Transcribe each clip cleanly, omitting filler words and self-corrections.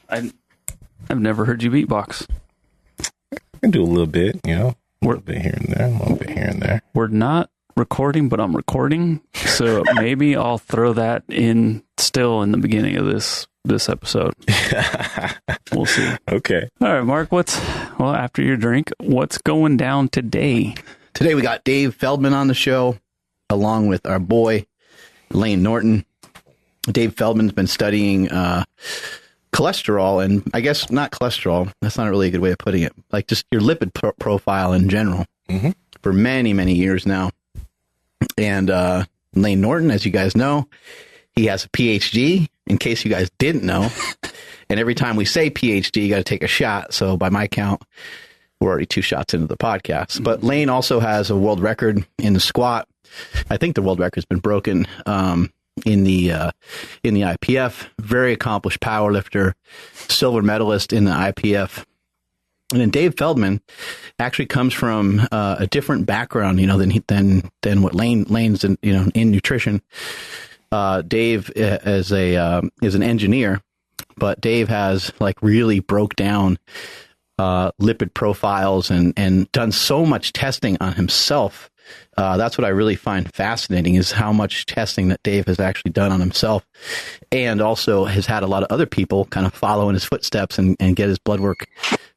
I've never heard you beatbox. I can do a little bit, a little bit here and there, a little bit here and there. We're not recording, but I'm recording, so maybe I'll throw that in still in the beginning of this episode. We'll see. Okay. All right, Mark, after your drink, what's going down today? Today we got Dave Feldman on the show, along with our boy, Layne Norton. Dave Feldman's been studying cholesterol, and I guess not cholesterol. That's not really a good way of putting it. Like just your lipid profile in general for many, many years now. And Layne Norton, as you guys know, he has a PhD, in case you guys didn't know. And every time we say PhD, you got to take a shot. So by my count, we're already 2 shots into the podcast. But Layne also has a world record in the squat. I think the world record's been broken in the IPF. Very accomplished powerlifter, silver medalist in the IPF. And then Dave Feldman actually comes from a different background, than what Layne's in nutrition. Dave is an engineer, but Dave has really broke down lipid profiles and done so much testing on himself. That's what I really find fascinating, is how much testing that Dave has actually done on himself, and also has had a lot of other people kind of follow in his footsteps and get his blood work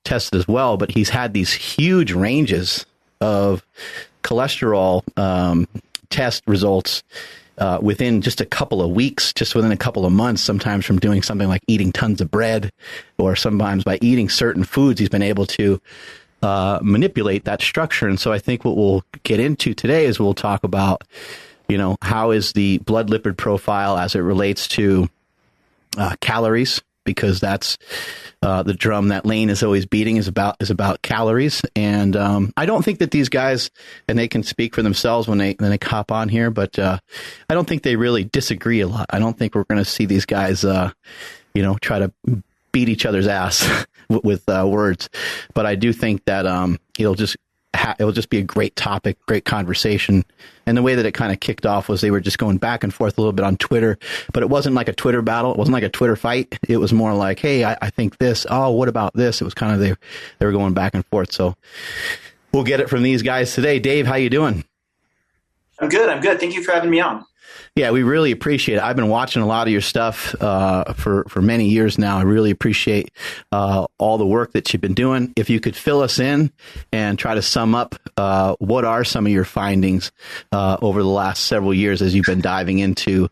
tested as well. But he's had these huge ranges of cholesterol test results within just a couple of weeks, just within a couple of months, sometimes from doing something like eating tons of bread, or sometimes by eating certain foods, he's been able to manipulate that structure. And so I think what we'll get into today is we'll talk about, how is the blood lipid profile as it relates to calories, because that's the drum that Layne is always beating is about calories. And I don't think that these guys, and they can speak for themselves when they hop on here, but I don't think they really disagree a lot. I don't think we're going to see these guys, try to beat each other's ass with words. But I do think that it'll just be a great topic, great conversation. And the way that it kind of kicked off was they were just going back and forth a little bit on Twitter, but it wasn't like a Twitter battle. It wasn't like a Twitter fight. It was more like, hey, I think this. Oh, what about this? It was kind of they were going back and forth. So we'll get it from these guys today. Dave, how you doing? I'm good. Thank you for having me on. Yeah, we really appreciate it. I've been watching a lot of your stuff for many years now. I really appreciate all the work that you've been doing. If you could fill us in and try to sum up what are some of your findings over the last several years as you've been diving into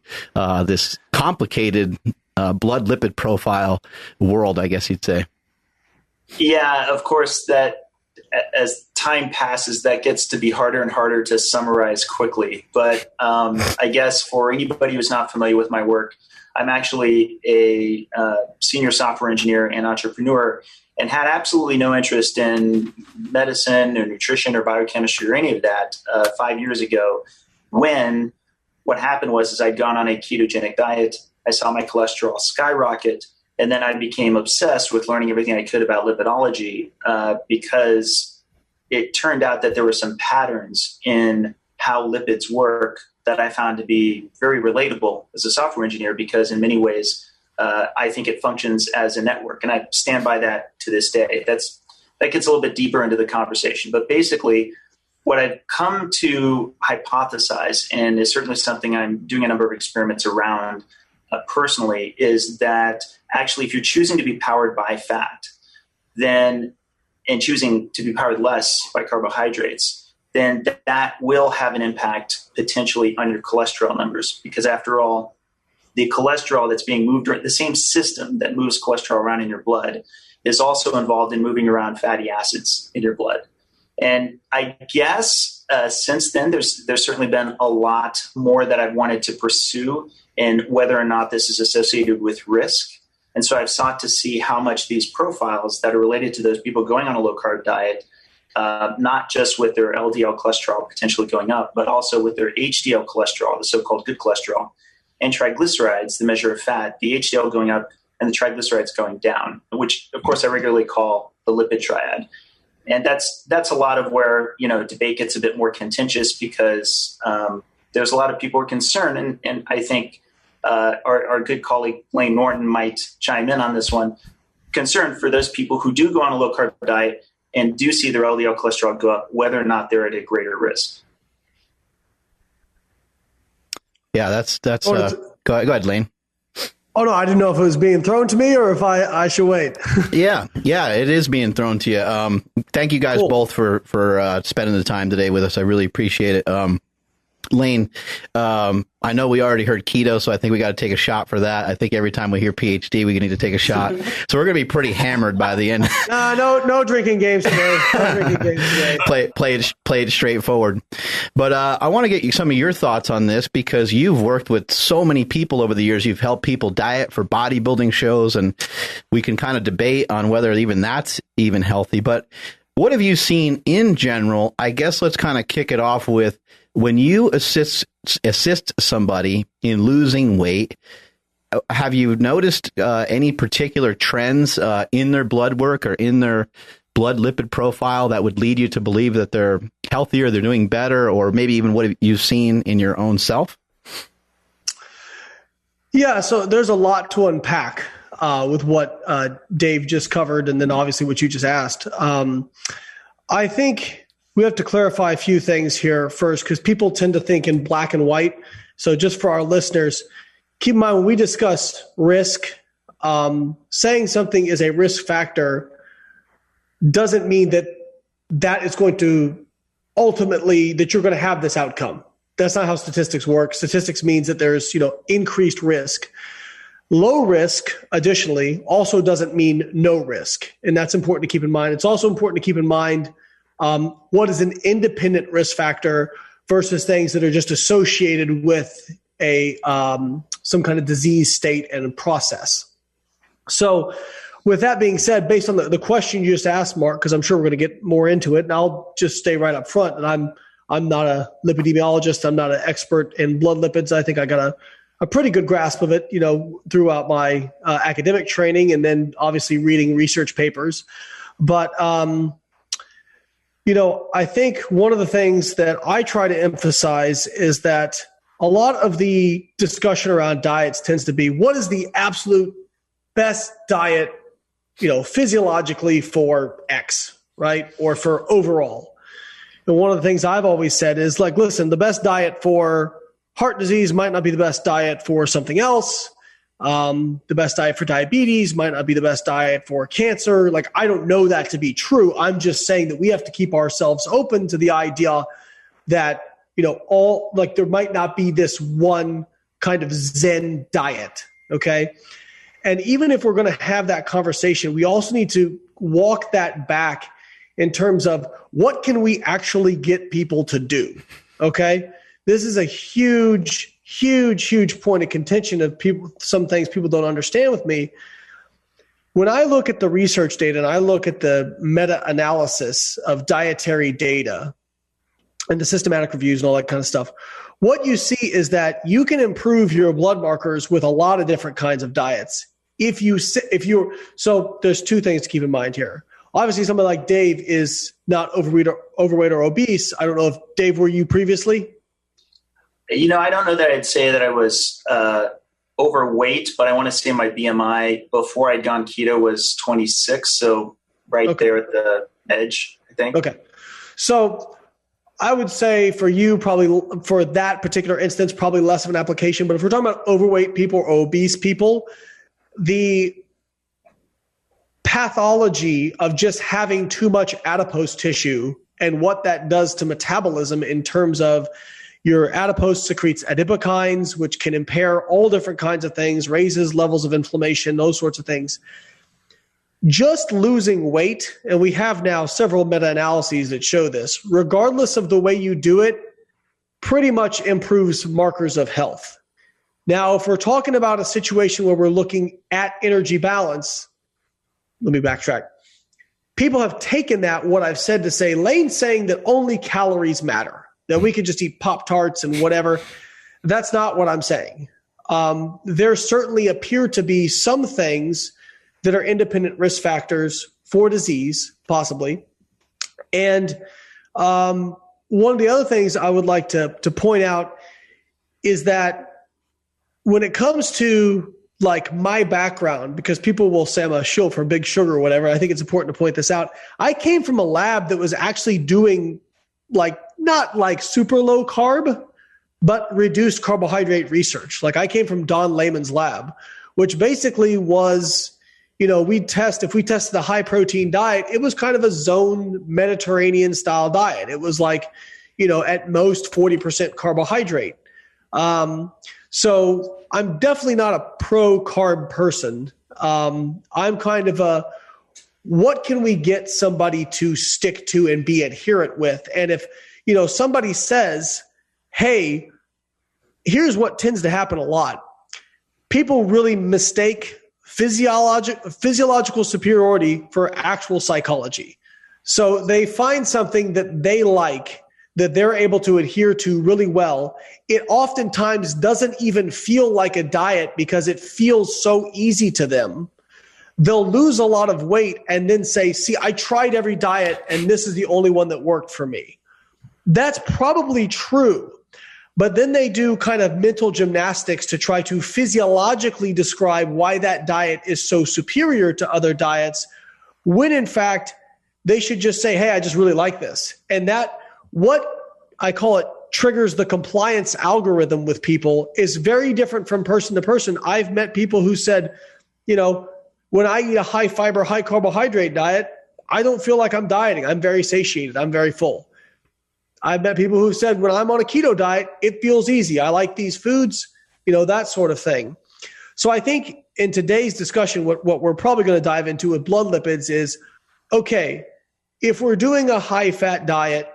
this complicated blood lipid profile world, I guess you'd say. Yeah, of course, that as time passes, that gets to be harder and harder to summarize quickly. But I guess for anybody who's not familiar with my work, I'm actually a senior software engineer and entrepreneur, and had absolutely no interest in medicine or nutrition or biochemistry or any of that 5 years ago, when what happened was I'd gone on a ketogenic diet. I saw my cholesterol skyrocket. And then I became obsessed with learning everything I could about lipidology because it turned out that there were some patterns in how lipids work that I found to be very relatable as a software engineer, because in many ways I think it functions as a network. And I stand by that to this day. That gets a little bit deeper into the conversation. But basically, what I've come to hypothesize, and is certainly something I'm doing a number of experiments around personally, is that actually if you're choosing to be powered by fat, then and choosing to be powered less by carbohydrates, then that will have an impact potentially on your cholesterol numbers. Because after all, the cholesterol that's being moved, the same system that moves cholesterol around in your blood, is also involved in moving around fatty acids in your blood. And I guess since then, there's certainly been a lot more that I've wanted to pursue, and whether or not this is associated with risk. And so I've sought to see how much these profiles that are related to those people going on a low-carb diet, not just with their LDL cholesterol potentially going up, but also with their HDL cholesterol, the so-called good cholesterol, and triglycerides, the measure of fat, the HDL going up and the triglycerides going down, which, of course, I regularly call the lipid triad. And that's a lot of where, debate gets a bit more contentious, because there's a lot of people who are concerned, and I think our good colleague Layne Norton might chime in on this one, concern for those people who do go on a low carb diet and do see their LDL cholesterol go up, whether or not they're at a greater risk. Yeah, that's go ahead, Layne. Oh, no, I didn't know if it was being thrown to me or if I should wait. Yeah, it is being thrown to you. Thank you guys both for spending the time today with us. I really appreciate it. Layne, I know we already heard keto, so I think we got to take a shot for that. I think every time we hear PhD, we need to take a shot. So we're going to be pretty hammered by the end. No drinking games today. Play it straightforward. But I want to get some of your thoughts on this, because you've worked with so many people over the years. You've helped people diet for bodybuilding shows, and we can kind of debate on whether even that's even healthy. But what have you seen in general? I guess let's kind of kick it off with, when you assist somebody in losing weight, have you noticed any particular trends in their blood work or in their blood lipid profile that would lead you to believe that they're healthier, they're doing better, or maybe even what you've seen in your own self? Yeah, so there's a lot to unpack with what Dave just covered, and then obviously what you just asked. I think we have to clarify a few things here first, because people tend to think in black and white. So just for our listeners, keep in mind, when we discuss risk, saying something is a risk factor doesn't mean that is going to ultimately, that you're going to have this outcome. That's not how statistics work. Statistics means that there's, increased risk. Low risk, additionally, also doesn't mean no risk. And that's important to keep in mind. It's also important to keep in mind what is an independent risk factor versus things that are just associated with some kind of disease state and process. So with that being said, based on the question you just asked, Mark, because I'm sure we're going to get more into it, and I'll just stay right up front, and I'm not a lipidemiologist. I'm not an expert in blood lipids. I think I got a pretty good grasp of it, throughout my academic training, and then obviously reading research papers. But I think one of the things that I try to emphasize is that a lot of the discussion around diets tends to be, what is the absolute best diet, physiologically for X, right? Or for overall. And one of the things I've always said is, like, listen, the best diet for heart disease might not be the best diet for something else. The best diet for diabetes might not be the best diet for cancer. Like, I don't know that to be true. I'm just saying that we have to keep ourselves open to the idea that, there might not be this one kind of Zen diet. Okay. And even if we're going to have that conversation, we also need to walk that back in terms of what can we actually get people to do. Okay. This is a huge point of contention of people. Some things people don't understand with me. When I look at the research data and I look at the meta-analysis of dietary data and the systematic reviews and all that kind of stuff, what you see is that you can improve your blood markers with a lot of different kinds of diets. So there's two things to keep in mind here. Obviously, somebody like Dave is not overweight or obese. I don't know if, Dave, were you previously? I don't know that I'd say that I was overweight, but I want to say my BMI before I'd gone keto was 26. So there at the edge, I think. Okay. So I would say for you, probably for that particular instance, probably less of an application. But if we're talking about overweight people or obese people, the pathology of just having too much adipose tissue and what that does to metabolism in terms of your adipose secretes adipokines, which can impair all different kinds of things, raises levels of inflammation, those sorts of things. Just losing weight, and we have now several meta-analyses that show this, regardless of the way you do it, pretty much improves markers of health. Now, if we're talking about a situation where we're looking at energy balance, let me backtrack. People have taken that, what I've said, to say, Layne's saying that only calories matter, that we could just eat Pop-Tarts and whatever. That's not what I'm saying. There certainly appear to be some things that are independent risk factors for disease, possibly. And one of the other things I would like to point out is that when it comes to like my background, because people will say I'm a shill for big sugar or whatever. I think it's important to point this out. I came from a lab that was actually doing like, not like super low carb, but reduced carbohydrate research. Like I came from Don Layman's lab, which basically was, if we tested a high protein diet, it was kind of a zone Mediterranean style diet. It was like, at most 40% carbohydrate. So I'm definitely not a pro carb person. I'm kind of what can we get somebody to stick to and be adherent with? And if, somebody says, hey, here's what tends to happen a lot. People really mistake physiological superiority for actual psychology. So they find something that they like, that they're able to adhere to really well. It oftentimes doesn't even feel like a diet because it feels so easy to them. They'll lose a lot of weight and then say, see, I tried every diet and this is the only one that worked for me. That's probably true. But then they do kind of mental gymnastics to try to physiologically describe why that diet is so superior to other diets, when in fact, they should just say, hey, I just really like this. And that, what I call it, triggers the compliance algorithm with people is very different from person to person. I've met people who said, when I eat a high fiber, high carbohydrate diet, I don't feel like I'm dieting. I'm very satiated. I'm very full. I've met people who said, when I'm on a keto diet, it feels easy. I like these foods, that sort of thing. So I think in today's discussion, what we're probably going to dive into with blood lipids is, okay, if we're doing a high fat diet,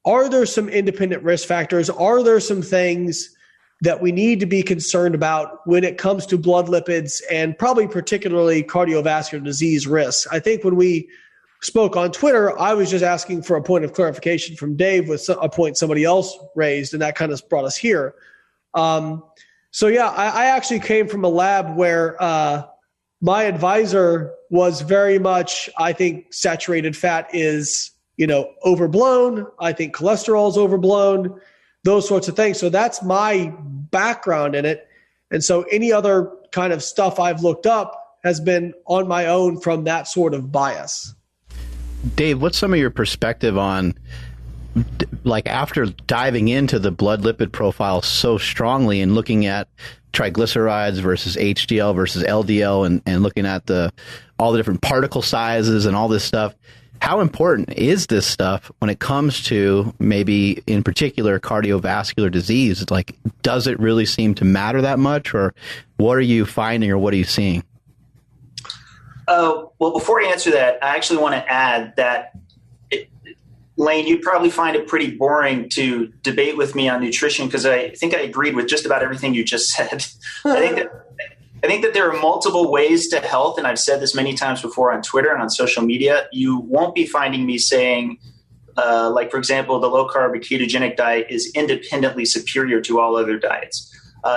are there some independent risk factors? Are there some things that we need to be concerned about when it comes to blood lipids and probably particularly cardiovascular disease risks? I think when we spoke on Twitter, I was just asking for a point of clarification from Dave with a point somebody else raised, and that kind of brought us here. I actually came from a lab where my advisor was very much, I think saturated fat is, overblown. I think cholesterol is overblown, those sorts of things. So that's my background in it. And so any other kind of stuff I've looked up has been on my own from that sort of bias. Dave, what's some of your perspective on, like, after diving into the blood lipid profile so strongly and looking at triglycerides versus HDL versus LDL and looking at all the different particle sizes and all this stuff, how important is this stuff when it comes to maybe in particular cardiovascular disease? Like, does it really seem to matter that much, or what are you finding or what are you seeing? Well, before I answer that, I actually want to add that, Layne, you'd probably find it pretty boring to debate with me on nutrition because I think I agreed with just about everything you just said. I think that there are multiple ways to health, and I've said this many times before on Twitter and on social media. You won't be finding me saying, like, for example, the low-carb ketogenic diet is independently superior to all other diets.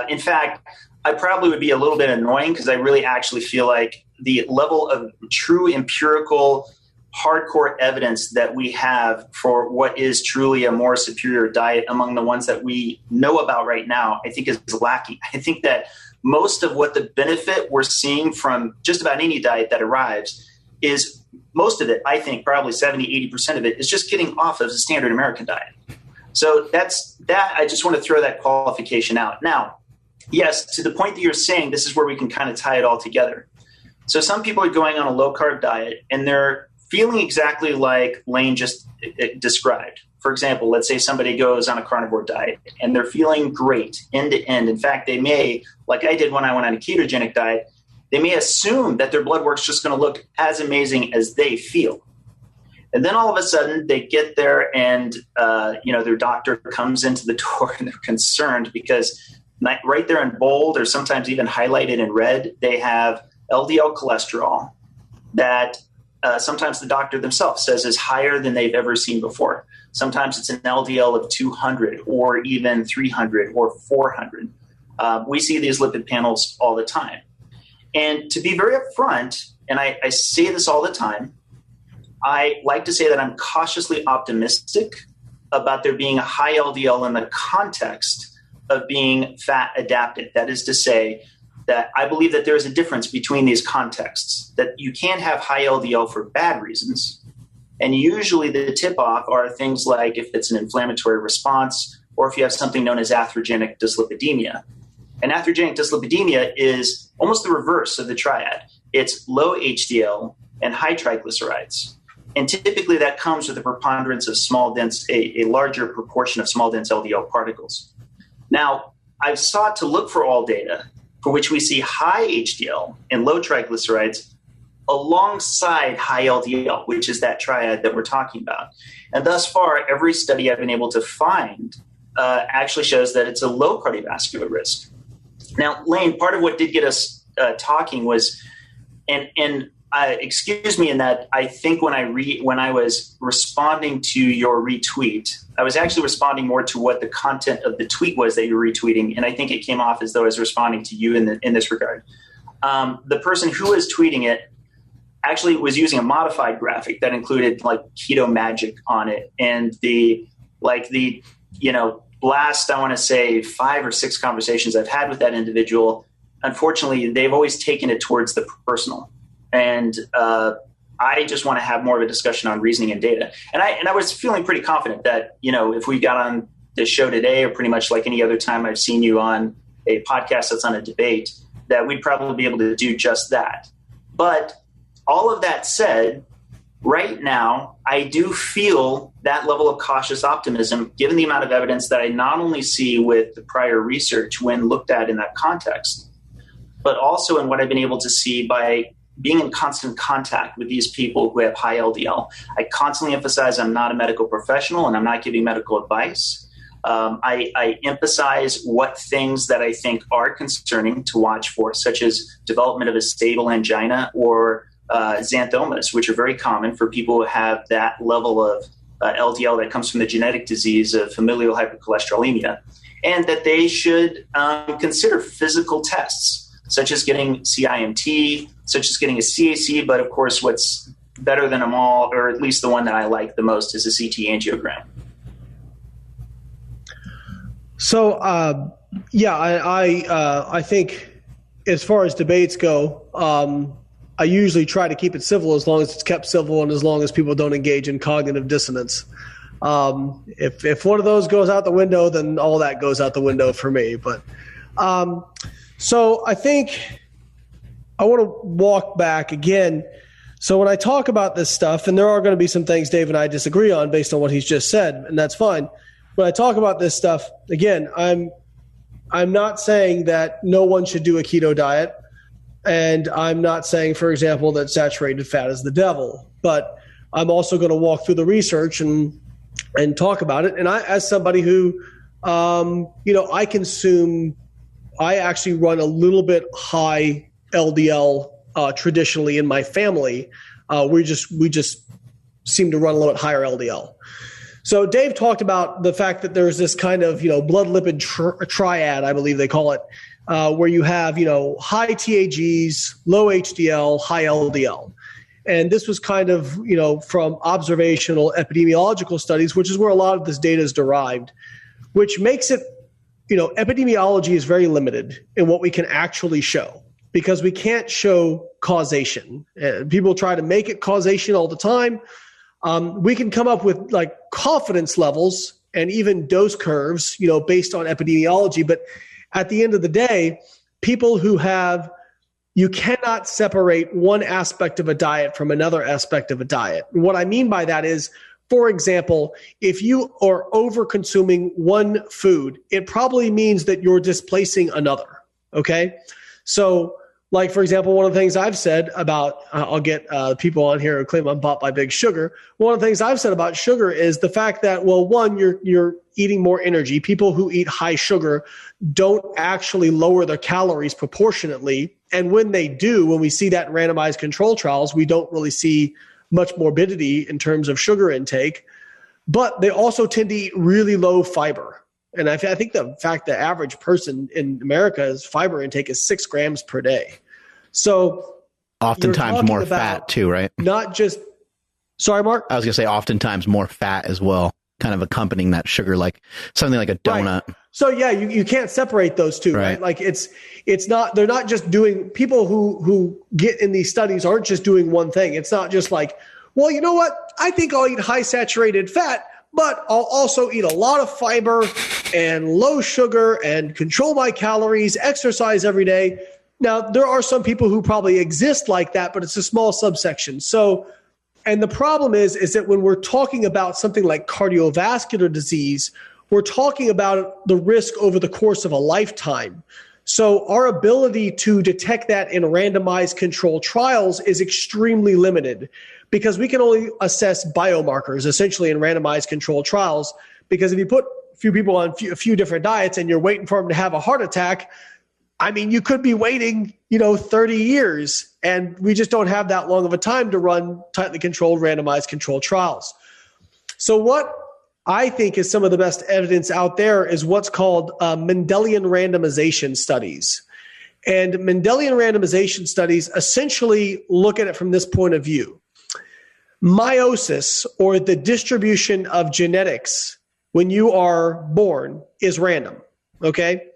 In fact, I probably would be a little bit annoying because I really actually feel like the level of true empirical hardcore evidence that we have for what is truly a more superior diet among the ones that we know about right now, I think is lacking. I think that most of what the benefit we're seeing from just about any diet that arrives is, most of it, I think probably 70, 80% of it is just getting off of the standard American diet. So that's that. I just want to throw that qualification out. Now, yes, to the point that you're saying, this is where we can kind of tie it all together. So some people are going on a low-carb diet, and they're feeling exactly like Layne just described. For example, let's say somebody goes on a carnivore diet, and they're feeling great end to end. In fact, they may, like I did when I went on a ketogenic diet, they may assume that their blood work's just going to look as amazing as they feel. And then all of a sudden, they get there, and their doctor comes into the door, and they're concerned because right there in bold, or sometimes even highlighted in red, they have LDL cholesterol that sometimes the doctor themselves says is higher than they've ever seen before. Sometimes it's an LDL of 200 or even 300 or 400. We see these lipid panels all the time. And to be very upfront, and I say this all the time, I like to say that I'm cautiously optimistic about there being a high LDL in the context of being fat adapted. That is to say that I believe that there is a difference between these contexts, that you can have high LDL for bad reasons. And usually the tip-off are things like if it's an inflammatory response or if you have something known as atherogenic dyslipidemia. And atherogenic dyslipidemia is almost the reverse of the triad. It's low HDL and high triglycerides. And typically that comes with a preponderance of a larger proportion of small dense LDL particles. Now, I've sought to look for all data for which we see high HDL and low triglycerides alongside high LDL, which is that triad that we're talking about. And thus far, every study I've been able to find actually shows that it's a low cardiovascular risk. Now, Layne, part of what did get us talking was, excuse me in that I think when I was responding to your retweet, I was actually responding more to what the content of the tweet was that you were retweeting, and I think it came off as though I was responding to you in this regard. The person who was tweeting it actually was using a modified graphic that included like keto magic on it, and the last, I want to say 5 or 6 conversations I've had with that individual, unfortunately, they've always taken it towards the personal. And I just want to have more of a discussion on reasoning and data. And I was feeling pretty confident that, if we got on this show today, or pretty much like any other time I've seen you on a podcast that's on a debate, that we'd probably be able to do just that. But all of that said, right now, I do feel that level of cautious optimism, given the amount of evidence that I not only see with the prior research when looked at in that context, but also in what I've been able to see by being in constant contact with these people who have high LDL. I constantly emphasize I'm not a medical professional and I'm not giving medical advice. I emphasize what things that I think are concerning to watch for, such as development of a stable angina or xanthomas, which are very common for people who have that level of LDL that comes from the genetic disease of familial hypercholesterolemia, and that they should consider physical tests, such as getting CIMT, such as getting a CAC, but of course what's better than them all, or at least the one that I like the most, is a CT angiogram. So, I think as far as debates go, I usually try to keep it civil as long as it's kept civil and as long as people don't engage in cognitive dissonance. If one of those goes out the window, then all that goes out the window for me. But so I think I want to walk back again. So when I talk about this stuff, and there are going to be some things Dave and I disagree on based on what he's just said, and that's fine. When I talk about this stuff, again, I'm not saying that no one should do a keto diet, and I'm not saying, for example, that saturated fat is the devil. But I'm also going to walk through the research and talk about it. And I, as somebody who, I actually run a little bit high LDL traditionally in my family. We just seem to run a little bit higher LDL. So Dave talked about the fact that there's this kind of, blood lipid triad, I believe they call it, where you have, high TAGs, low HDL, high LDL. And this was kind of, from observational epidemiological studies, which is where a lot of this data is derived, which makes it, epidemiology is very limited in what we can actually show because we can't show causation. People try to make it causation all the time. We can come up with like confidence levels and even dose curves, based on epidemiology. But at the end of the day, people who you cannot separate one aspect of a diet from another aspect of a diet. And what I mean by that is, for example, if you are over consuming one food, it probably means that you're displacing another. Okay. So like, for example, one of the things I've said about, I'll get people on here who claim I'm bought by Big Sugar. One of the things I've said about sugar is the fact that, well, one, you're eating more energy. People who eat high sugar don't actually lower their calories proportionately. And when they do, when we see that in randomized control trials, we don't really see much morbidity in terms of sugar intake. But they also tend to eat really low fiber. And I think the fact the average person in America's fiber intake is 6 grams per day. So oftentimes more fat too, right? Not just, sorry, Mark? I was going to say oftentimes more fat as well, kind of accompanying that sugar, like something like a donut. Right. So yeah, you can't separate those two, right? Like it's not, they're not just doing, people who get in these studies aren't just doing one thing. It's not just like, well, you know what? I think I'll eat high saturated fat, but I'll also eat a lot of fiber and low sugar and control my calories, exercise every day. Now, there are some people who probably exist like that, but it's a small subsection. So, and the problem is that when we're talking about something like cardiovascular disease, we're talking about the risk over the course of a lifetime. So our ability to detect that in randomized controlled trials is extremely limited because we can only assess biomarkers essentially in randomized controlled trials. Because if you put a few people on a few different diets and you're waiting for them to have a heart attack, I mean, you could be waiting, 30 years, and we just don't have that long of a time to run tightly controlled randomized controlled trials. So what I think is some of the best evidence out there is what's called Mendelian randomization studies. And Mendelian randomization studies essentially look at it from this point of view. Meiosis, or the distribution of genetics when you are born, is random, okay?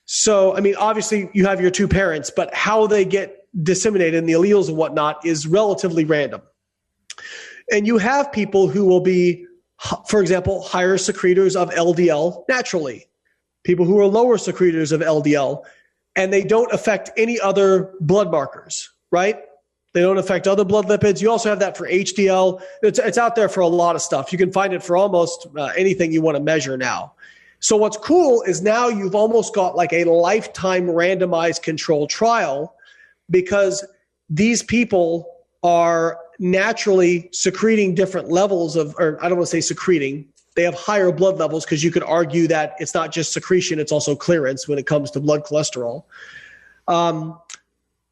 So, I mean, obviously you have your two parents, but how they get disseminated in the alleles and whatnot is relatively random. And you have people who will be, for example, higher secretors of LDL naturally, people who are lower secretors of LDL, and they don't affect any other blood markers, right? They don't affect other blood lipids. You also have that for HDL. It's out there for a lot of stuff. You can find it for almost anything you want to measure now. So what's cool is now you've almost got like a lifetime randomized controlled trial because these people are naturally secreting different levels of, or I don't want to say secreting, they have higher blood levels because you could argue that it's not just secretion, it's also clearance when it comes to blood cholesterol.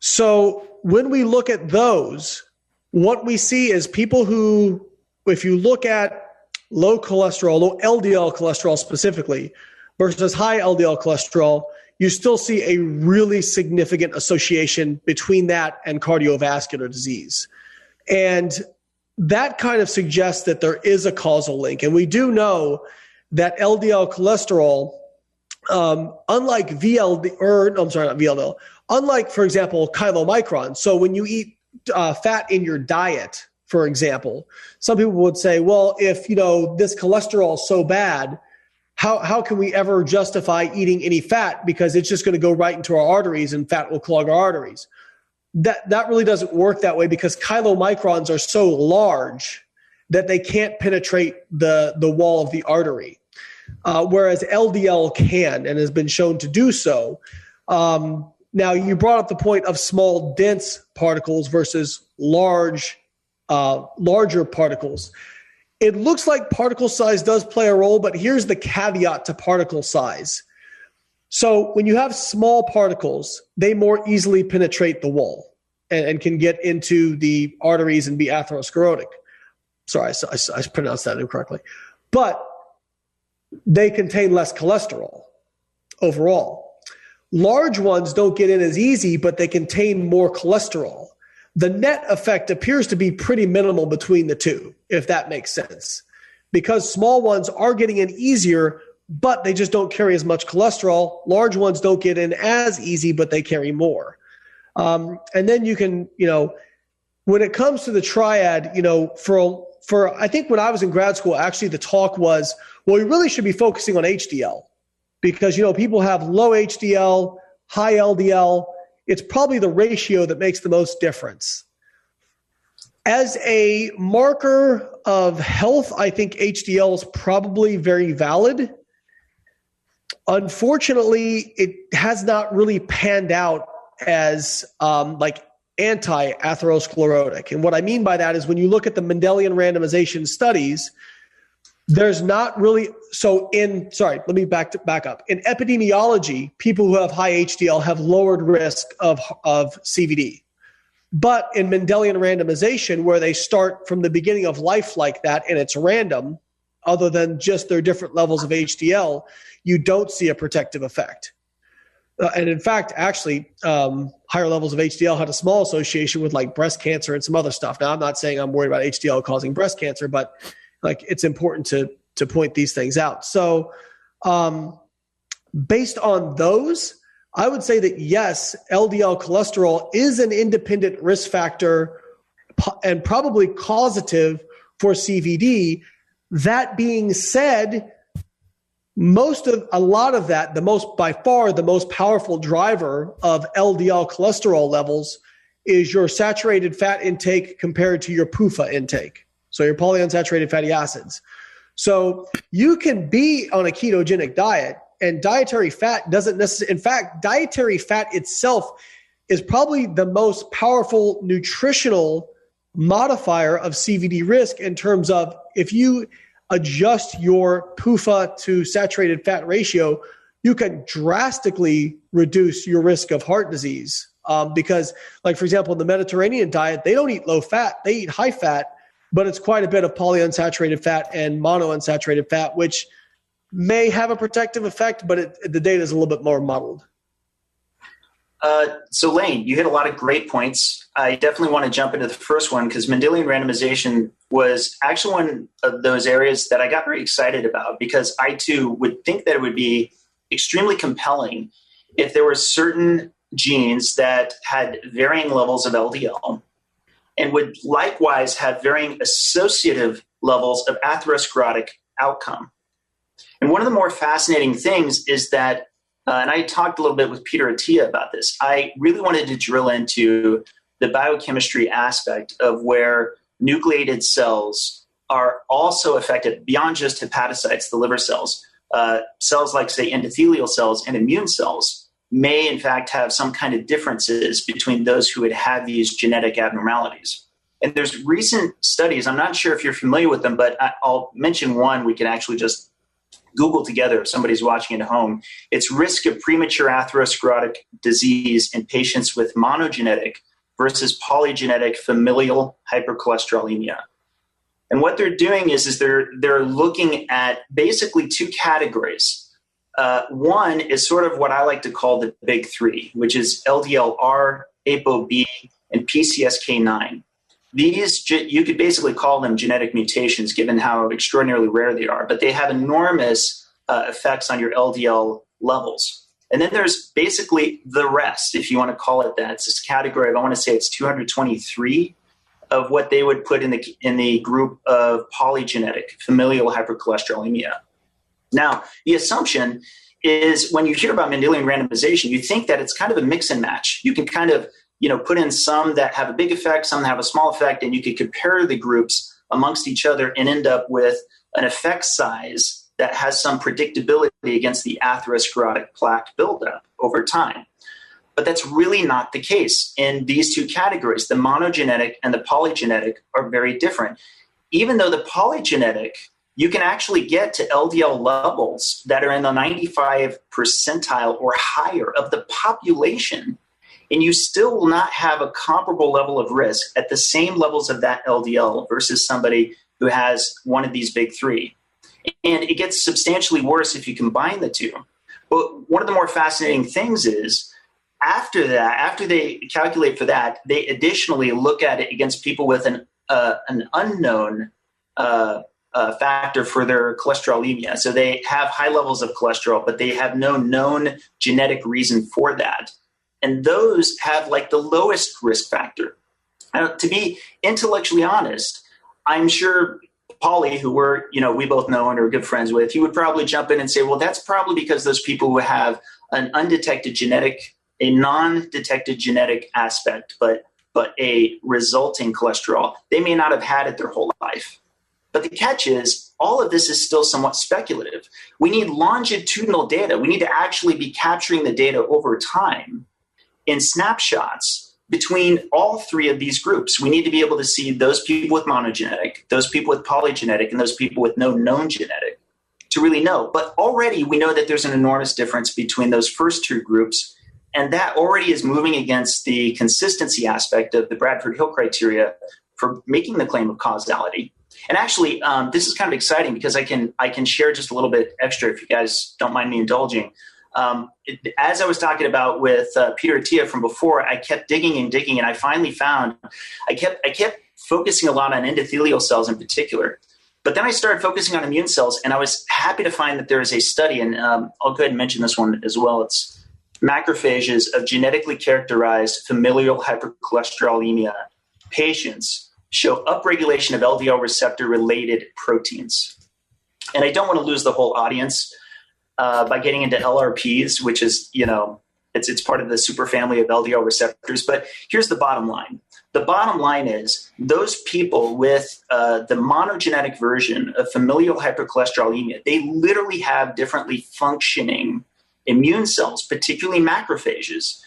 So when we look at those, what we see is people who, if you look at low cholesterol, low LDL cholesterol specifically, versus high LDL cholesterol, you still see a really significant association between that and cardiovascular disease. And that kind of suggests that there is a causal link. And we do know that LDL cholesterol, unlike unlike, for example, chylomicron. So when you eat fat in your diet, for example, some people would say, well, if this cholesterol is so bad, how can we ever justify eating any fat because it's just going to go right into our arteries and fat will clog our arteries? That really doesn't work that way because chylomicrons are so large that they can't penetrate the wall of the artery, whereas LDL can and has been shown to do so. Now, you brought up the point of small, dense particles versus larger particles. It looks like particle size does play a role, but here's the caveat to particle size. So when you have small particles, they more easily penetrate the wall and can get into the arteries and be atherosclerotic. Sorry, I pronounced that incorrectly. But they contain less cholesterol overall. Large ones don't get in as easy, but they contain more cholesterol. The net effect appears to be pretty minimal between the two, if that makes sense. Because small ones are getting in easier, but they just don't carry as much cholesterol. Large ones don't get in as easy, but they carry more. And then you can, when it comes to the triad, for I think when I was in grad school, actually the talk was, well, we really should be focusing on HDL because, people have low HDL, high LDL. It's probably the ratio that makes the most difference. As a marker of health, I think HDL is probably very valid. Unfortunately, it has not really panned out as anti-atherosclerotic. And what I mean by that is when you look at the Mendelian randomization studies, there's not really let me back up. In epidemiology, people who have high HDL have lowered risk of CVD. But in Mendelian randomization, where they start from the beginning of life like that and it's random, other than just their different levels of HDL, you don't see a protective effect. And in fact, actually, higher levels of HDL had a small association with like breast cancer and some other stuff. Now, I'm not saying I'm worried about HDL causing breast cancer, but it's important to point these things out. So based on those, I would say that yes, LDL cholesterol is an independent risk factor and probably causative for CVD. That being said, by far the most powerful driver of LDL cholesterol levels is your saturated fat intake compared to your PUFA intake. So your polyunsaturated fatty acids. So you can be on a ketogenic diet and dietary fat doesn't necessarily, in fact, dietary fat itself is probably the most powerful nutritional modifier of CVD risk in terms of if you adjust your PUFA to saturated fat ratio, you can drastically reduce your risk of heart disease. Because, like, for example, in the Mediterranean diet, they don't eat low fat, they eat high fat, but it's quite a bit of polyunsaturated fat and monounsaturated fat, which may have a protective effect, but the data is a little bit more muddled. So Layne, you hit a lot of great points. I definitely want to jump into the first one because Mendelian randomization was actually one of those areas that I got very excited about because I too would think that it would be extremely compelling if there were certain genes that had varying levels of LDL and would likewise have varying associative levels of atherosclerotic outcome. And one of the more fascinating things is that, and I talked a little bit with Peter Attia about this, I really wanted to drill into the biochemistry aspect of where nucleated cells are also affected beyond just hepatocytes, the liver cells. Cells like, say, endothelial cells and immune cells may, in fact, have some kind of differences between those who would have these genetic abnormalities. And there's recent studies, I'm not sure if you're familiar with them, but I'll mention one we can actually just Google together if somebody's watching at home. It's risk of premature atherosclerotic disease in patients with monogenetic versus polygenetic familial hypercholesterolemia. And what they're doing is they're looking at basically two categories. One is sort of what I like to call the big three, which is LDLR, ApoB, and PCSK9. These, you could basically call them genetic mutations given how extraordinarily rare they are, but they have enormous effects on your LDL levels. And then there's basically the rest, if you want to call it that. It's this category of, I want to say it's 223 of what they would put in the group of polygenetic familial hypercholesterolemia. Now, the assumption is when you hear about Mendelian randomization, you think that it's kind of a mix and match. You can kind of put in some that have a big effect, some that have a small effect, and you could compare the groups amongst each other and end up with an effect size that has some predictability against the atherosclerotic plaque buildup over time. But that's really not the case in these two categories. The monogenetic and the polygenetic are very different. Even though the polygenetic, you can actually get to LDL levels that are in the 95 percentile or higher of the population, and you still will not have a comparable level of risk at the same levels of that LDL versus somebody who has one of these big three. And it gets substantially worse if you combine the two. But one of the more fascinating things is after they calculate for that, they additionally look at it against people with an unknown factor for their cholesterolemia. So they have high levels of cholesterol, but they have no known genetic reason for that. And those have like the lowest risk factor. Now, to be intellectually honest, I'm sure Paulie, who we both know and are good friends with, he would probably jump in and say, well, that's probably because those people who have an a non-detected genetic aspect, but a resulting cholesterol, they may not have had it their whole life. But the catch is, all of this is still somewhat speculative. We need longitudinal data. We need to actually be capturing the data over time in snapshots between all three of these groups. We need to be able to see those people with monogenetic, those people with polygenetic, and those people with no known genetic to really know. But already we know that there's an enormous difference between those first two groups, and that already is moving against the consistency aspect of the Bradford-Hill criteria for making the claim of causality. And actually, this is kind of exciting because I can share just a little bit extra if you guys don't mind me indulging. As I was talking about with Peter Attia from before, I kept digging, and I finally found I kept focusing a lot on endothelial cells in particular. But then I started focusing on immune cells, and I was happy to find that there is a study, and I'll go ahead and mention this one as well. It's macrophages of genetically characterized familial hypercholesterolemia patients show upregulation of LDL receptor-related proteins. And I don't want to lose the whole audience by getting into LRPs, which is, it's part of the superfamily of LDL receptors. But here's the bottom line. The bottom line is those people with the monogenetic version of familial hypercholesterolemia, they literally have differently functioning immune cells, particularly macrophages.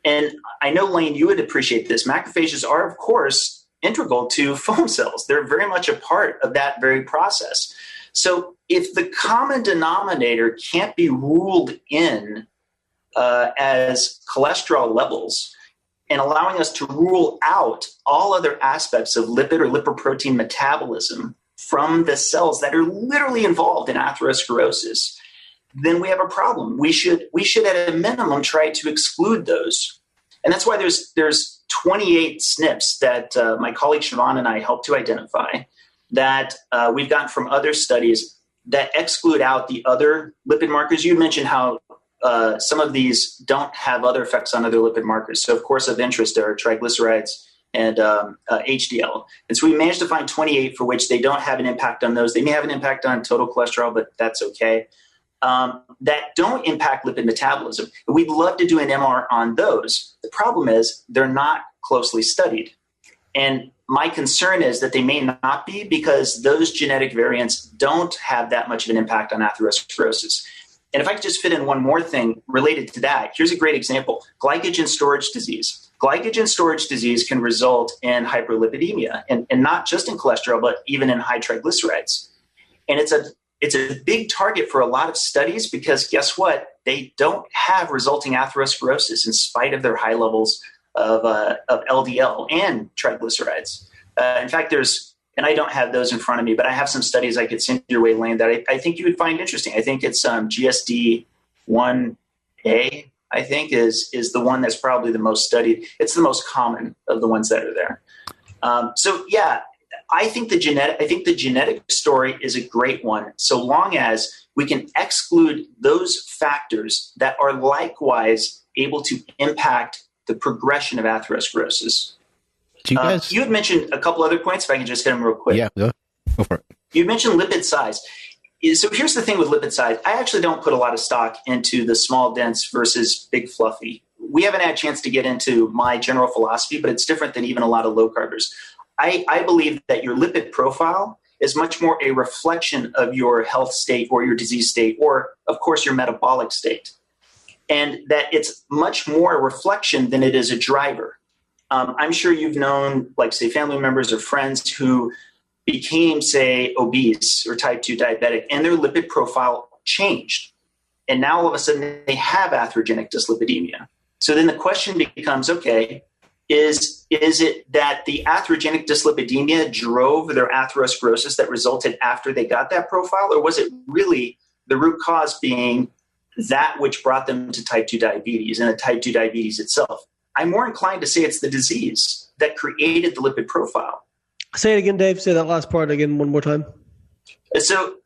And I know, Layne, you would appreciate this. Macrophages are, of course, integral to foam cells. They're very much a part of that very process. So if the common denominator can't be ruled in as cholesterol levels and allowing us to rule out all other aspects of lipid or lipoprotein metabolism from the cells that are literally involved in atherosclerosis, then we have a problem. We should at a minimum try to exclude those. And that's why there's 28 SNPs that my colleague Siobhan and I helped to identify that we've gotten from other studies that exclude out the other lipid markers. You mentioned how some of these don't have other effects on other lipid markers. So, of course, of interest are triglycerides and HDL. And so we managed to find 28 for which they don't have an impact on those. They may have an impact on total cholesterol, but that's okay. That don't impact lipid metabolism. We'd love to do an MR on those. The problem is they're not closely studied. And my concern is that they may not be because those genetic variants don't have that much of an impact on atherosclerosis. And if I could just fit in one more thing related to that, here's a great example. Glycogen storage disease. Glycogen storage disease can result in hyperlipidemia, and not just in cholesterol, but even in high triglycerides. And it's a big target for a lot of studies because guess what? They don't have resulting atherosclerosis in spite of their high levels of LDL and triglycerides. In fact, and I don't have those in front of me, but I have some studies I could send your way, Layne, that I think you would find interesting. I think it's GSD 1A, I think, is the one that's probably the most studied. It's the most common of the ones that are there. I think the genetic story is a great one, so long as we can exclude those factors that are likewise able to impact the progression of atherosclerosis. You had mentioned a couple other points, if I can just hit them real quick. Yeah, go for it. You mentioned lipid size. So here's the thing with lipid size. I actually don't put a lot of stock into the small, dense versus big, fluffy. We haven't had a chance to get into my general philosophy, but it's different than even a lot of low carbers. I believe that your lipid profile is much more a reflection of your health state or your disease state or, of course, your metabolic state. And that it's much more a reflection than it is a driver. I'm sure you've known, like, say, family members or friends who became, say, obese or type 2 diabetic, and their lipid profile changed. And now all of a sudden they have atherogenic dyslipidemia. So then the question becomes, okay, is it that the atherogenic dyslipidemia drove their atherosclerosis that resulted after they got that profile? Or was it really the root cause being that which brought them to type 2 diabetes and the type 2 diabetes itself? I'm more inclined to say it's the disease that created the lipid profile. Say it again, Dave. Say that last part again one more time. So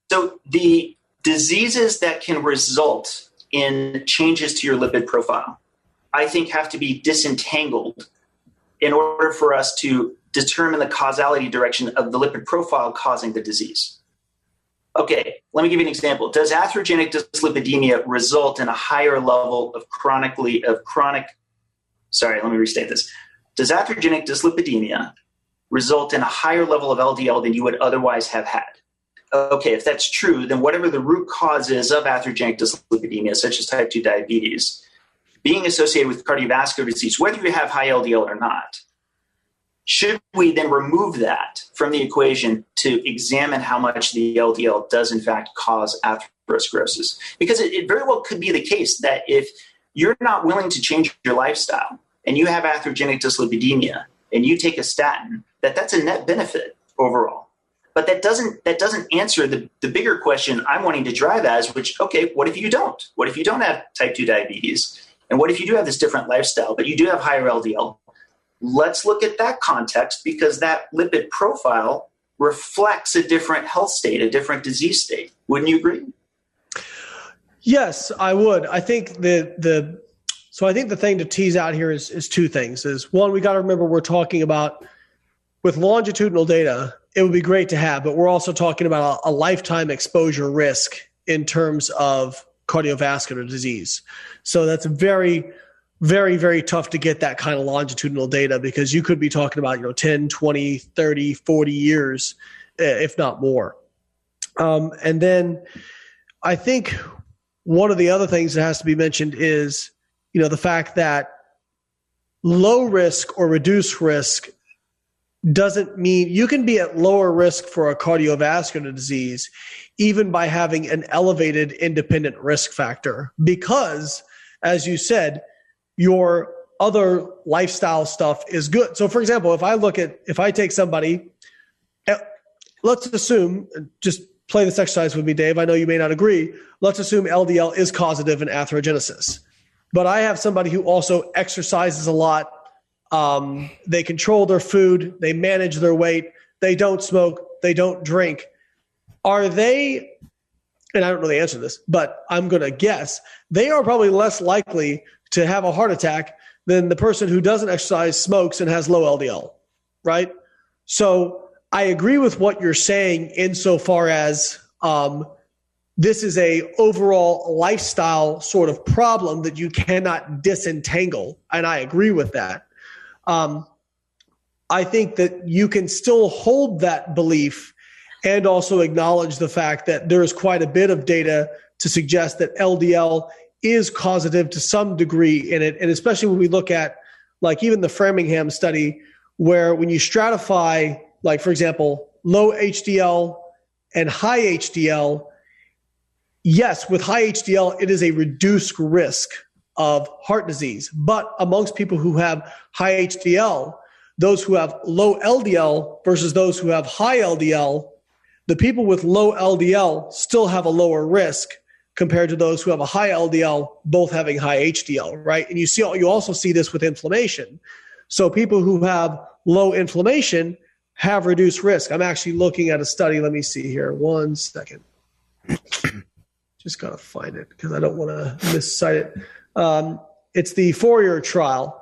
the diseases that can result in changes to your lipid profile, I think, have to be disentangled in order for us to determine the causality direction of the lipid profile causing the disease. Okay, let me give you an example. Does atherogenic dyslipidemia result in a higher level of Does atherogenic dyslipidemia result in a higher level of LDL than you would otherwise have had? Okay, if that's true, then whatever the root cause is of atherogenic dyslipidemia, such as type 2 diabetes, being associated with cardiovascular disease, whether you have high LDL or not, should we then remove that from the equation to examine how much the LDL does in fact cause atherosclerosis? Because it very well could be the case that if you're not willing to change your lifestyle and you have atherogenic dyslipidemia and you take a statin, that's a net benefit overall. But that doesn't answer the bigger question I'm wanting to drive as, which, okay, what if you don't? What if you don't have type 2 diabetes? And what if you do have this different lifestyle, but you do have higher LDL? Let's look at that context, because that lipid profile reflects a different health state, a different disease state. Wouldn't you agree? Yes, I would. I think the thing to tease out here is two things. Is one, we got to remember we're talking about with longitudinal data, it would be great to have, but we're also talking about a lifetime exposure risk in terms of cardiovascular disease. So that's very, very, very tough to get that kind of longitudinal data because you could be talking about, 10, 20, 30, 40 years, if not more. And then I think one of the other things that has to be mentioned is, the fact that low risk or reduced risk doesn't mean you can be at lower risk for a cardiovascular disease even by having an elevated independent risk factor because, as you said, your other lifestyle stuff is good. So, for example, if I take somebody, let's assume, just play this exercise with me, Dave. I know you may not agree. Let's assume LDL is causative in atherogenesis. But I have somebody who also exercises a lot. They control their food. They manage their weight. They don't smoke. They don't drink. Are they, and I don't know the answer to this, but I'm going to guess, they are probably less likely to have a heart attack than the person who doesn't exercise, smokes, and has low LDL, right? So I agree with what you're saying insofar as this is a overall lifestyle sort of problem that you cannot disentangle, and I agree with that. I think that you can still hold that belief and also acknowledge the fact that there is quite a bit of data to suggest that LDL is causative to some degree in it, and especially when we look at, like, even the Framingham study, where when you stratify, like, for example, low HDL and high HDL, yes, with high HDL, it is a reduced risk of heart disease. But amongst people who have high HDL, those who have low LDL versus those who have high LDL, the people with low LDL still have a lower risk compared to those who have a high LDL, both having high HDL, right? And you also see this with inflammation. So people who have low inflammation have reduced risk. I'm actually looking at a study. Let me see here. 1 second. Just got to find it because I don't want to miscite it. It's the Fourier trial.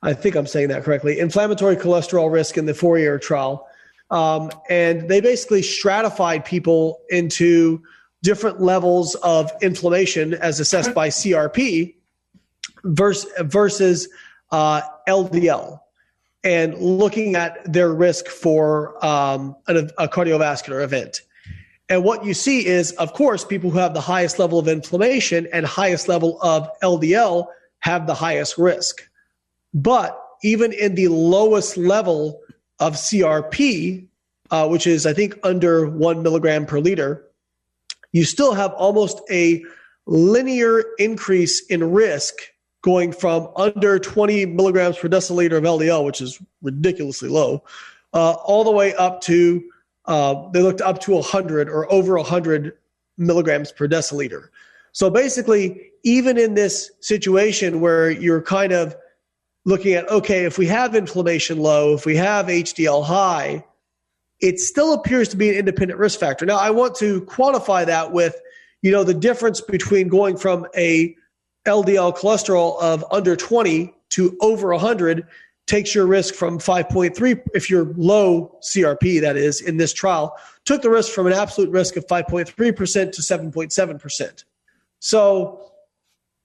I think I'm saying that correctly. Inflammatory cholesterol risk in the Fourier trial. And they basically stratified people into different levels of inflammation as assessed by CRP versus LDL, and looking at their risk for a cardiovascular event. And what you see is, of course, people who have the highest level of inflammation and highest level of LDL have the highest risk. But even in the lowest level of CRP, which is, I think, under 1 milligram per liter, you still have almost a linear increase in risk going from under 20 milligrams per deciliter of LDL, which is ridiculously low, all the way up to, they looked up to 100 or over 100 milligrams per deciliter. So basically, even in this situation where you're kind of looking at, okay, if we have inflammation low, if we have HDL high, it still appears to be an independent risk factor. Now, I want to quantify that with, the difference between going from a LDL cholesterol of under 20 to over 100 takes your risk from 5.3, if you're low CRP, that is, in this trial, took the risk from an absolute risk of 5.3% to 7.7%. So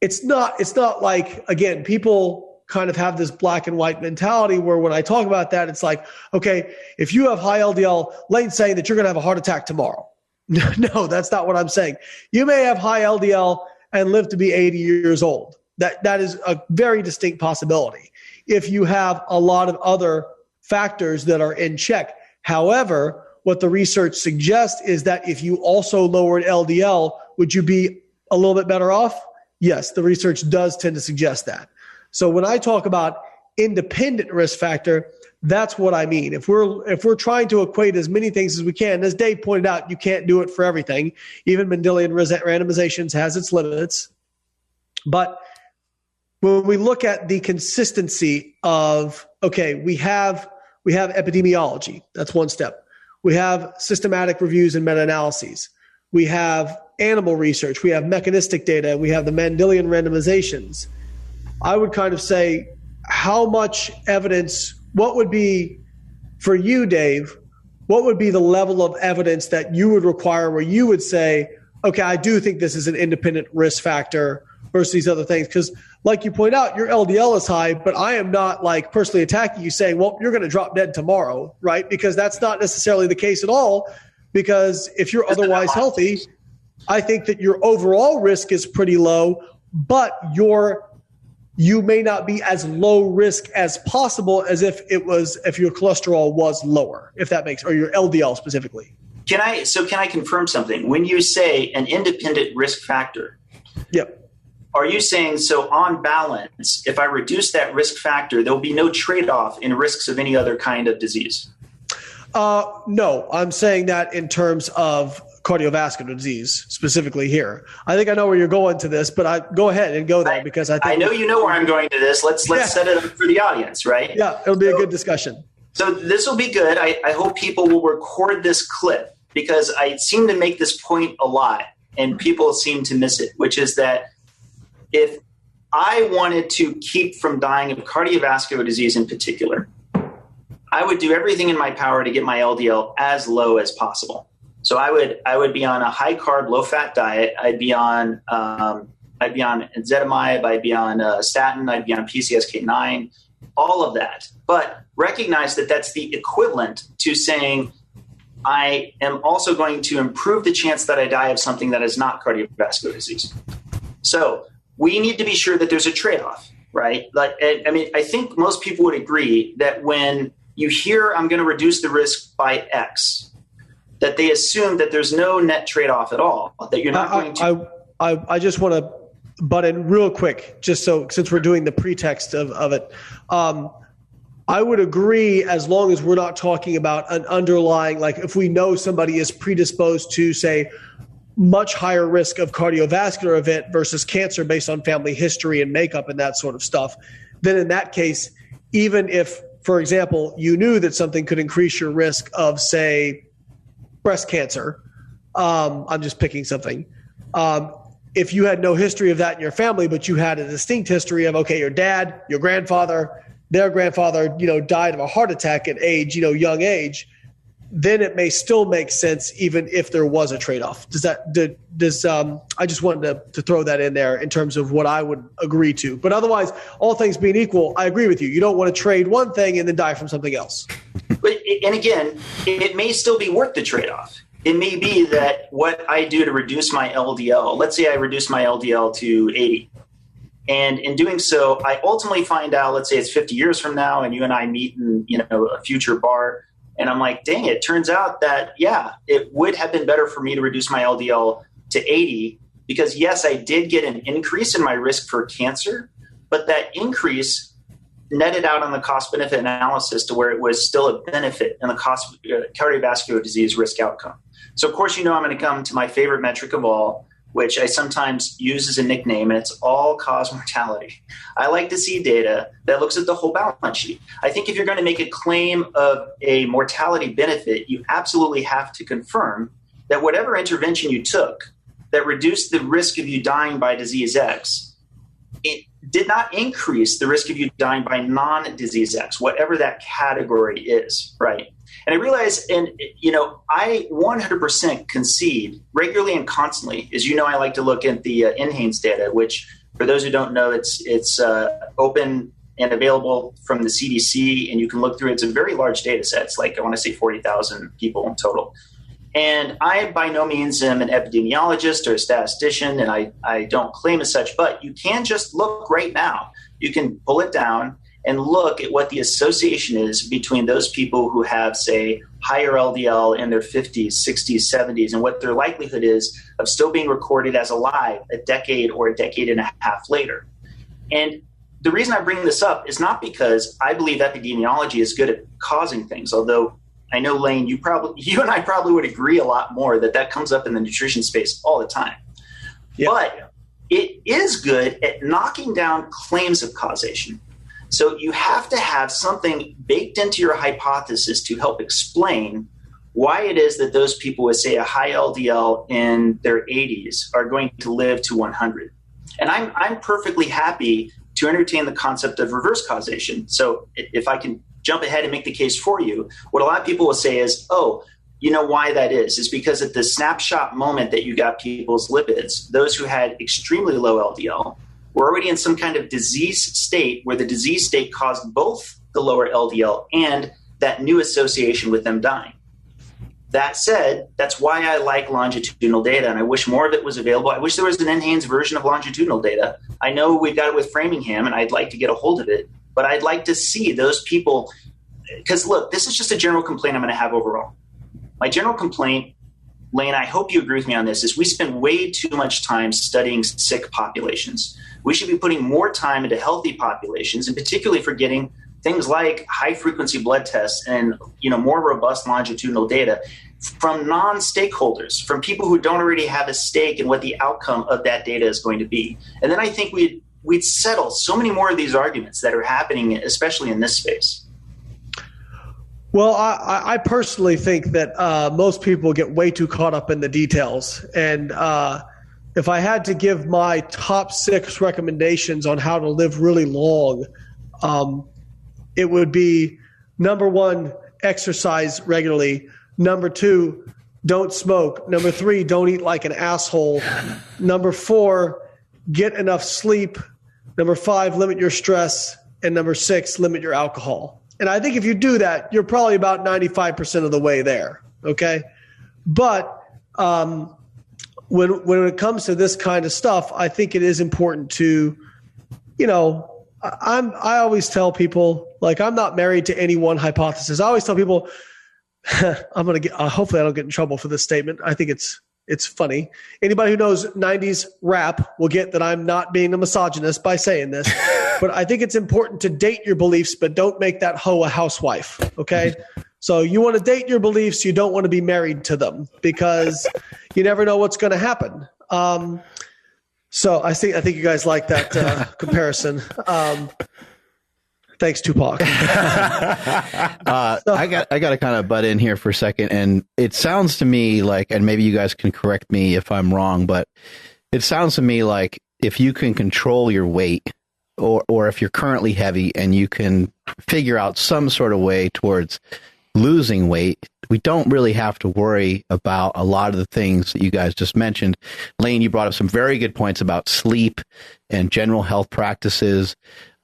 it's not like, again, people kind of have this black and white mentality where when I talk about that, it's like, okay, if you have high LDL, Layne's saying that you're going to have a heart attack tomorrow. No, that's not what I'm saying. You may have high LDL and live to be 80 years old. That is a very distinct possibility if you have a lot of other factors that are in check. However, what the research suggests is that if you also lowered LDL, would you be a little bit better off? Yes, the research does tend to suggest that. So when I talk about independent risk factor, that's what I mean. If we're trying to equate as many things as we can, as Dave pointed out, you can't do it for everything. Even Mendelian randomizations has its limits. But when we look at the consistency of, okay, we have epidemiology. That's one step. We have systematic reviews and meta-analyses. We have animal research. We have mechanistic data. We have the Mendelian randomizations. I would kind of say, how much evidence, what would be, for you, Dave, what would be the level of evidence that you would require where you would say, okay, I do think this is an independent risk factor versus these other things? Because like you point out, your LDL is high, but I am not like personally attacking you saying, well, you're going to drop dead tomorrow, right? Because that's not necessarily the case at all. Because if you're otherwise healthy, I think that your overall risk is pretty low, but you may not be as low risk as possible as if your cholesterol was lower, if that makes, or your LDL specifically. Can I confirm something? When you say an independent risk factor, yep. Are you saying, so on balance, if I reduce that risk factor, there'll be no trade-off in risks of any other kind of disease? No, I'm saying that in terms of cardiovascular disease specifically here. I think I know where you're going to this, but go ahead and go there because I know you know where I'm going to this. Let's set it up for the audience, right? Yeah, it'll be a good discussion. So this will be good. I hope people will record this clip because I seem to make this point a lot and people seem to miss it, which is that if I wanted to keep from dying of cardiovascular disease in particular, I would do everything in my power to get my LDL as low as possible. So I would be on a high carb, low fat diet. I'd be on ezetimibe. I'd be on statin. I'd be on PCSK9. All of that, but recognize that that's the equivalent to saying I am also going to improve the chance that I die of something that is not cardiovascular disease. So we need to be sure that there's a trade-off, right? Like, I mean, I think most people would agree that when you hear I'm going to reduce the risk by X, that they assume that there's no net trade-off at all, that you're not going to. I just want to butt in real quick, just so since we're doing the pretext of it. I would agree as long as we're not talking about an underlying, like if we know somebody is predisposed to, say, much higher risk of cardiovascular event versus cancer based on family history and makeup and that sort of stuff, then in that case, even if, for example, you knew that something could increase your risk of, say, breast cancer, I'm just picking something. If you had no history of that in your family, but you had a distinct history of, okay, your dad, your grandfather, their grandfather, died of a heart attack at age, young age, then it may still make sense even if there was a trade-off. I just wanted to throw that in there in terms of what I would agree to. But otherwise, all things being equal, I agree with you. You don't want to trade one thing and then die from something else. And again, it may still be worth the trade-off. It may be that what I do to reduce my LDL, let's say I reduce my LDL to 80. And in doing so, I ultimately find out, let's say it's 50 years from now and you and I meet in a future bar. And I'm like, dang, it turns out that, yeah, it would have been better for me to reduce my LDL to 80 because, yes, I did get an increase in my risk for cancer, but that increase netted out on the cost-benefit analysis to where it was still a benefit in the cardiovascular disease risk outcome. So, of course, I'm going to come to my favorite metric of all, which I sometimes use as a nickname, and it's all-cause mortality. I like to see data that looks at the whole balance sheet. I think if you're going to make a claim of a mortality benefit, you absolutely have to confirm that whatever intervention you took that reduced the risk of you dying by disease X, it did not increase the risk of you dying by non-disease X, whatever that category is, right? And I realize, I 100% concede regularly and constantly. As you know, I like to look at the NHANES data, which for those who don't know, it's open and available from the CDC, and you can look through it. It's a very large data set. It's like, I want to say 40,000 people in total. And I by no means am an epidemiologist or a statistician, and I don't claim as such, but you can just look right now. You can pull it down and look at what the association is between those people who have, say, higher LDL in their 50s, 60s, 70s, and what their likelihood is of still being recorded as alive a decade or a decade and a half later. And the reason I bring this up is not because I believe epidemiology is good at causing things, although I know, Layne, you and I probably would agree a lot more that comes up in the nutrition space all the time. Yep. But it is good at knocking down claims of causation. So you have to have something baked into your hypothesis to help explain why it is that those people with, say, a high LDL in their 80s are going to live to 100. And I'm perfectly happy to entertain the concept of reverse causation. So if I can jump ahead and make the case for you, what a lot of people will say is, oh, you know why that is because at the snapshot moment that you got people's lipids, those who had extremely low LDL were already in some kind of disease state where the disease state caused both the lower LDL and that new association with them dying. That said, that's why I like longitudinal data, and I wish more of it was available. I wish there was an enhanced version of longitudinal data. I know we've got it with Framingham, and I'd like to get a hold of it, but I'd like to see those people, because look, this is just a general complaint I'm going to have overall. My general complaint, Layne, I hope you agree with me on this, is we spend way too much time studying sick populations. We should be putting more time into healthy populations, and particularly for getting things like high-frequency blood tests and more robust longitudinal data from non-stakeholders, from people who don't already have a stake in what the outcome of that data is going to be. And then I think we'd settle so many more of these arguments that are happening, especially in this space. Well, I personally think that most people get way too caught up in the details. And if I had to give my top 6 recommendations on how to live really long, it would be, number 1, exercise regularly. Number 2, don't smoke. Number 3, don't eat like an asshole. Number 4, get enough sleep. Number 5, limit your stress. And number 6, limit your alcohol. And I think if you do that, you're probably about 95% of the way there. Okay. But when it comes to this kind of stuff, I think it is important to, I always tell people, like, I'm not married to any one hypothesis. I always tell people, I'm going to get, hopefully I don't get in trouble for this statement. I think it's funny. Anybody who knows 90s rap will get that I'm not being a misogynist by saying this, but I think it's important to date your beliefs, but don't make that hoe a housewife. Okay. So you want to date your beliefs. You don't want to be married to them because you never know what's going to happen. So I think you guys like that comparison. Thanks, Tupac. I got to kind of butt in here for a second, and it sounds to me like, and maybe you guys can correct me if I'm wrong, but it sounds to me like if you can control your weight, or if you're currently heavy and you can figure out some sort of way towards losing weight, we don't really have to worry about a lot of the things that you guys just mentioned. Layne, you brought up some very good points about sleep and general health practices.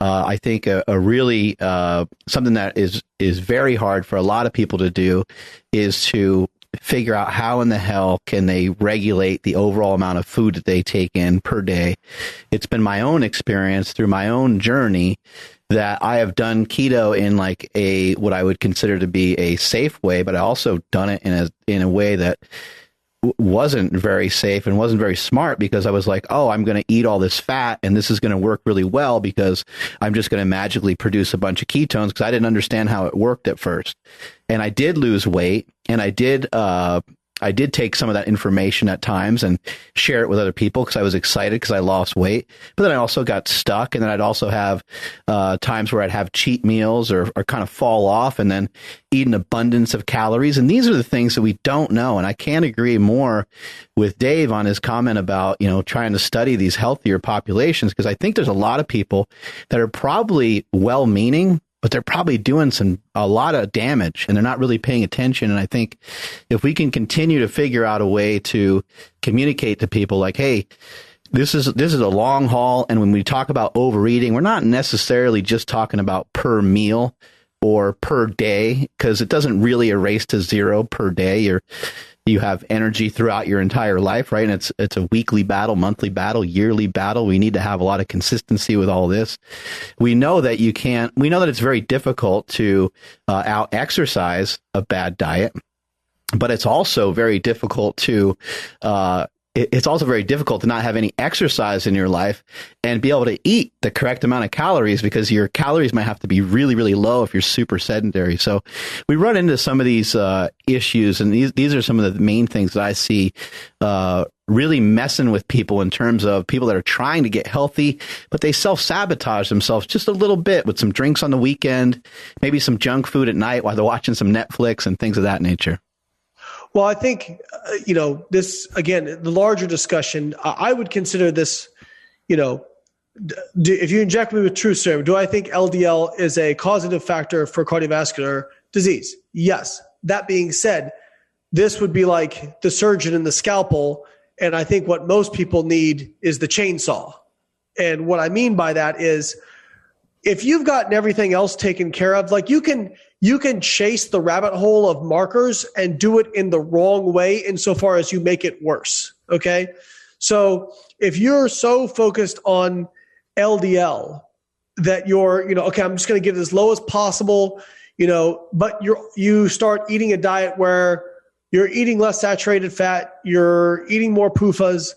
I think a really something that is very hard for a lot of people to do is to figure out how in the hell can they regulate the overall amount of food that they take in per day. It's been my own experience through my own journey that I have done keto in like what I would consider to be a safe way, but I also done it in a way that wasn't very safe and wasn't very smart, because I was like, oh, I'm going to eat all this fat and this is going to work really well because I'm just going to magically produce a bunch of ketones, because I didn't understand how it worked at first. And I did lose weight, and I did take some of that information at times and share it with other people because I was excited because I lost weight. But then I also got stuck, and then I'd also have times where I'd have cheat meals or kind of fall off and then eat an abundance of calories. And these are the things that we don't know. And I can't agree more with Dave on his comment about, trying to study these healthier populations, because I think there's a lot of people that are probably well-meaning, but they're probably doing a lot of damage and they're not really paying attention. And I think if we can continue to figure out a way to communicate to people like, hey, this is a long haul. And when we talk about overeating, we're not necessarily just talking about per meal or per day, because it doesn't really erase to zero per day. You have energy throughout your entire life, right? And it's a weekly battle, monthly battle, yearly battle. We need to have a lot of consistency with all this. We know that we know that it's very difficult to out-exercise a bad diet, but it's also very difficult to not have any exercise in your life and be able to eat the correct amount of calories, because your calories might have to be really, really low if you're super sedentary. So we run into some of these issues, and these are some of the main things that I see really messing with people in terms of people that are trying to get healthy, but they self-sabotage themselves just a little bit with some drinks on the weekend, maybe some junk food at night while they're watching some Netflix and things of that nature. Well, I think, this, again, the larger discussion, I would consider this, if you inject me with truth serum, do I think LDL is a causative factor for cardiovascular disease? Yes. That being said, this would be like the surgeon and the scalpel. And I think what most people need is the chainsaw. And what I mean by that is, if you've gotten everything else taken care of, like you can chase the rabbit hole of markers and do it in the wrong way insofar as you make it worse. Okay. So if you're so focused on LDL that you're, okay, I'm just going to get it as low as possible, but you start eating a diet where you're eating less saturated fat, you're eating more PUFAs,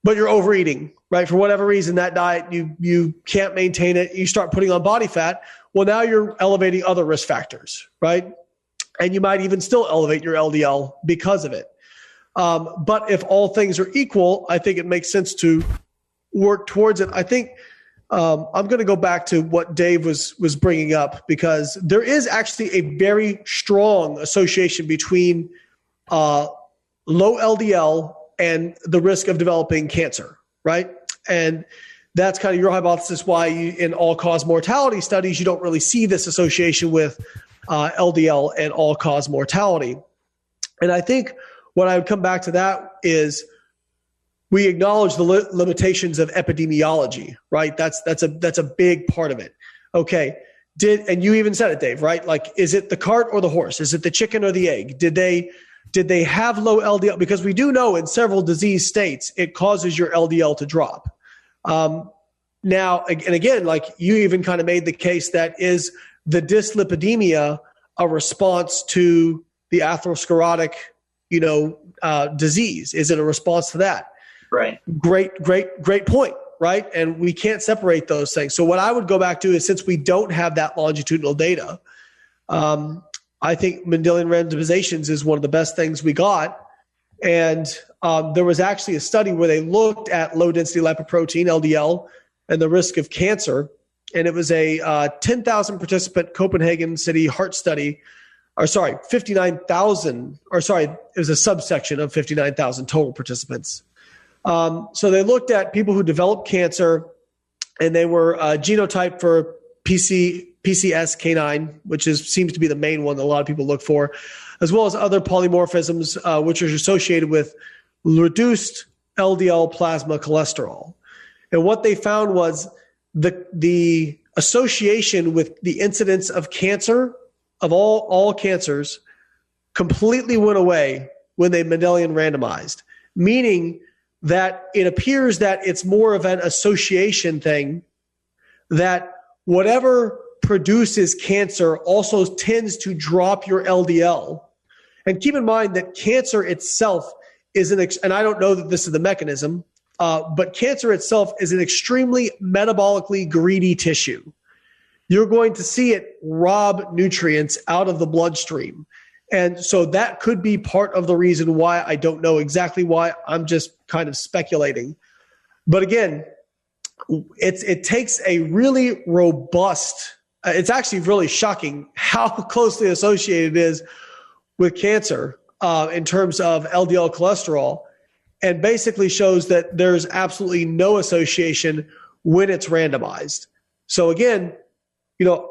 but you're overeating, right? For whatever reason, that diet, you can't maintain it. You start putting on body fat. Well, now you're elevating other risk factors, right? And you might even still elevate your LDL because of it. But if all things are equal, I think it makes sense to work towards it. I think I'm going to go back to what Dave was bringing up, because there is actually a very strong association between low LDL and the risk of developing cancer, right? And that's kind of your hypothesis why in all-cause mortality studies, you don't really see this association with LDL and all-cause mortality. And I think what I would come back to that is we acknowledge the limitations of epidemiology, right? That's a big part of it. Okay. And you even said it, Dave, right? Like, is it the cart or the horse? Is it the chicken or the egg? Did they have low LDL? Because we do know in several disease states, it causes your LDL to drop. Now, and again, like you even kind of made the case that is the dyslipidemia a response to the atherosclerotic, disease? Is it a response to that? Right. Great point. Right. And we can't separate those things. So what I would go back to is, since we don't have that longitudinal data, I think Mendelian randomizations is one of the best things we got. And there was actually a study where they looked at low density lipoprotein, LDL, and the risk of cancer. And it was a 10,000 participant Copenhagen City heart study, 59,000, it was a subsection of 59,000 total participants. So they looked at people who developed cancer, and they were genotyped for PCSK9, which seems to be the main one that a lot of people look for, as well as other polymorphisms, which are associated with reduced LDL plasma cholesterol. And what they found was the association with the incidence of cancer, of all cancers, completely went away when they Mendelian randomized, meaning that it appears that it's more of an association thing, that whatever produces cancer also tends to drop your LDL. And keep in mind that cancer itself is and I don't know that this is the mechanism, but cancer itself is an extremely metabolically greedy tissue. You're going to see it rob nutrients out of the bloodstream. And so that could be part of the reason why. I don't know exactly why. I'm just kind of speculating. But again, it takes a really robust, it's actually really shocking how closely associated it is with cancer in terms of LDL cholesterol, and basically shows that there's absolutely no association when it's randomized. So again,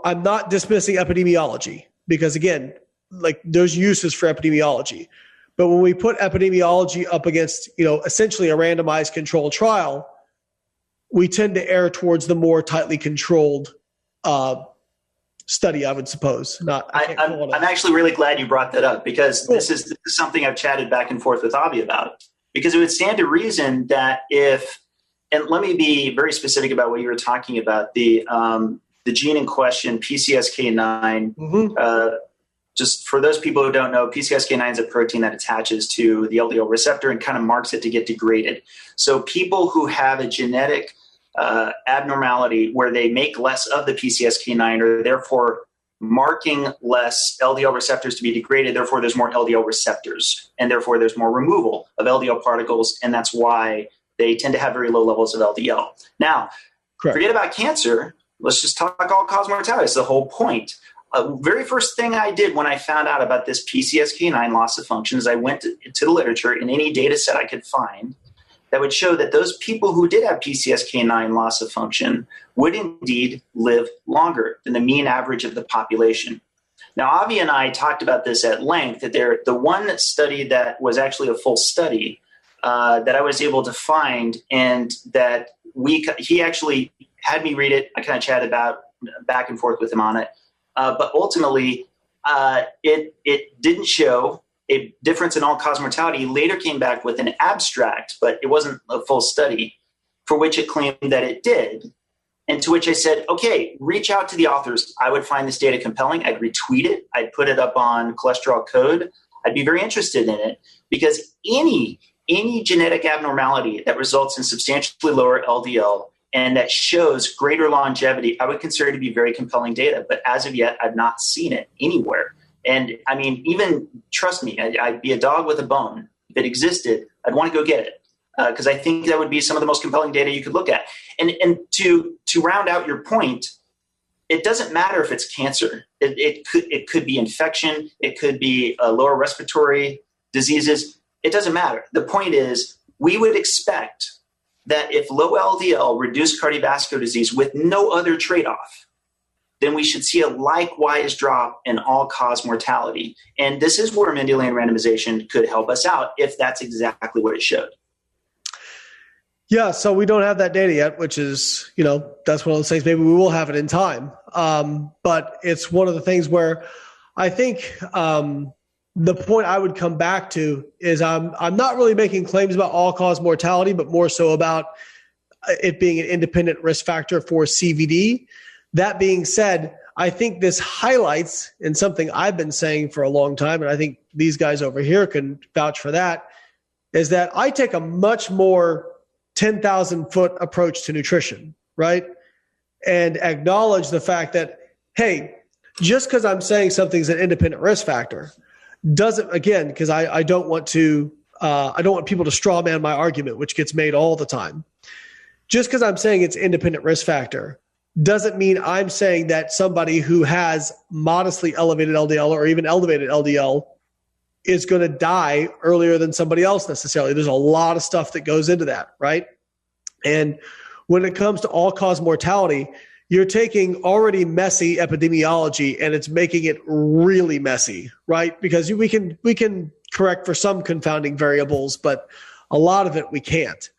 I'm not dismissing epidemiology, because again, like there's uses for epidemiology. But when we put epidemiology up against, essentially a randomized controlled trial, we tend to err towards the more tightly controlled study, I would suppose. I'm actually really glad you brought that up, because this is something I've chatted back and forth with Avi about. Because it would stand to reason that and let me be very specific about what you were talking about, the gene in question, PCSK9, just for those people who don't know, PCSK9 is a protein that attaches to the LDL receptor and kind of marks it to get degraded. So people who have a genetic abnormality where they make less of the PCSK9 are therefore marking less LDL receptors to be degraded. Therefore, there's more LDL receptors, and therefore there's more removal of LDL particles, and that's why they tend to have very low levels of LDL. Now, forget about cancer. Let's just talk all-cause mortality. That's the whole point. Very first thing I did when I found out about this PCSK9 loss of function is I went to the literature in any data set I could find that would show that those people who did have PCSK9 loss of function would indeed live longer than the mean average of the population. Now, Avi and I talked about this at length, that the one study that was actually a full study that I was able to find, and that he actually had me read it. I kind of chatted about back and forth with him on it. But ultimately, it didn't show a difference in all-cause mortality. He later came back with an abstract, but it wasn't a full study, for which it claimed that it did. And to which I said, okay, reach out to the authors. I would find this data compelling. I'd retweet it. I'd put it up on Cholesterol Code. I'd be very interested in it, because any genetic abnormality that results in substantially lower LDL and that shows greater longevity, I would consider to be very compelling data. But as of yet, I've not seen it anywhere. And I mean, even, trust me, I'd be a dog with a bone. If it existed, I'd want to go get it, because I think that would be some of the most compelling data you could look at. And to round out your point, it doesn't matter if it's cancer. It could be infection. It could be lower respiratory diseases. It doesn't matter. The point is, we would expect that if low LDL reduced cardiovascular disease with no other trade-off, then we should see a likewise drop in all-cause mortality. And this is where Mendelian randomization could help us out, if that's exactly what it showed. Yeah, so we don't have that data yet, which is, that's one of those things. Maybe we will have it in time. But it's one of the things where I think the point I would come back to is I'm not really making claims about all-cause mortality, but more so about it being an independent risk factor for CVD. That being said, I think this highlights, and something I've been saying for a long time, and I think these guys over here can vouch for that, is that I take a much more 10,000-foot approach to nutrition, right? And acknowledge the fact that, hey, just because I'm saying something's an independent risk factor doesn't, again, because I don't want people to straw man my argument, which gets made all the time. Just because I'm saying it's independent risk factor doesn't mean I'm saying that somebody who has modestly elevated LDL or even elevated LDL is going to die earlier than somebody else necessarily. There's a lot of stuff that goes into that, right? And when it comes to all-cause mortality, you're taking already messy epidemiology and it's making it really messy, right? Because we can correct for some confounding variables, but a lot of it we can't.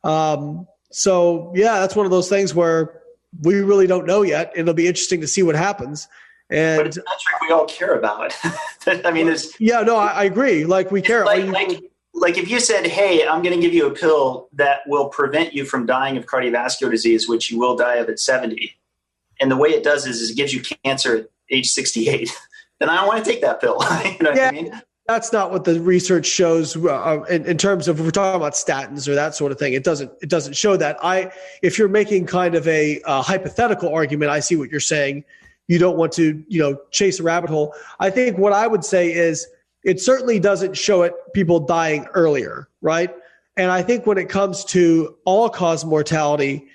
So yeah, that's one of those things where we really don't know yet. It'll be interesting to see what happens. And but it's a metric we all care about. I mean, I agree. Like we care. Like if you said, hey, I'm going to give you a pill that will prevent you from dying of cardiovascular disease, which you will die of at 70. And the way it does is it gives you cancer at age 68. Then I don't want to take that pill. You know what I mean? That's not what the research shows in terms of, if we're talking about statins or that sort of thing. It doesn't show that. If you're making kind of a hypothetical argument, I see what you're saying. You don't want to, chase a rabbit hole. I think what I would say is it certainly doesn't show it people dying earlier, right? And I think when it comes to all-cause mortality,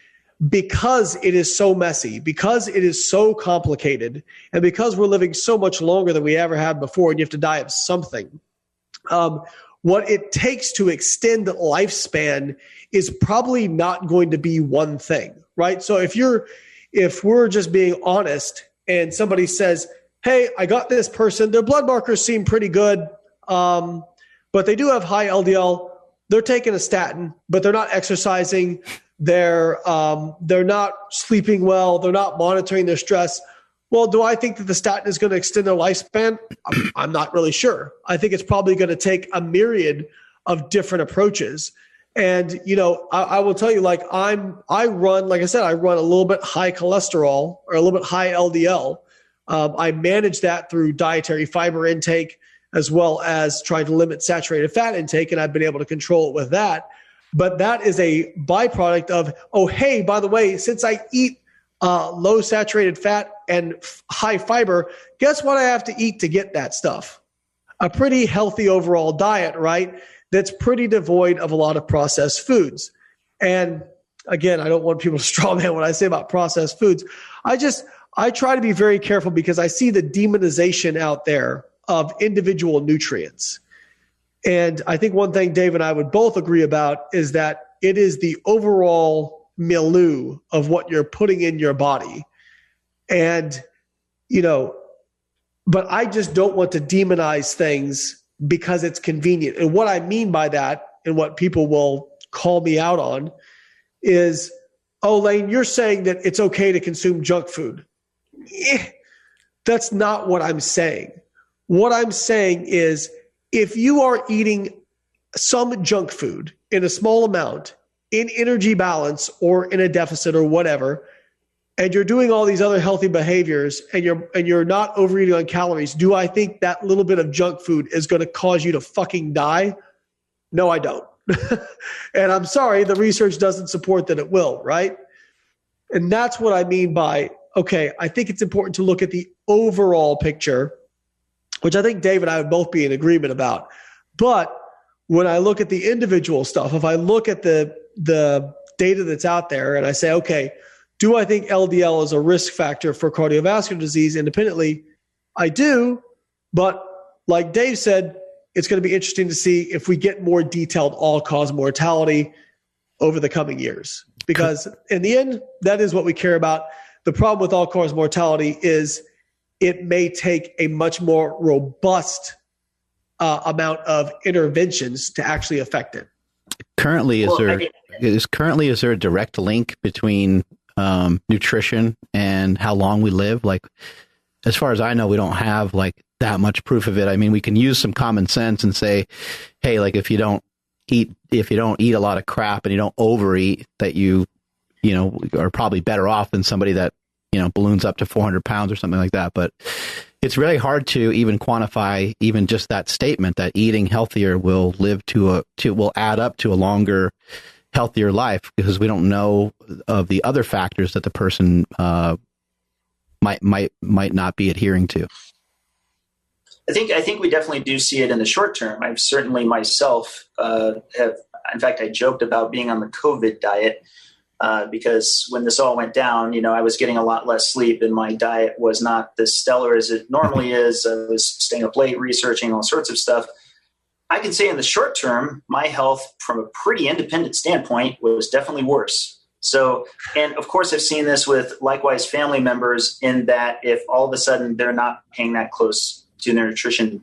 because it is so messy, because it is so complicated, and because we're living so much longer than we ever have before, and you have to die of something, what it takes to extend lifespan is probably not going to be one thing, right? So if we're just being honest and somebody says, hey, I got this person, their blood markers seem pretty good, but they do have high LDL, they're taking a statin, but they're not exercising, they're not sleeping well, they're not monitoring their stress. Well, do I think that the statin is going to extend their lifespan? I'm not really sure. I think it's probably going to take a myriad of different approaches. And, I will tell you, I run a little bit high cholesterol or a little bit high LDL. I manage that through dietary fiber intake as well as trying to limit saturated fat intake, and I've been able to control it with that. But that is a byproduct of, oh, hey, by the way, since I eat low saturated fat and high fiber, guess what I have to eat to get that stuff? A pretty healthy overall diet, right? That's pretty devoid of a lot of processed foods. And again, I don't want people to straw man what I say about processed foods. I try to be very careful because I see the demonization out there of individual nutrients. And I think one thing Dave and I would both agree about is that it is the overall milieu of what you're putting in your body. And, but I just don't want to demonize things because it's convenient. And what I mean by that, and what people will call me out on, is, oh, Layne, you're saying that it's okay to consume junk food. That's not what I'm saying. What I'm saying is, if you are eating some junk food in a small amount, in energy balance or in a deficit or whatever, and you're doing all these other healthy behaviors and you're not overeating on calories, do I think that little bit of junk food is going to cause you to fucking die? No, I don't. And I'm sorry, the research doesn't support that it will, right? And that's what I mean by, okay, I think it's important to look at the overall picture, which I think Dave and I would both be in agreement about. But when I look at the individual stuff, if I look at the data that's out there and I say, okay, do I think LDL is a risk factor for cardiovascular disease independently? I do, but like Dave said, it's going to be interesting to see if we get more detailed all-cause mortality over the coming years. Because in the end, that is what we care about. The problem with all-cause mortality is it may take a much more robust amount of interventions to actually affect it. Currently, is there a direct link between nutrition and how long we live? Like, as far as I know, we don't have like that much proof of it. I mean, we can use some common sense and say, hey, like if you don't eat a lot of crap and you don't overeat, that you are probably better off than somebody that balloons up to 400 pounds or something like that. But it's really hard to even quantify even just that statement that eating healthier will will add up to a longer, healthier life, because we don't know of the other factors that the person might not be adhering to. I think we definitely do see it in the short term. I've certainly myself in fact, I joked about being on the COVID diet because when this all went down, I was getting a lot less sleep and my diet was not as stellar as it normally is. I was staying up late researching all sorts of stuff. I can say in the short term, my health from a pretty independent standpoint was definitely worse. So, and of course, I've seen this with likewise family members in that if all of a sudden they're not paying that close to their nutrition,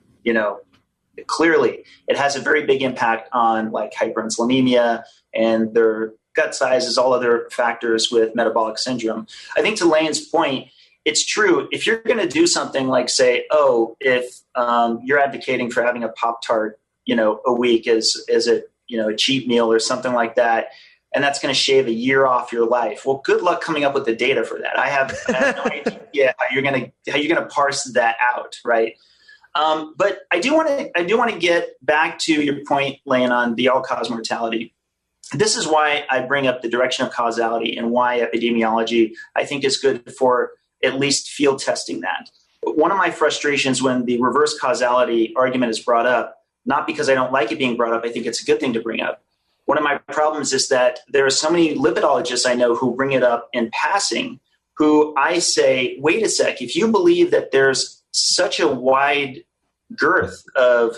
clearly it has a very big impact on like hyperinsulinemia and their gut sizes, all other factors with metabolic syndrome. I think to Layne's point, it's true. If you're going to do something like say, if you're advocating for having a Pop-Tart, a week as a cheat meal or something like that, and that's going to shave a year off your life. Well, good luck coming up with the data for that. I have no idea how you're going to parse that out, right? But I do want to get back to your point, Layne, on the all-cause mortality. This is why I bring up the direction of causality and why epidemiology, I think, is good for at least field testing that. One of my frustrations when the reverse causality argument is brought up, not because I don't like it being brought up, I think it's a good thing to bring up. One of my problems is that there are so many lipidologists I know who bring it up in passing, who I say, wait a sec, if you believe that there's such a wide girth of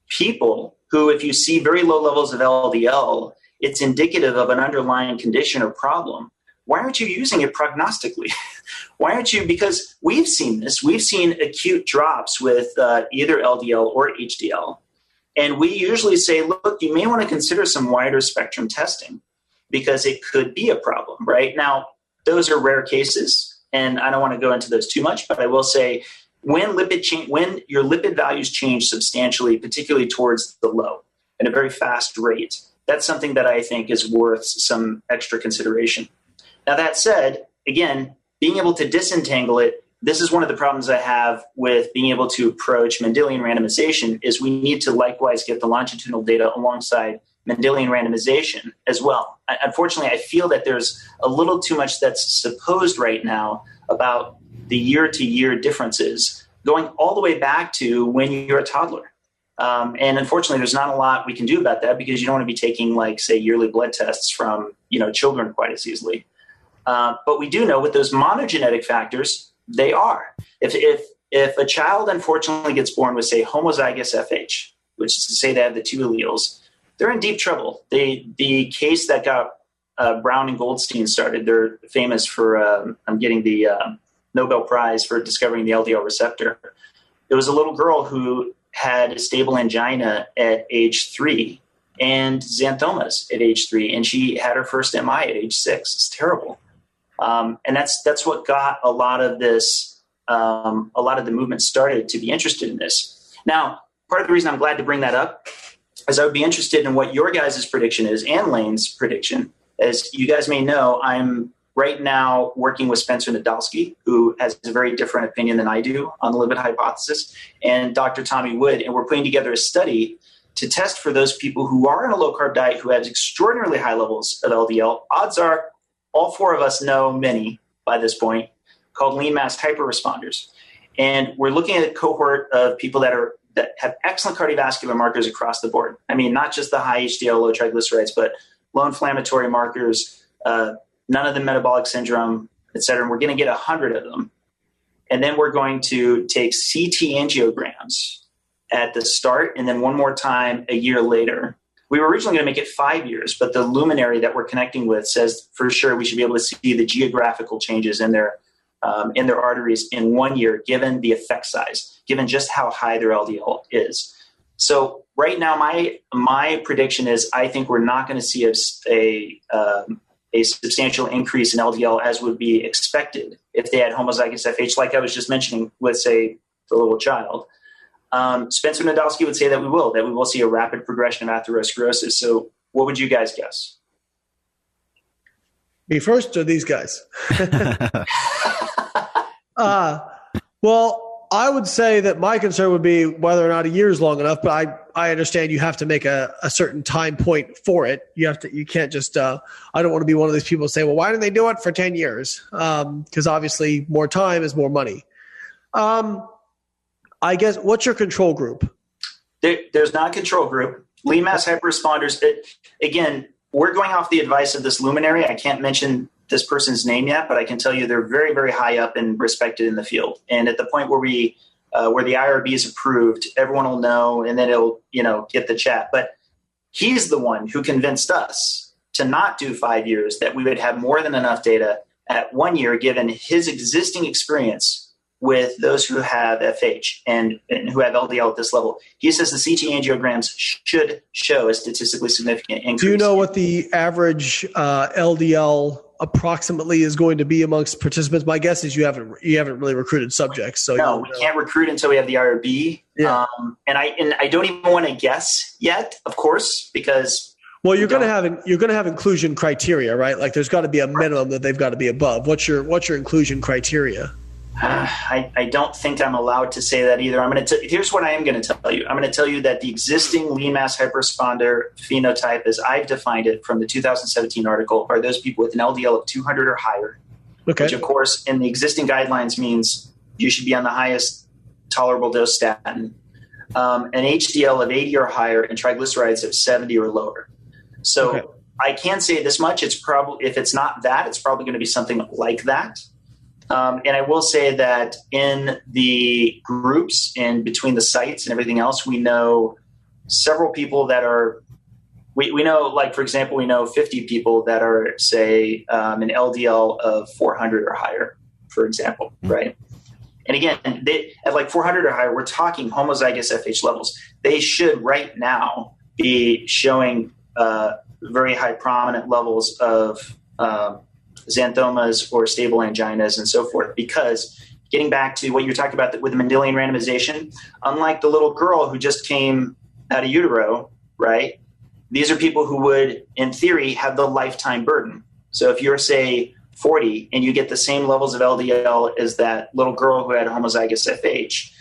people who, if you see very low levels of LDL, it's indicative of an underlying condition or problem, why aren't you using it prognostically? Why aren't you? Because we've seen this. We've seen acute drops with either LDL or HDL. And we usually say, look, you may want to consider some wider spectrum testing because it could be a problem, right? Now, those are rare cases, and I don't want to go into those too much, but I will say when your lipid values change substantially, particularly towards the low at a very fast rate, that's something that I think is worth some extra consideration. Now, that said, again, being able to disentangle it, this is one of the problems I have with being able to approach Mendelian randomization is we need to likewise get the longitudinal data alongside Mendelian randomization as well. Unfortunately, I feel that there's a little too much that's supposed right now about the year-to-year differences going all the way back to when you're a toddler. And unfortunately, there's not a lot we can do about that because you don't want to be taking, like, say, yearly blood tests from, children quite as easily. But we do know with those monogenetic factors, They are. If a child unfortunately gets born with, say, homozygous FH, which is to say they have the two alleles, they're in deep trouble. The case that got Brown and Goldstein started, they're famous for getting the Nobel Prize for discovering the LDL receptor. It was a little girl who had a stable angina at age 3 and xanthomas at age 3, and she had her first MI at age 6. It's terrible. And that's what got a lot of this, a lot of the movement started to be interested in this. Now, part of the reason I'm glad to bring that up is I would be interested in what your guys' prediction is and Layne's prediction. As you guys may know, I'm right now working with Spencer Nadolsky, who has a very different opinion than I do on the lipid hypothesis, and Dr. Tommy Wood, and we're putting together a study to test for those people who are in a low-carb diet who have extraordinarily high levels of LDL. Odds are all 4 of us know many by this point, called lean mass hyperresponders. And we're looking at a cohort of people that have excellent cardiovascular markers across the board. I mean, not just the high HDL, low triglycerides, but low inflammatory markers, none of the metabolic syndrome, et cetera. And we're going to get 100 of them. And then we're going to take CT angiograms at the start and then one more time a year later. We were originally going to make it 5 years, but the luminary that we're connecting with says for sure we should be able to see the geographical changes in their arteries in 1 year, given the effect size, given just how high their LDL is. So right now, my prediction is I think we're not going to see a substantial increase in LDL as would be expected if they had homozygous FH, like I was just mentioning with, say, the little child. Spencer Nadolsky would say that we will see a rapid progression of atherosclerosis. So what would you guys guess? Me first or these guys? Well, I would say that my concern would be whether or not a year is long enough, but I understand you have to make a certain time point for it. You can't just, I don't want to be one of these people who say, well, why didn't they do it for 10 years? Because obviously more time is more money. I guess, what's your control group? There's not a control group. Lean mass hyperresponders, again, we're going off the advice of this luminary. I can't mention this person's name yet, but I can tell you they're very, very high up and respected in the field. And at the point where the IRB is approved, everyone will know, and then it'll, get the chat. But he's the one who convinced us to not do 5 years, that we would have more than enough data at 1 year, given his existing experience with those who have FH and who have LDL at this level. He says the CT angiograms should show a statistically significant increase. Do you know what the average LDL approximately is going to be amongst participants? My guess is you haven't really recruited subjects. So no, we can't recruit until we have the IRB. Yeah. And I don't even want to guess yet, of course, because you're going to have inclusion criteria, right? Like there's got to be a minimum that they've got to be above. What's your inclusion criteria? I don't think I'm allowed to say that either. Here's what I am going to tell you. I'm going to tell you that the existing lean mass hyperresponder phenotype, as I've defined it from the 2017 article, are those people with an LDL of 200 or higher, which of course in the existing guidelines means you should be on the highest tolerable dose statin, an HDL of 80 or higher, and triglycerides of 70 or lower. So I can say this much. It's probably, if it's not that, it's probably going to be something like that. And I will say that in the groups and between the sites and everything else, we know several people that are, we know, like, for example, we know 50 people that are, say, an LDL of 400 or higher, for example, right? And again, they at like 400 or higher, we're talking homozygous FH levels. They should right now be showing very high prominent levels of xanthomas or stable anginas and so forth, because getting back to what you're talking about with the Mendelian randomization, unlike the little girl who just came out of utero, right? These are people who would, in theory, have the lifetime burden. So if you're, say, 40 and you get the same levels of LDL as that little girl who had homozygous FH,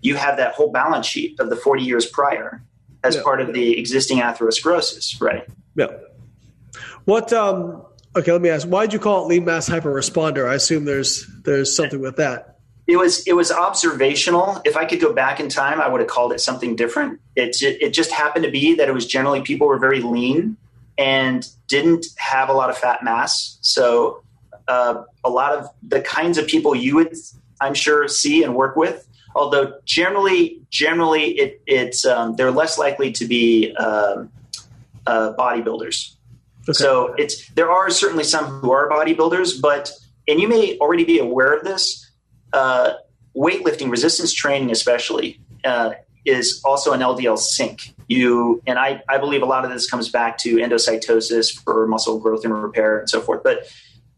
you have that whole balance sheet of the 40 years prior as part of the existing atherosclerosis, right? Yeah. What, okay, let me ask, why'd you call it lean mass hyperresponder? I assume there's something with that. It was observational. If I could go back in time, I would have called it something different. It just happened to be that it was generally people were very lean and didn't have a lot of fat mass. So a lot of the kinds of people you would, I'm sure, see and work with. Although generally it's they're less likely to be bodybuilders. Okay. So there are certainly some who are bodybuilders, and you may already be aware of this. Weightlifting, resistance training, especially, is also an LDL sink. I believe a lot of this comes back to endocytosis for muscle growth and repair and so forth. But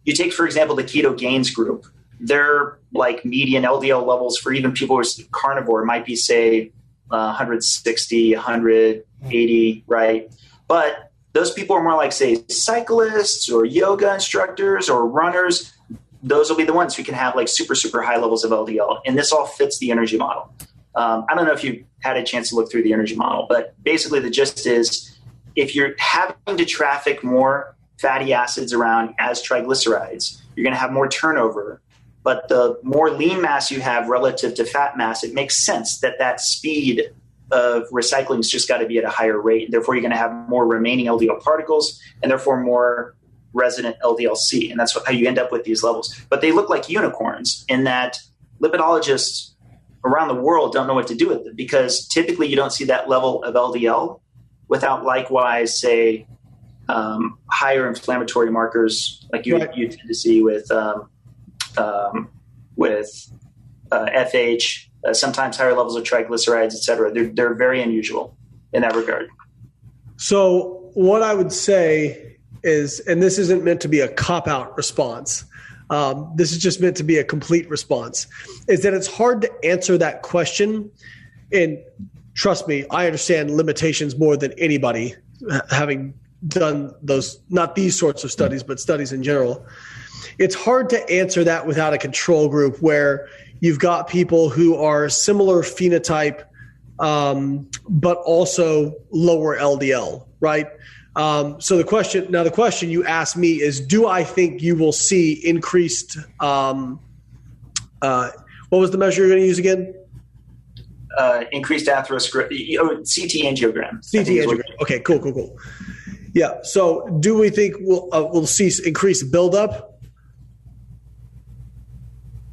you take, for example, the Keto Gains group. Their like median LDL levels for even people who are carnivore might be, say, 160, 180, right? But those people are more like, say, cyclists or yoga instructors or runners. Those will be the ones who can have like super, super high levels of LDL. And this all fits the energy model. I don't know if you had a chance to look through the energy model, but basically the gist is if you're having to traffic more fatty acids around as triglycerides, you're going to have more turnover. But the more lean mass you have relative to fat mass, it makes sense that speed of recycling has just got to be at a higher rate. Therefore, you're going to have more remaining LDL particles and therefore more resident LDL-C. And that's how you end up with these levels. But they look like unicorns in that lipidologists around the world don't know what to do with it, because typically you don't see that level of LDL without likewise, say, higher inflammatory markers like you tend to see with FH, sometimes higher levels of triglycerides, et cetera. They're very unusual in that regard. So what I would say is, and this isn't meant to be a cop-out response, this is just meant to be a complete response, is that it's hard to answer that question. And trust me, I understand limitations more than anybody, having done those, not these sorts of studies, but studies in general. It's hard to answer that without a control group where you've got people who are similar phenotype, but also lower LDL, right? So the question you asked me is, do I think you will see increased, what was the measure you're going to use again? Increased atherosclerosis, CT angiogram. CT angiogram. Okay, cool. Yeah. So do we think we'll see increased buildup?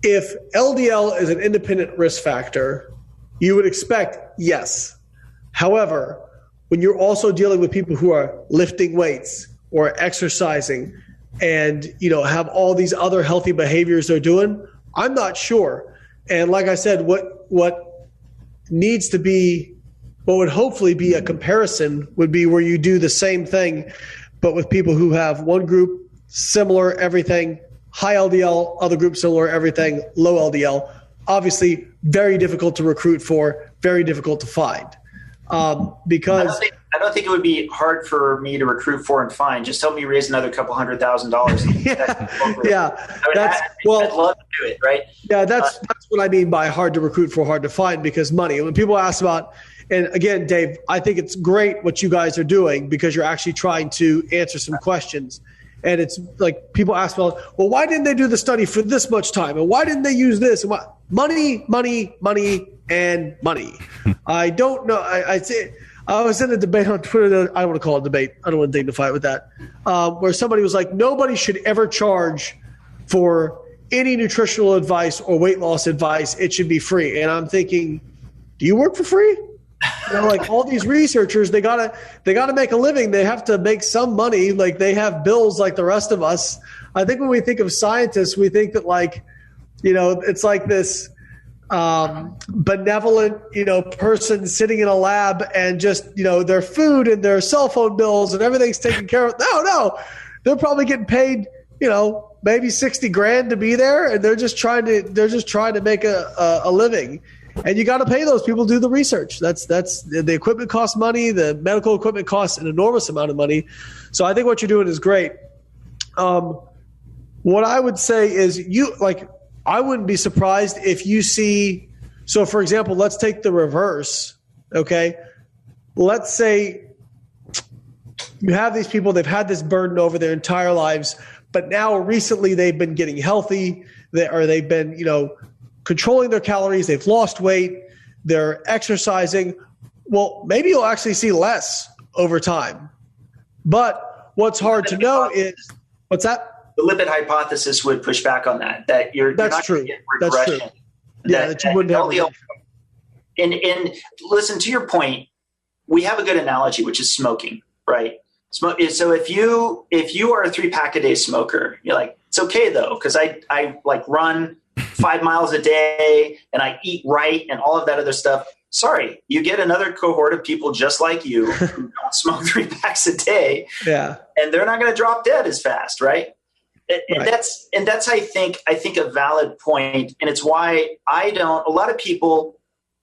If LDL is an independent risk factor, you would expect yes. However, when you're also dealing with people who are lifting weights or exercising and, have all these other healthy behaviors they're doing, I'm not sure. And like I said, what needs to be, what would hopefully be a comparison would be where you do the same thing, but with people who have one group, similar everything, high LDL, other group, similar everything, low LDL. Obviously, very difficult to recruit for, very difficult to find. Because I don't think it would be hard for me to recruit for and find. Just help me raise another couple $100,000. I'd love to do it, right? Yeah, that's what I mean by hard to recruit for, hard to find, because money. When people ask about, and again, Dave, I think it's great what you guys are doing because you're actually trying to answer some questions. And it's like people ask about, well, why didn't they do the study for this much time? And why didn't they use this? And money, and money. I don't know. I was in a debate on Twitter. I don't want to call it a debate. I don't want to dignify it with that. Where somebody was like, nobody should ever charge for any nutritional advice or weight loss advice. It should be free. And I'm thinking, do you work for free? Like all these researchers, they gotta make a living. They have to make some money. Like they have bills like the rest of us. I think when we think of scientists, we think that it's like this benevolent, person sitting in a lab and just, their food and their cell phone bills and everything's taken care of. No, they're probably getting paid, maybe $60,000 to be there, and they're just trying to make a living. And you got to pay those people to do the research. That's the equipment costs money. The medical equipment costs an enormous amount of money. So I think what you're doing is great. What I would say is I wouldn't be surprised if you see. So for example, let's take the reverse. Okay, let's say you have these people. They've had this burden over their entire lives, but now recently they've been getting healthy. They've been controlling their calories, they've lost weight, they're exercising. Well, maybe you'll actually see less over time. But what's hard to know is, what's that? the lipid hypothesis would push back on that. That you're not going to get regression. That's true. That you wouldn't have regression. And listen, to your point, we have a good analogy, which is smoking, right? So if you are a 3-pack-a-day smoker, you're like, it's okay though, because I like run 5 miles a day and I eat right and all of that other stuff. Sorry, you get another cohort of people just like you who don't smoke 3 packs a day, and they're not going to drop dead as fast, right? And that's I think a valid point, and it's why a lot of people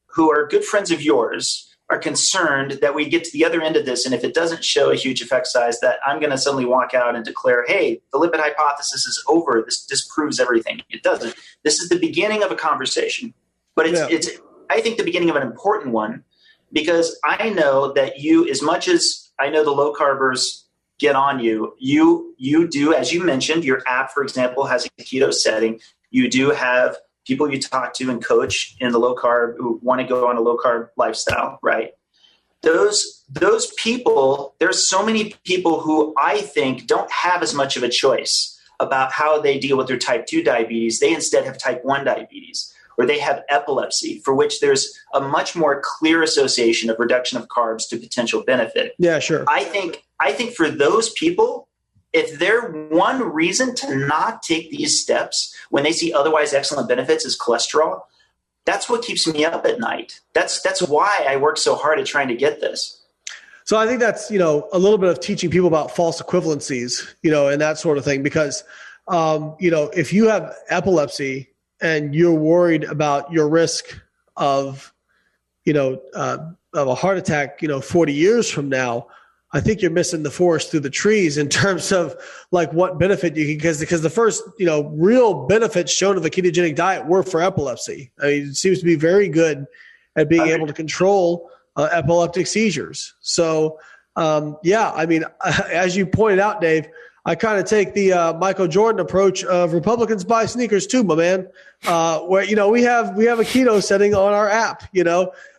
who are good friends of yours are concerned that we get to the other end of this, and if it doesn't show a huge effect size, that I'm going to suddenly walk out and declare, hey, the lipid hypothesis is over. This disproves everything. It doesn't. This is the beginning of a conversation, but it's I think the beginning of an important one, because I know that you, as much as I know the low carbers get on you, you do, as you mentioned, your app, for example, has a keto setting. You do have people you talk to and coach in the low carb who want to go on a low carb lifestyle, right? Those people, there's so many people who I think don't have as much of a choice about how they deal with their type 2 diabetes. They instead have type 1 diabetes, or they have epilepsy, for which there's a much more clear association of reduction of carbs to potential benefit. Yeah, sure. I think for those people, if their one reason to not take these steps when they see otherwise excellent benefits is cholesterol, that's what keeps me up at night. That's why I work so hard at trying to get this. So I think that's, a little bit of teaching people about false equivalencies, and that sort of thing, because, if you have epilepsy and you're worried about your risk of a heart attack, 40 years from now, I think you're missing the forest through the trees in terms of like what benefit you can, because the first, real benefits shown of a ketogenic diet were for epilepsy. I mean, it seems to be very good at being able to control epileptic seizures. So, as you pointed out, Dave, I kind of take the Michael Jordan approach of Republicans buy sneakers too, my man. Where we have a keto setting on our app,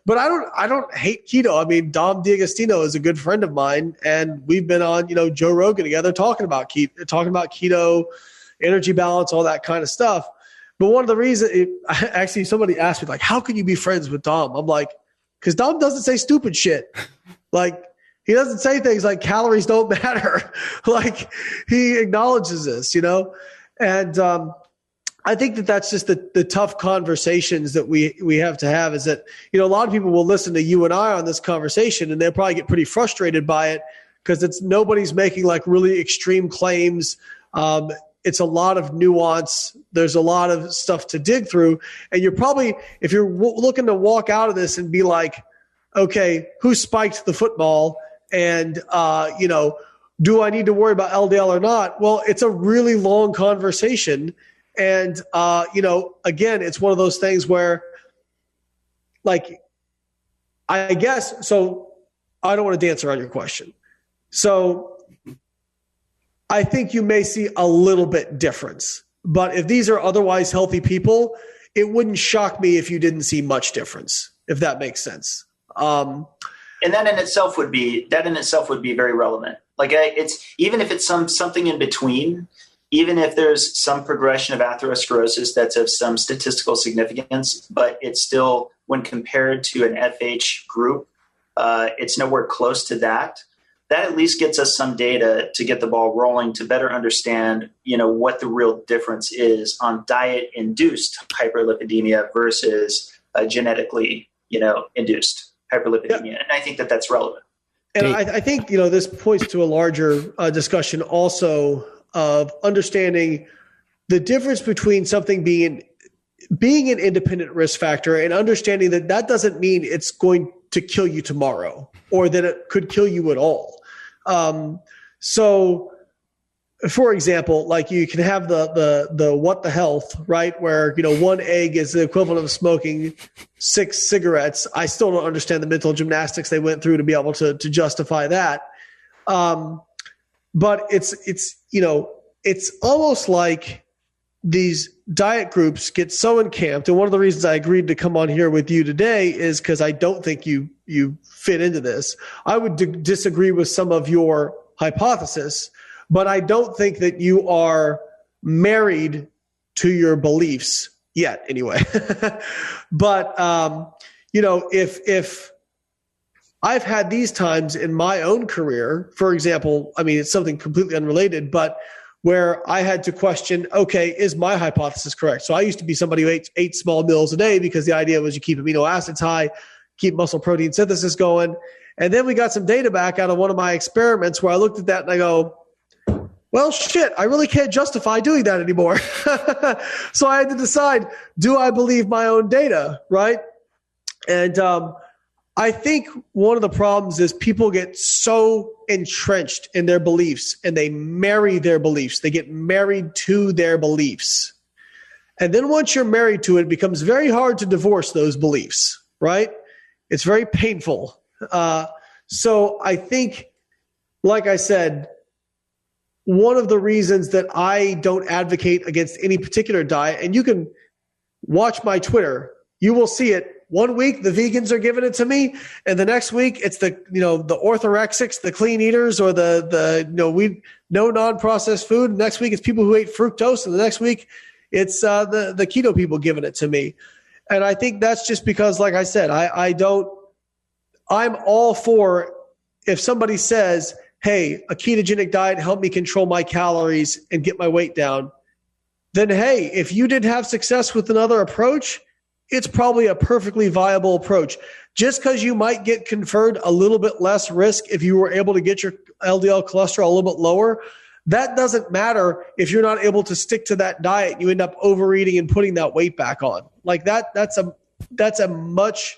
but I don't hate keto. I mean, Dom D'Agostino is a good friend of mine, and we've been on Joe Rogan together talking about keto, energy balance, all that kind of stuff. But one of the reasons, actually, somebody asked me like, how can you be friends with Dom? I'm like, because Dom doesn't say stupid shit, like. He doesn't say things like calories don't matter. Like he acknowledges this, and I think that's just the tough conversations that we have to have, is that, a lot of people will listen to you and I on this conversation and they'll probably get pretty frustrated by it because nobody's making like really extreme claims. It's a lot of nuance. There's a lot of stuff to dig through. And you're probably, if you're looking to walk out of this and be like, okay, who spiked the football? And, do I need to worry about LDL or not? Well, it's a really long conversation. And, again, it's one of those things where, like, I guess, so I don't want to dance around your question. So I think you may see a little bit difference. But if these are otherwise healthy people, it wouldn't shock me if you didn't see much difference, if that makes sense. And that in itself would be very relevant. Like it's, even if it's something in between, even if there's some progression of atherosclerosis that's of some statistical significance, but it's still, when compared to an FH group, it's nowhere close to that. That at least gets us some data to get the ball rolling to better understand, what the real difference is on diet-induced hyperlipidemia versus genetically, induced hyperlipidemia. Yeah. And I think that's relevant. And I think, this points to a larger discussion also of understanding the difference between something being an independent risk factor and understanding that doesn't mean it's going to kill you tomorrow or that it could kill you at all. So for example, like you can have the what the health, right? Where, one egg is the equivalent of smoking 6 cigarettes. I still don't understand the mental gymnastics they went through to be able to justify that. But it's almost like these diet groups get so encamped. And one of the reasons I agreed to come on here with you today is because I don't think you fit into this. I would disagree with some of your hypothesis, but I don't think that you are married to your beliefs yet anyway. But, if I've had these times in my own career, for example, I mean, it's something completely unrelated, but where I had to question, okay, is my hypothesis correct? So I used to be somebody who ate small meals a day because the idea was you keep amino acids high, keep muscle protein synthesis going. And then we got some data back out of one of my experiments where I looked at that and I go, well, shit, I really can't justify doing that anymore. So I had to decide, do I believe my own data, right? And I think one of the problems is people get so entrenched in their beliefs and they marry their beliefs. They get married to their beliefs. And then once you're married to it, it becomes very hard to divorce those beliefs, right? It's very painful. So I think, like I said, one of the reasons that I don't advocate against any particular diet, and you can watch my Twitter, you will see it. One week the vegans are giving it to me, and the next week it's the orthorexics, the clean eaters, or no non-processed food. The next week it's people who ate fructose, and the next week it's the keto people giving it to me. And I think that's just because, like I said, I'm all for if somebody says, hey, a ketogenic diet helped me control my calories and get my weight down, then hey, if you did have success with another approach, it's probably a perfectly viable approach. Just because you might get conferred a little bit less risk if you were able to get your LDL cholesterol a little bit lower, that doesn't matter if you're not able to stick to that diet. You end up overeating and putting that weight back on. Like that's a much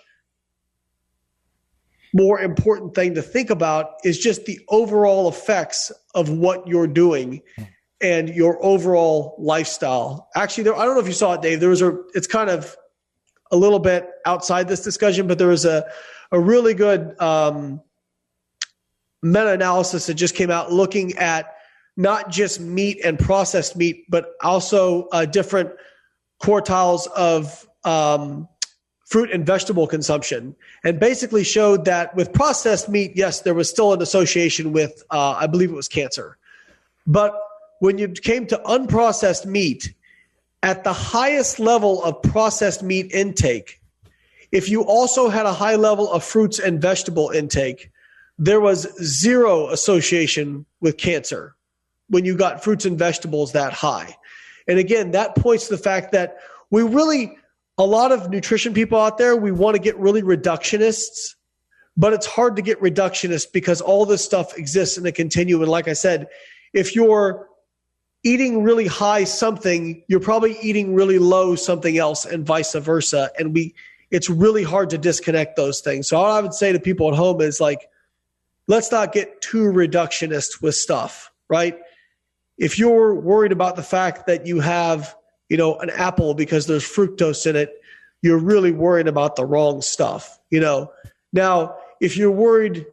more important thing to think about, is just the overall effects of what you're doing and your overall lifestyle. Actually, I don't know if you saw it, Dave. It's kind of a little bit outside this discussion, but there was a really good meta-analysis that just came out looking at not just meat and processed meat, but also different quartiles of fruit and vegetable consumption, and basically showed that with processed meat, yes, there was still an association with, I believe it was cancer. But when you came to unprocessed meat, at the highest level of processed meat intake, if you also had a high level of fruits and vegetable intake, there was zero association with cancer when you got fruits and vegetables that high. And again, that points to the fact that a lot of nutrition people out there, we want to get really reductionists, but it's hard to get reductionist because all this stuff exists in a continuum. And like I said, if you're eating really high something, you're probably eating really low something else, and vice versa. And it's really hard to disconnect those things. So all I would say to people at home is, like, let's not get too reductionist with stuff, right? If you're worried about the fact that you have, an apple because there's fructose in it, you're really worried about the wrong stuff, Now, if you're worried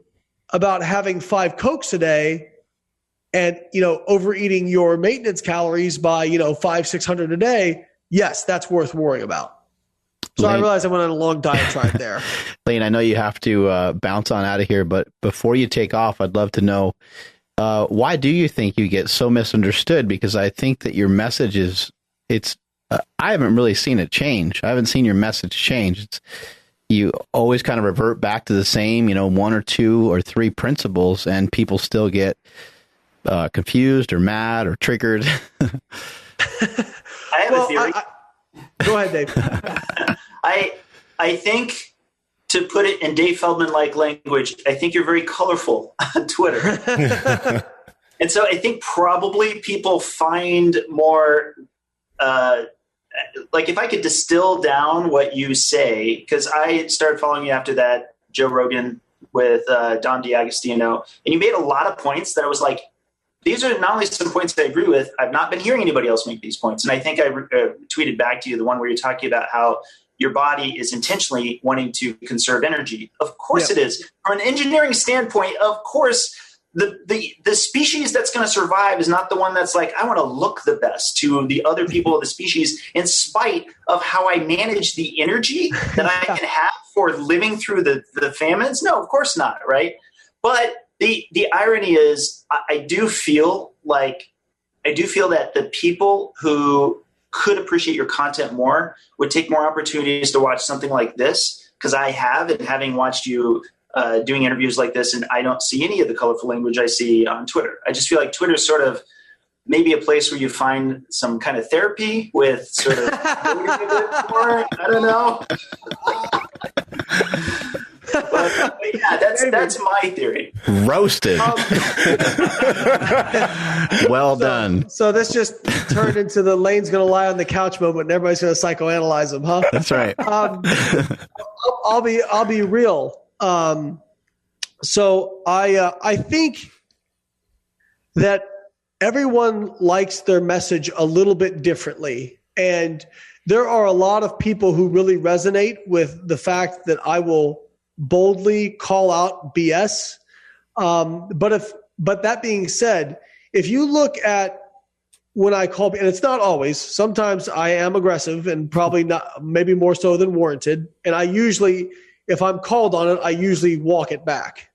about having 5 Cokes a day and, overeating your maintenance calories by, 500-600 a day, yes, that's worth worrying about. So Layne, I realize I went on a long diatribe there. Layne, I know you have to bounce on out of here, but before you take off, I'd love to know, why do you think you get so misunderstood? Because I think that your message I haven't really seen it change. I haven't seen your message change. You always kind of revert back to the same, 1 or 2 or 3 principles, and people still get confused or mad or triggered. I have a theory. Go ahead, Dave. I think, to put it in Dave Feldman-like language, I think you're very colorful on Twitter. And so I think probably people find more, like, if I could distill down what you say, because I started following you after that Joe Rogan with Don D'Agostino, and you made a lot of points that I was like, these are not only some points that I agree with, I've not been hearing anybody else make these points. And I think I tweeted back to you the one where you're talking about how your body is intentionally wanting to conserve energy. Of course it is. From an engineering standpoint, of course, the species that's going to survive is not the one that's like, I want to look the best to the other people of the species, in spite of how I manage the energy that I can have for living through the famines. No, of course not, right? But The irony is I do feel that the people who could appreciate your content more would take more opportunities to watch something like this, because I have, and having watched you doing interviews like this, and I don't see any of the colorful language I see on Twitter. I just feel like Twitter is sort of maybe a place where you find some kind of therapy with sort of I don't know. But yeah, that's my theory. Roasted. Well done. So this just turned into the Layne's going to lie on the couch moment, and everybody's going to psychoanalyze him, huh? That's right. I'll be real. So I think that everyone likes their message a little bit differently, and there are a lot of people who really resonate with the fact that I will boldly call out BS. But that being said, if you look at when I call, and it's not always, sometimes I am aggressive and probably not, maybe more so than warranted. And I usually, if I'm called on it, I usually walk it back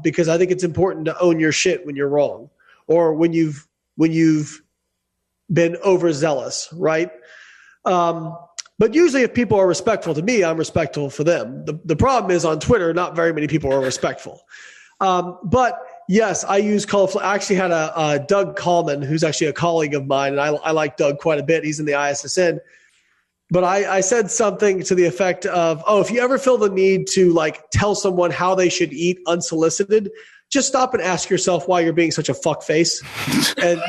because I think it's important to own your shit when you're wrong or when you've been overzealous, right? But usually if people are respectful to me, I'm respectful for them. The problem is on Twitter, not very many people are respectful. But yes, I use colorful. I actually had a Doug Kallman, who's actually a colleague of mine, and I like Doug quite a bit. He's in the ISSN. But I said something to the effect of, if you ever feel the need to like tell someone how they should eat unsolicited, just stop and ask yourself why you're being such a fuckface. And,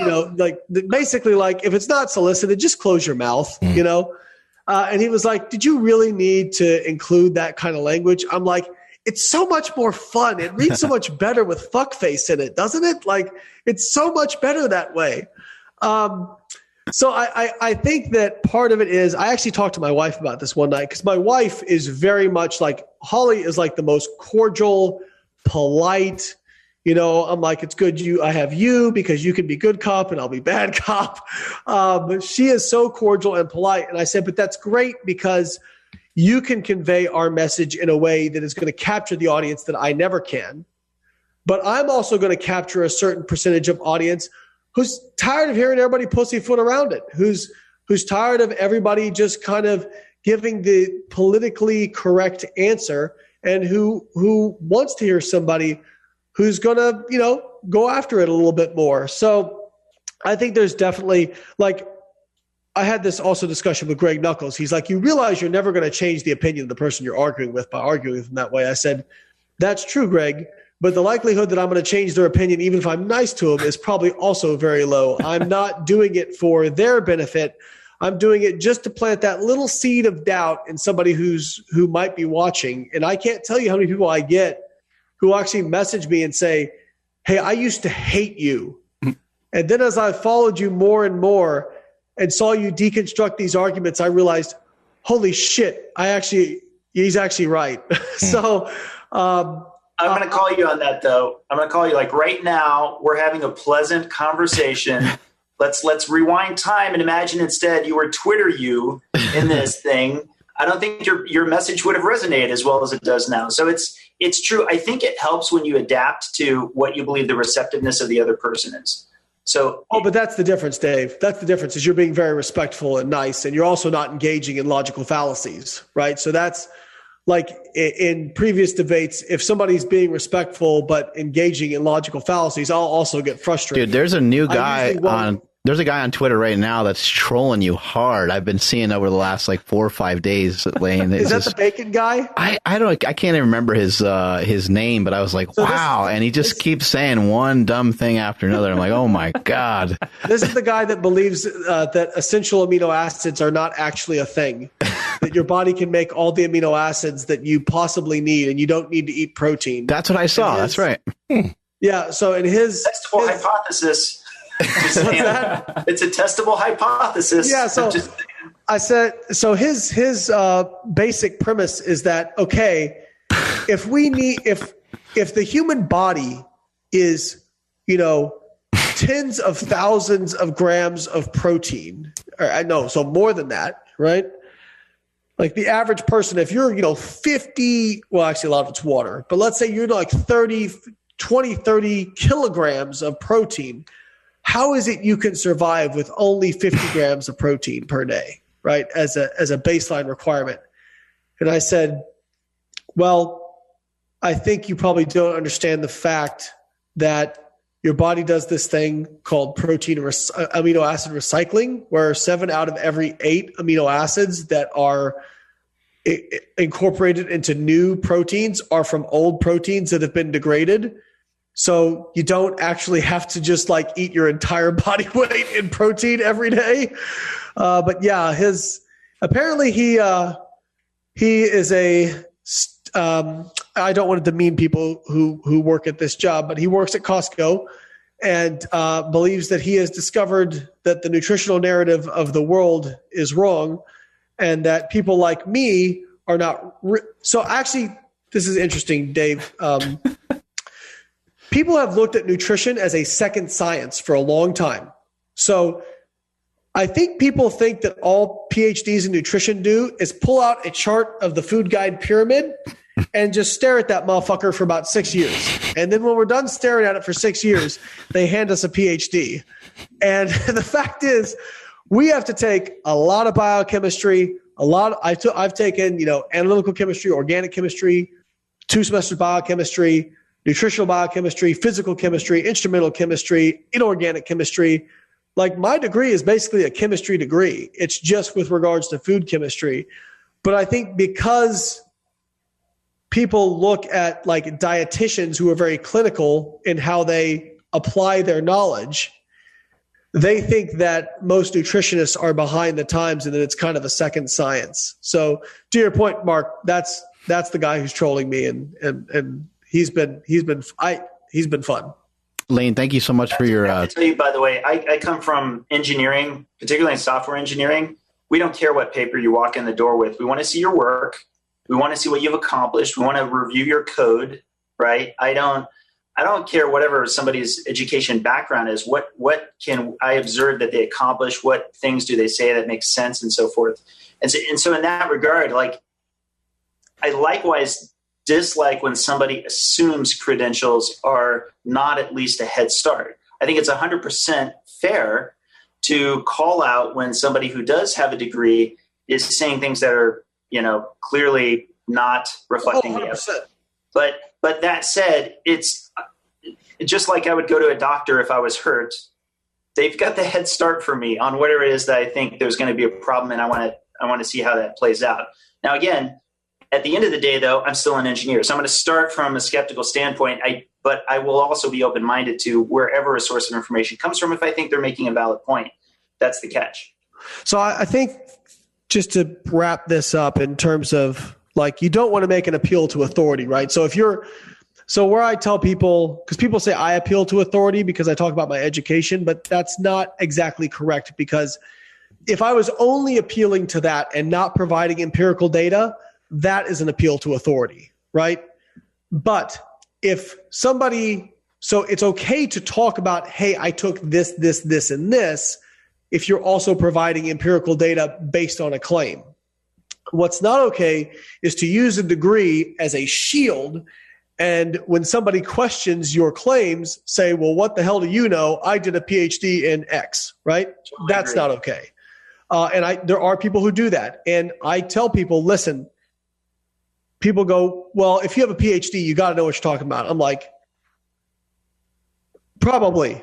basically like if it's not solicited, just close your mouth, And he was like, did you really need to include that kind of language? I'm like, it's so much more fun. It reads so much better with fuckface in it, doesn't it? Like, it's so much better that way. So I think that part of it is, I actually talked to my wife about this one night because my wife is very much like, Holly is like the most cordial, polite, I'm like, it's good I have you because you can be good cop and I'll be bad cop. She is so cordial and polite. And I said, but that's great because you can convey our message in a way that is going to capture the audience that I never can. But I'm also going to capture a certain percentage of audience who's tired of hearing everybody pussyfoot around it, who's tired of everybody just kind of giving the politically correct answer and who wants to hear somebody who's going to, go after it a little bit more. So I think there's definitely, like, I had this also discussion with Greg Nuckols. He's like, you realize you're never going to change the opinion of the person you're arguing with by arguing with them that way. I said, that's true, Greg, but the likelihood that I'm going to change their opinion, even if I'm nice to them, is probably also very low. I'm not doing it for their benefit. I'm doing it just to plant that little seed of doubt in somebody who might be watching. And I can't tell you how many people I get who actually message me and say, hey, I used to hate you. And then as I followed you more and more and saw you deconstruct these arguments, I realized, holy shit, he's actually right. So I'm going to call you on that, though. I'm going to call you like right now, we're having a pleasant conversation. Let's rewind time and imagine instead you were Twitter you in this thing. I don't think your message would have resonated as well as it does now. So it's true. I think it helps when you adapt to what you believe the receptiveness of the other person is. So, but that's the difference, Dave. That's the difference is you're being very respectful and nice, and you're also not engaging in logical fallacies, right? So that's like in previous debates, if somebody's being respectful but engaging in logical fallacies, I'll also get frustrated. Dude, there's a new guy There's a guy on Twitter right now that's trolling you hard. I've been seeing over the last like 4 or 5 days. Layne, is that the bacon guy? I can't even remember his name, but I was like, wow. And he just keeps saying one dumb thing after another. I'm like, oh my God. This is the guy that believes that essential amino acids are not actually a thing, that your body can make all the amino acids that you possibly need and you don't need to eat protein. That's what I saw. That's right. Yeah. So in his hypothesis. It's a testable hypothesis. Yeah. So I said, so his basic premise is that, okay, if the human body is, tens of thousands of grams of protein, so more than that, right? Like the average person, if you're, 50, well, actually a lot of it's water, but let's say you're like 30 20, 30 kilograms of protein. How is it you can survive with only 50 grams of protein per day, right, as a baseline requirement? And I said, well, I think you probably don't understand the fact that your body does this thing called amino acid recycling, where 7 out of every 8 amino acids that are incorporated into new proteins are from old proteins that have been degraded. So you don't actually have to just like eat your entire body weight in protein every day. But yeah, apparently he is I don't want to demean people who work at this job, but he works at Costco and believes that he has discovered that the nutritional narrative of the world is wrong and that people like me are not. So actually, this is interesting, Dave. People have looked at nutrition as a second science for a long time. So I think people think that all PhDs in nutrition do is pull out a chart of the food guide pyramid and just stare at that motherfucker for about 6 years. And then when we're done staring at it for 6 years, they hand us a PhD. And the fact is, we have to take a lot of biochemistry, I've taken, analytical chemistry, organic chemistry, 2 semesters biochemistry, nutritional biochemistry, physical chemistry, instrumental chemistry, inorganic chemistry. Like my degree is basically a chemistry degree. It's just with regards to food chemistry. But I think because people look at like dietitians who are very clinical in how they apply their knowledge, they think that most nutritionists are behind the times and that it's kind of a second science. So to your point, Mark, that's the guy who's trolling me, and he's been fun. Layne, thank you so much for your. I tell you, by the way, I come from engineering, particularly in software engineering. We don't care what paper you walk in the door with. We want to see your work. We want to see what you've accomplished. We want to review your code, right? I don't care whatever somebody's education background is. What can I observe that they accomplish? What things do they say that make sense, and so forth? And so in that regard, like I likewise dislike when somebody assumes credentials are not at least a head start. I think it's 100% fair to call out when somebody who does have a degree is saying things that are, clearly not reflecting the evidence. But that said, it's just like I would go to a doctor if I was hurt. They've got the head start for me on whatever it is that I think there's going to be a problem, and I want to see how that plays out. Now, again, at the end of the day, though, I'm still an engineer. So I'm going to start from a skeptical standpoint, but I will also be open-minded to wherever a source of information comes from if I think they're making a valid point. That's the catch. So I think just to wrap this up in terms of like, you don't want to make an appeal to authority, right? So where I tell people, because people say I appeal to authority because I talk about my education, but that's not exactly correct, because if I was only appealing to that and not providing empirical data, that is an appeal to authority, right? But if somebody, so it's okay to talk about, hey, I took this, and this, if you're also providing empirical data based on a claim. What's not okay is to use a degree as a shield, and when somebody questions your claims, say, well, what the hell do you know? I did a PhD in X, right? That's not okay. There are people who do that. And I tell people, listen, people go, well, if you have a PhD, you got to know what you're talking about. I'm like, probably.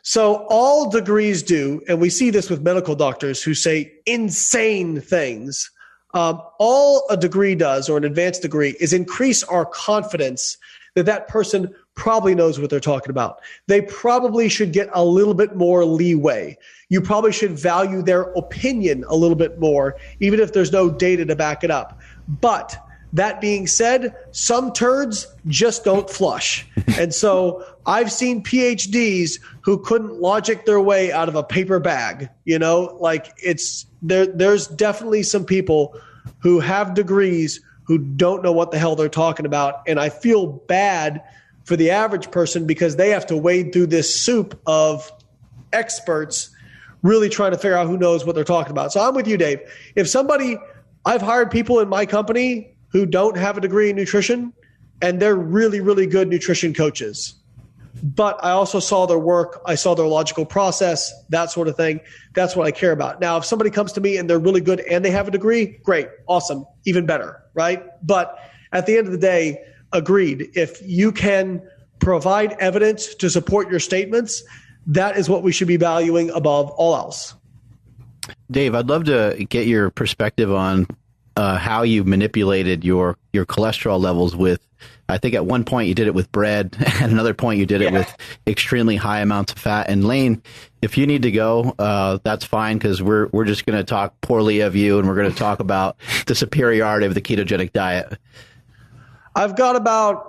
So all degrees do, and we see this with medical doctors who say insane things. All a degree does, or an advanced degree, is increase our confidence that that person probably knows what they're talking about. They probably should get a little bit more leeway. You probably should value their opinion a little bit more, even if there's no data to back it up. But that being said, some turds just don't flush. And so I've seen PhDs who couldn't logic their way out of a paper bag. There's definitely some people who have degrees who don't know what the hell they're talking about. And I feel bad for the average person because they have to wade through this soup of experts really trying to figure out who knows what they're talking about. So I'm with you, Dave. I've hired people in my company who don't have a degree in nutrition, and they're really, really good nutrition coaches. But I also saw their work. I saw their logical process, that sort of thing. That's what I care about. Now, if somebody comes to me and they're really good and they have a degree, great, awesome, even better, right? But at the end of the day, agreed. If you can provide evidence to support your statements, that is what we should be valuing above all else. Dave, I'd love to get your perspective on how you manipulated your cholesterol levels with, I think at one point you did it with bread, and another point you did it with extremely high amounts of fat. And Layne, if you need to go, that's fine, because we're just going to talk poorly of you, and we're going to talk about the superiority of the ketogenic diet. I've got about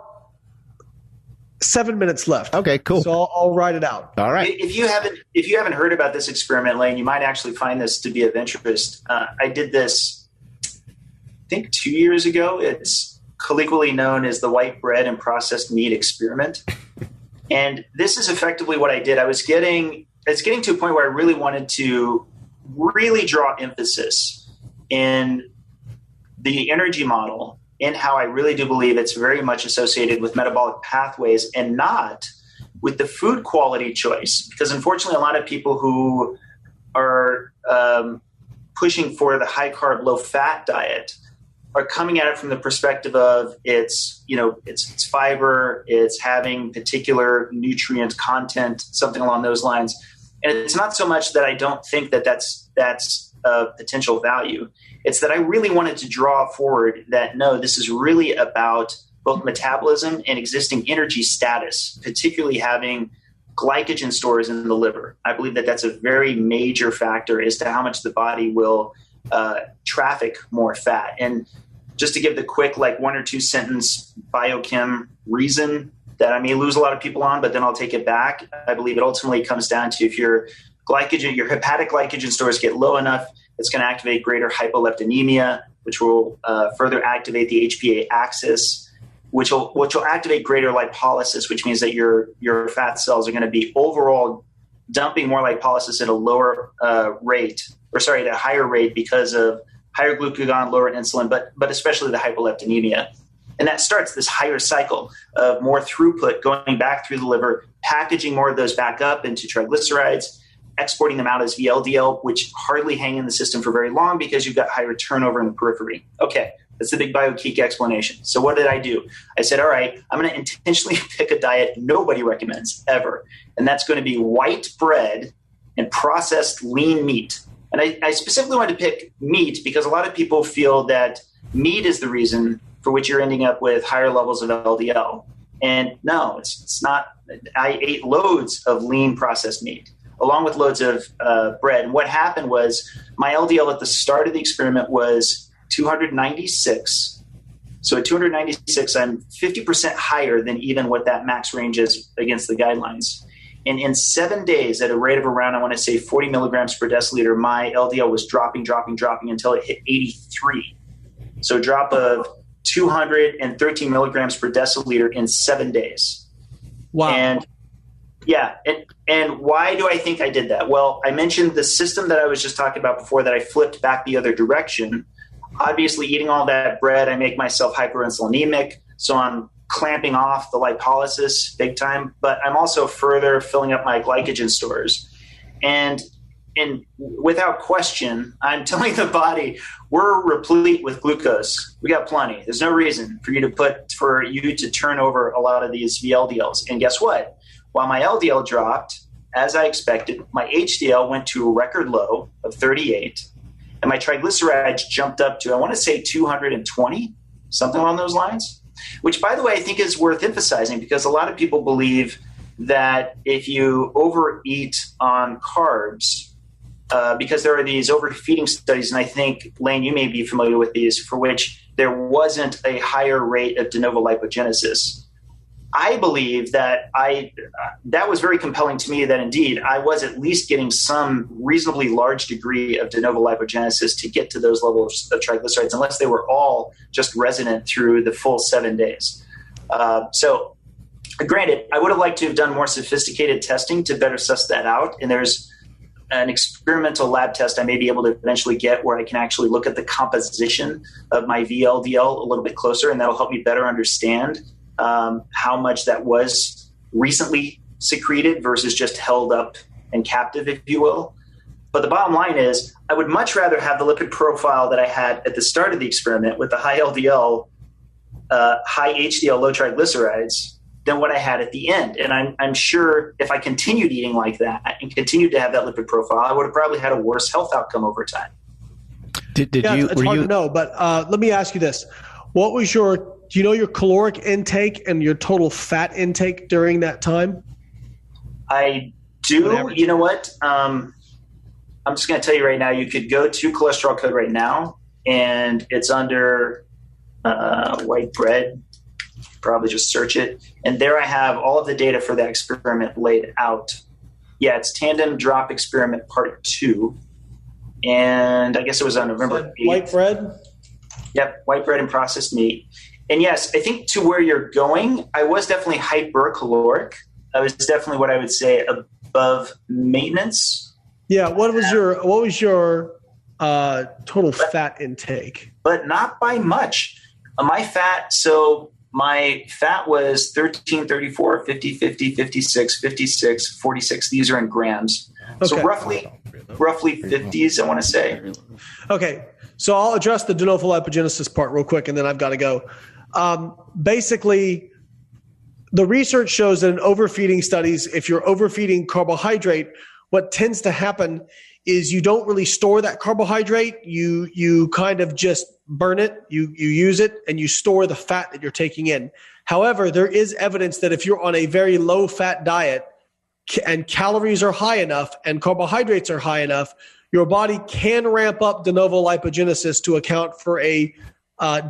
7 minutes left. Okay, cool. So I'll write it out. All right. If you haven't heard about this experiment, Layne, you might actually find this to be of interest. I did this, I think 2 years ago. It's colloquially known as the white bread and processed meat experiment. And this is effectively what I did. It's getting to a point where I really wanted to really draw emphasis in the energy model, in how I really do believe it's very much associated with metabolic pathways and not with the food quality choice. Because unfortunately, a lot of people who are pushing for the high carb, low fat diet are coming at it from the perspective of it's fiber, it's having particular nutrient content, something along those lines. And it's not so much that I don't think that that's a potential value. It's that I really wanted to draw forward that, no, this is really about both metabolism and existing energy status, particularly having glycogen stores in the liver. I believe that that's a very major factor as to how much the body will traffic more fat. And just to give the quick, like 1 or 2 sentence biochem reason that I may lose a lot of people on, but then I'll take it back. I believe it ultimately comes down to if your hepatic glycogen stores get low enough, it's going to activate greater hypoleptinemia, which will further activate the HPA axis, which will activate greater lipolysis, which means that your fat cells are going to be overall dumping more lipolysis at a higher rate because of higher glucagon, lower insulin, but especially the hypoleptinemia. And that starts this higher cycle of more throughput going back through the liver, packaging more of those back up into triglycerides, exporting them out as VLDL, which hardly hang in the system for very long because you've got higher turnover in the periphery. Okay, that's the big biogeek explanation. So what did I do? I said, all right, I'm going to intentionally pick a diet nobody recommends ever, and that's going to be white bread and processed lean meat. And I specifically wanted to pick meat because a lot of people feel that meat is the reason for which you're ending up with higher levels of LDL. And no, it's not. I ate loads of lean processed meat along with loads of bread. And what happened was my LDL at the start of the experiment was 296. So at 296, I'm 50% higher than even what that max range is against the guidelines. And in 7 days, at a rate of around, I want to say 40 milligrams per deciliter, my LDL was dropping until it hit 83. So a drop of 213 milligrams per deciliter in 7 days. Wow. And yeah. And why do I think I did that? Well, I mentioned the system that I was just talking about before that I flipped back the other direction. Obviously, eating all that bread, I make myself hyperinsulinemic. So I'm clamping off the lipolysis big time, but I'm also further filling up my glycogen stores. And without question, I'm telling the body, we're replete with glucose. We got plenty. There's no reason for you to turn over a lot of these VLDLs. And guess what? While my LDL dropped, as I expected, my HDL went to a record low of 38, and my triglycerides jumped up to, I want to say 220, something along those lines. Which, by the way, I think is worth emphasizing because a lot of people believe that if you overeat on carbs, because there are these overfeeding studies, and I think, Layne, you may be familiar with these, for which there wasn't a higher rate of de novo lipogenesis. I believe that that was very compelling to me that indeed I was at least getting some reasonably large degree of de novo lipogenesis to get to those levels of triglycerides, unless they were all just resident through the full 7 days. So granted, I would have liked to have done more sophisticated testing to better suss that out. And there's an experimental lab test I may be able to eventually get where I can actually look at the composition of my VLDL a little bit closer, and that'll help me better understand how much that was recently secreted versus just held up and captive, if you will. But the bottom line is I would much rather have the lipid profile that I had at the start of the experiment with the high LDL, high HDL, low triglycerides than what I had at the end. And I'm sure if I continued eating like that and continued to have that lipid profile, I would have probably had a worse health outcome over time. It's hard to know, but let me ask you this. What was do you know your caloric intake and your total fat intake during that time? I do. You know what? I'm just going to tell you right now, you could go to Cholesterol Code right now, and it's under white bread. Probably just search it. And there I have all of the data for that experiment laid out. Yeah, it's Tandem Drop Experiment Part 2. And I guess it was on November 8th. White bread? Yep, white bread and processed meat. And yes, I think to where you're going, I was definitely hypercaloric. I was definitely what I would say above maintenance. Yeah, what was your total fat intake? But not by much. My fat was 13, 34, 50, 50, 56, 56, 46. These are in grams. Okay. So roughly 50s, I want to say. Okay, so I'll address the de novo lipogenesis part real quick, and then I've got to go. Basically, the research shows that in overfeeding studies, if you're overfeeding carbohydrate, what tends to happen is you don't really store that carbohydrate. You kind of just burn it, you use it, and you store the fat that you're taking in. However, there is evidence that if you're on a very low-fat diet and calories are high enough and carbohydrates are high enough, your body can ramp up de novo lipogenesis to account for a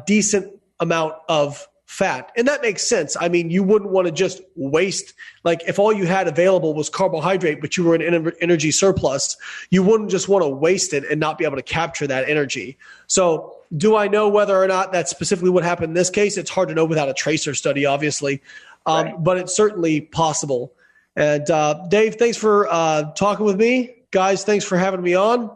decent amount of fat. And that makes sense. I mean, you wouldn't want to just waste, like if all you had available was carbohydrate, but you were in energy surplus, you wouldn't just want to waste it and not be able to capture that energy. So do I know whether or not that's specifically what happened in this case? It's hard to know without a tracer study, obviously, but it's certainly possible. And Dave, thanks for talking with me. Guys, thanks for having me on.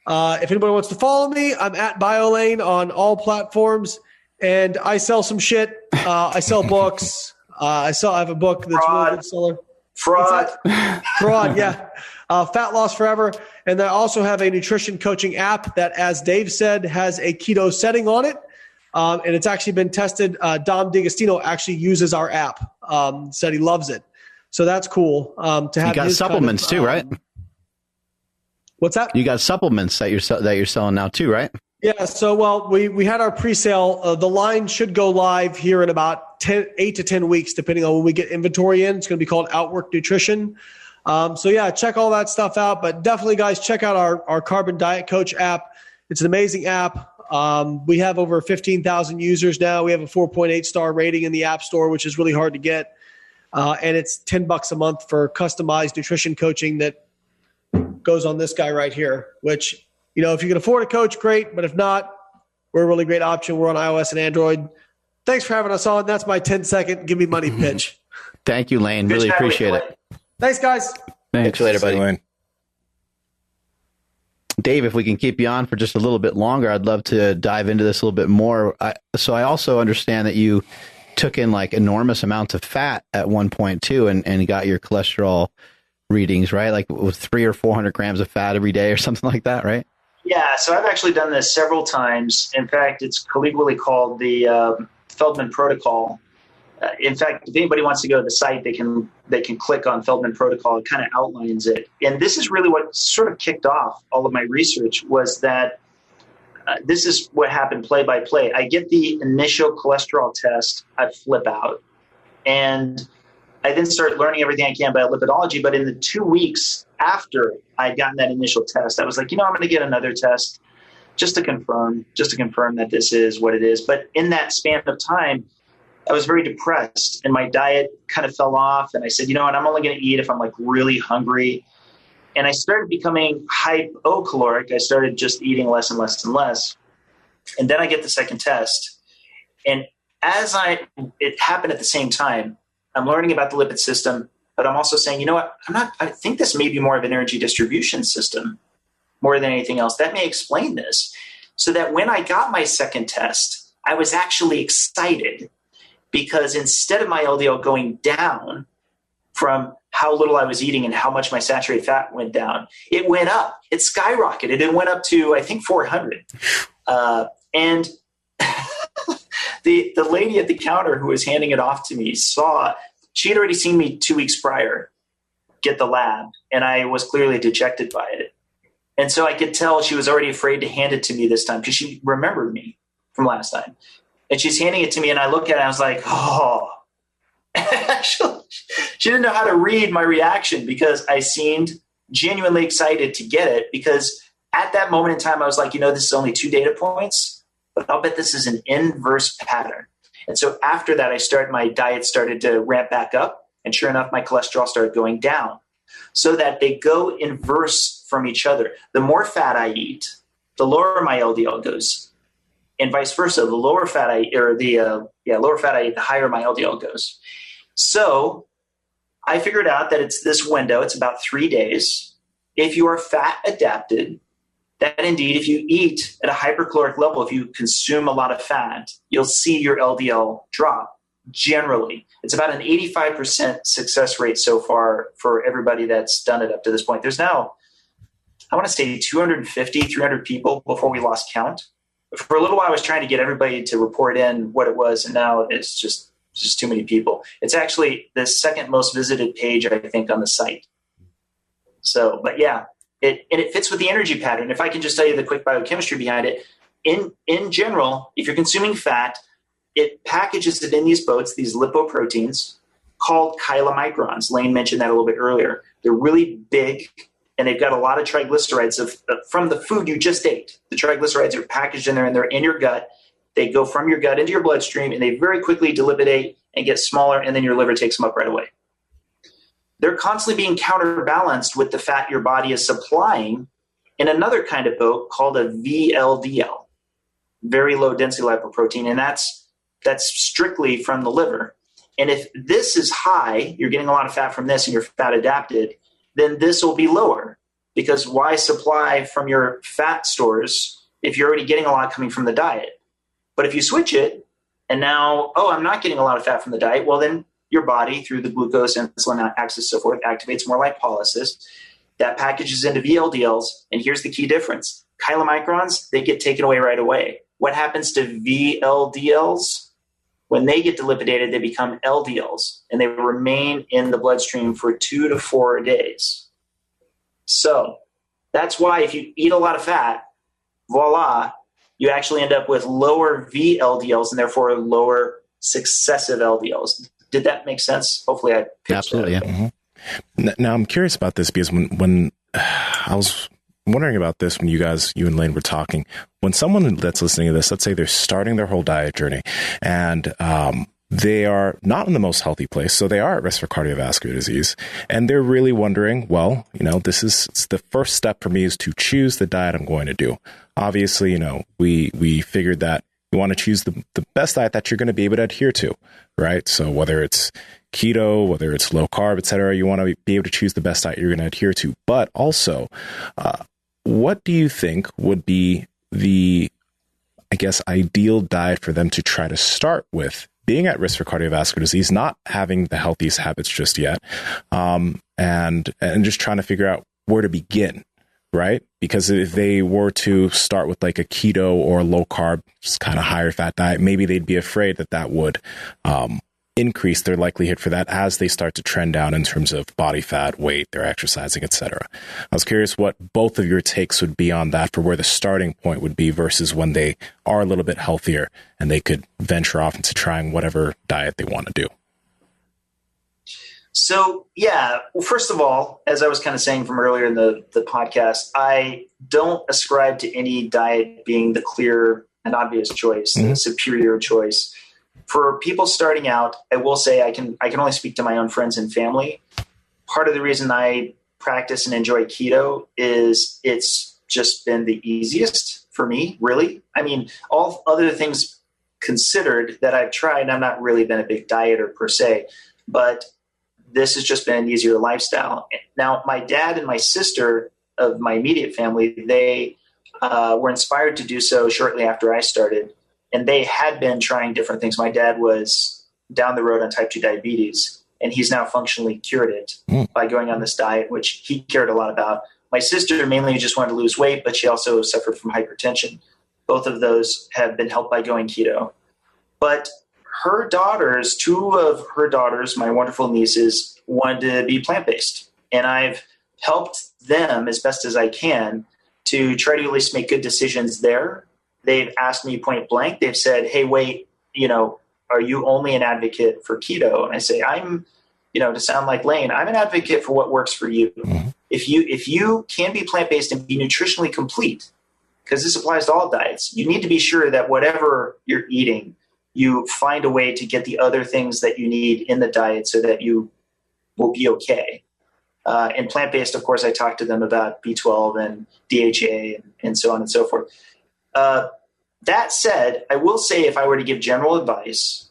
If anybody wants to follow me, I'm at BioLayne on all platforms. And I sell some shit. I sell books. I have a book that's a really good seller. Fraud, yeah. Fat Loss Forever. And I also have a nutrition coaching app that, as Dave said, has a keto setting on it. And it's actually been tested. Dom D'Agostino actually uses our app. Said he loves it. So that's cool. To have you got supplements too, right? What's that? You got supplements that you're selling now too, right? Yeah, so we had our pre-sale. The line should go live here in about 8 to 10 weeks, depending on when we get inventory in. It's going to be called Outwork Nutrition. So yeah, check all that stuff out. But definitely, guys, check out our Carbon Diet Coach app. It's an amazing app. We have over 15,000 users now. We have a 4.8 star rating in the App Store, which is really hard to get. And it's $10 a month for customized nutrition coaching that goes on this guy right here, which, you know, if you can afford a coach, great. But if not, we're a really great option. We're on iOS and Android. Thanks for having us on. That's my 10-second give me money pitch. Thank you, Layne. Really appreciate it. Thanks, guys. Thanks. Catch you later, buddy. Layne. Dave, if we can keep you on for just a little bit longer, I'd love to dive into this a little bit more. So I also understand that you took in like enormous amounts of fat at one point too, and got your cholesterol readings, right? Like with 300 or 400 grams of fat every day or something like that, right? Yeah, so I've actually done this several times. In fact, it's colloquially called the Feldman Protocol. In fact, if anybody wants to go to the site, they can click on Feldman Protocol. It kind of outlines it. And this is really what sort of kicked off all of my research, was that this is what happened play by play. I get the initial cholesterol test, I flip out, and I then start learning everything I can about lipidology. But in the 2 weeks after I'd gotten that initial test, I was like, I'm going to get another test just to confirm that this is what it is. But in that span of time, I was very depressed and my diet kind of fell off. And I said, I'm only going to eat if I'm like really hungry. And I started becoming hypocaloric. I started just eating less and less and less. And then I get the second test. And it happened at the same time, I'm learning about the lipid system, but I'm also saying, I think this may be more of an energy distribution system more than anything else. That may explain this. So that when I got my second test, I was actually excited. because instead of my LDL going down from how little I was eating and how much my saturated fat went down, it went up. It skyrocketed. It went up to, I think, 400. And the lady at the counter who was handing it off to me she had already seen me 2 weeks prior get the lab, and I was clearly dejected by it. And so I could tell she was already afraid to hand it to me this time because she remembered me from last time. And she's handing it to me, and I look at it, and I was like, oh. She didn't know how to read my reaction because I seemed genuinely excited to get it, because at that moment in time, I was like, this is only 2 data points, but I'll bet this is an inverse pattern. And so after that, my diet started to ramp back up, and sure enough, my cholesterol started going down, so that they go inverse from each other. The more fat I eat, the lower my LDL goes, and vice versa. The lower fat I eat, the higher my LDL goes. So I figured out that it's this window. It's about 3 days. If you are fat adapted, that indeed, if you eat at a hypercaloric level, if you consume a lot of fat, you'll see your LDL drop. Generally, it's about an 85% success rate so far for everybody that's done it up to this point. There's now, I want to say 250, 300 people before we lost count. For a little while, I was trying to get everybody to report in what it was, and now it's just too many people. It's actually the second most visited page, I think, on the site. So, but yeah, it fits with the energy pattern. If I can just tell you the quick biochemistry behind it, in general, if you're consuming fat, it packages it in these boats, these lipoproteins called chylomicrons. Layne mentioned that a little bit earlier. They're really big, and they've got a lot of triglycerides from the food you just ate. The triglycerides are packaged in there, and they're in your gut. They go from your gut into your bloodstream, and they very quickly dilipidate and get smaller, and then your liver takes them up right away. They're constantly being counterbalanced with the fat your body is supplying in another kind of boat called a VLDL, very low density lipoprotein, and that's strictly from the liver. And if this is high, you're getting a lot of fat from this and you're fat adapted, then this will be lower, because why supply from your fat stores if you're already getting a lot coming from the diet? But if you switch it and now, I'm not getting a lot of fat from the diet, well, then your body, through the glucose, insulin axis, so forth, activates more lipolysis. That packages into VLDLs, and here's the key difference. Chylomicrons, they get taken away right away. What happens to VLDLs? When they get dilipidated, they become LDLs, and they remain in the bloodstream for 2 to 4 days. So that's why if you eat a lot of fat, voila, you actually end up with lower VLDLs and therefore lower successive LDLs. Did that make sense? Hopefully I pitched Absolutely, that. yeah. Mm-hmm. Now I'm curious about this, because when I was wondering about this when you and Layne were talking, when someone that's listening to this, let's say they're starting their whole diet journey, and they are not in the most healthy place, so they are at risk for cardiovascular disease, and they're really wondering, well, it's the first step for me is to choose the diet I'm going to do. Obviously, we figured that you want to choose the best diet that you're going to be able to adhere to, right? So whether it's keto, whether it's low carb, et cetera, you want to be able to choose the best diet you're going to adhere to. But also, what do you think would be the, ideal diet for them to try to start with, being at risk for cardiovascular disease, not having the healthiest habits just yet, and just trying to figure out where to begin, right? Because if they were to start with like a keto or low carb, kind of higher fat diet, maybe they'd be afraid that would increase their likelihood for that as they start to trend down in terms of body fat, weight, their exercising, etc. I was curious what both of your takes would be on that, for where the starting point would be versus when they are a little bit healthier and they could venture off into trying whatever diet they want to do. So, well, first of all, as I was kind of saying from earlier in the podcast, I don't ascribe to any diet being the clear and obvious choice, the superior choice. For people starting out, I will say I can only speak to my own friends and family. Part of the reason I practice and enjoy keto is it's just been the easiest for me, really. I mean, all other things considered that I've tried, I've not really been a big dieter per se, but this has just been an easier lifestyle. Now, my dad and my sister of my immediate family, they were inspired to do so shortly after I started. And they had been trying different things. My dad was down the road on type 2 diabetes, and he's now functionally cured it by going on this diet, which he cared a lot about. My sister mainly just wanted to lose weight, but she also suffered from hypertension. Both of those have been helped by going keto. But her daughters, 2 of her daughters, my wonderful nieces, wanted to be plant-based. And I've helped them as best as I can to try to at least make good decisions there. They've asked me point blank. They've said, hey, wait, are you only an advocate for keto? And I say, I'm, to sound like Layne, I'm an advocate for what works for you. If you can be plant-based and be nutritionally complete, because this applies to all diets, you need to be sure that whatever you're eating, you find a way to get the other things that you need in the diet so that you will be okay. And plant-based, of course, I talked to them about B12 and DHA and so on and so forth. That said, I will say, if I were to give general advice,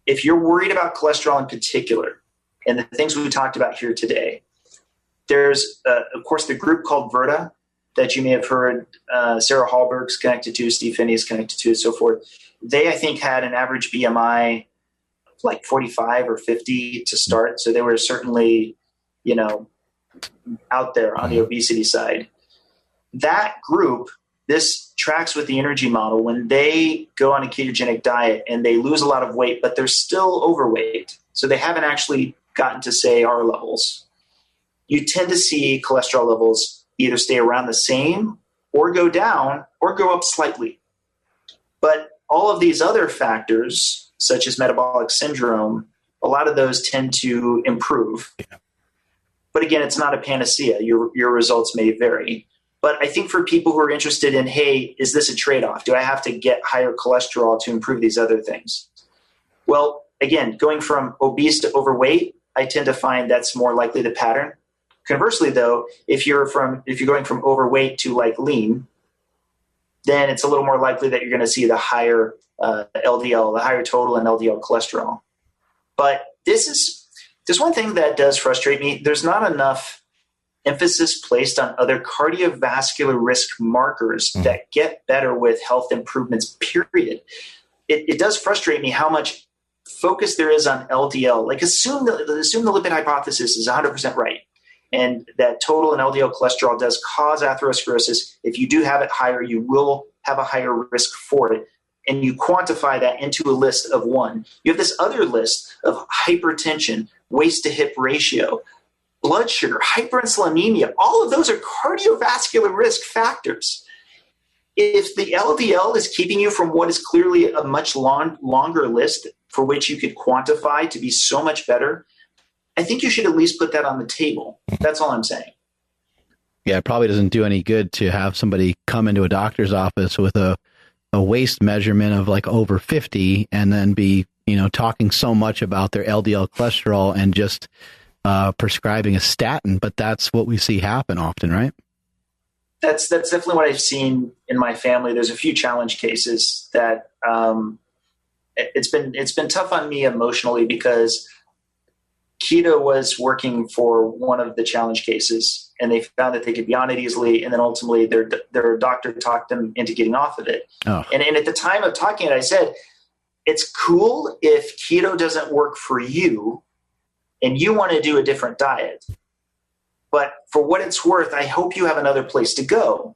if you're worried about cholesterol in particular and the things we talked about here today, there's, of course, the group called Virta that you may have heard Sarah Hallberg's connected to, Steve Finney is connected to, and so forth. They, I think, had an average BMI of like 45 or 50 to start. So they were certainly, out there on the obesity side. That group, this tracks with the energy model. When they go on a ketogenic diet and they lose a lot of weight, but they're still overweight, so they haven't actually gotten to, say, our levels, you tend to see cholesterol levels either stay around the same or go down or go up slightly. But all of these other factors, such as metabolic syndrome, a lot of those tend to improve. Yeah. But again, it's not a panacea. Your results may vary. But I think for people who are interested in, hey, is this a trade-off? Do I have to get higher cholesterol to improve these other things? Well, again, going from obese to overweight, I tend to find that's more likely the pattern. Conversely, though, if you're going from overweight to like lean, then it's a little more likely that you're going to see the higher LDL, the higher total and LDL cholesterol. But there's one thing that does frustrate me. There's not enough emphasis placed on other cardiovascular risk markers that get better with health improvements, period. It does frustrate me how much focus there is on LDL. Like assume the lipid hypothesis is 100% right, and that total and LDL cholesterol does cause atherosclerosis. If you do have it higher, you will have a higher risk for it. And you quantify that into a list of 1. You have this other list of hypertension, waist to hip ratio, blood sugar, hyperinsulinemia. All of those are cardiovascular risk factors. If the LDL is keeping you from what is clearly a much longer list for which you could quantify to be so much better, I think you should at least put that on the table. That's all I'm saying. Yeah, it probably doesn't do any good to have somebody come into a doctor's office with a waist measurement of like over 50 and then be, talking so much about their LDL cholesterol and just prescribing a statin. But that's what we see happen often, right? That's definitely what I've seen in my family. There's a few challenge cases that it's been tough on me emotionally because keto was working for one of the challenge cases, and they found that they could be on it easily, and then ultimately their doctor talked them into getting off of it. Oh. And at the time of talking it, I said, it's cool if keto doesn't work for you and you want to do a different diet. But for what it's worth, I hope you have another place to go.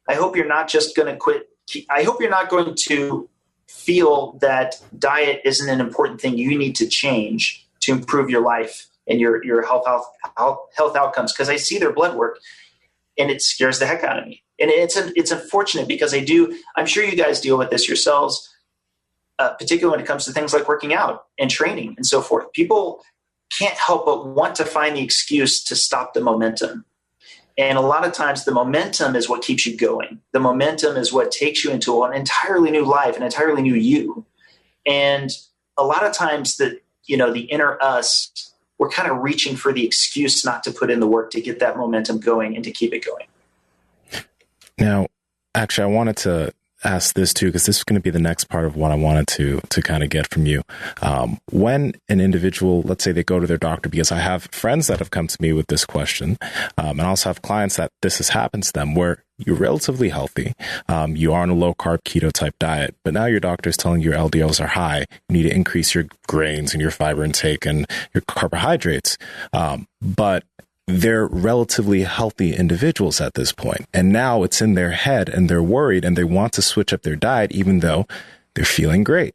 I hope you're not just going to quit. I hope you're not going to feel that diet isn't an important thing you need to change to improve your life and your health outcomes. Because I see their blood work and it scares the heck out of me. And it's unfortunate because I'm sure you guys deal with this yourselves, particularly when it comes to things like working out and training and so forth. People can't help but want to find the excuse to stop the momentum. And a lot of times the momentum is what keeps you going. The momentum is what takes you into an entirely new life, an entirely new you. And a lot of times the inner us, we're kind of reaching for the excuse not to put in the work to get that momentum going and to keep it going. Now, actually, I wanted to ask this too, because this is going to be the next part of what I wanted to kind of get from you. When an individual, let's say they go to their doctor, because I have friends that have come to me with this question, and I also have clients that this has happened to them where you're relatively healthy, you are on a low carb keto type diet, but now your doctor is telling you your LDLs are high. You need to increase your grains and your fiber intake and your carbohydrates. But they're relatively healthy individuals at this point. And now it's in their head and they're worried and they want to switch up their diet, even though they're feeling great.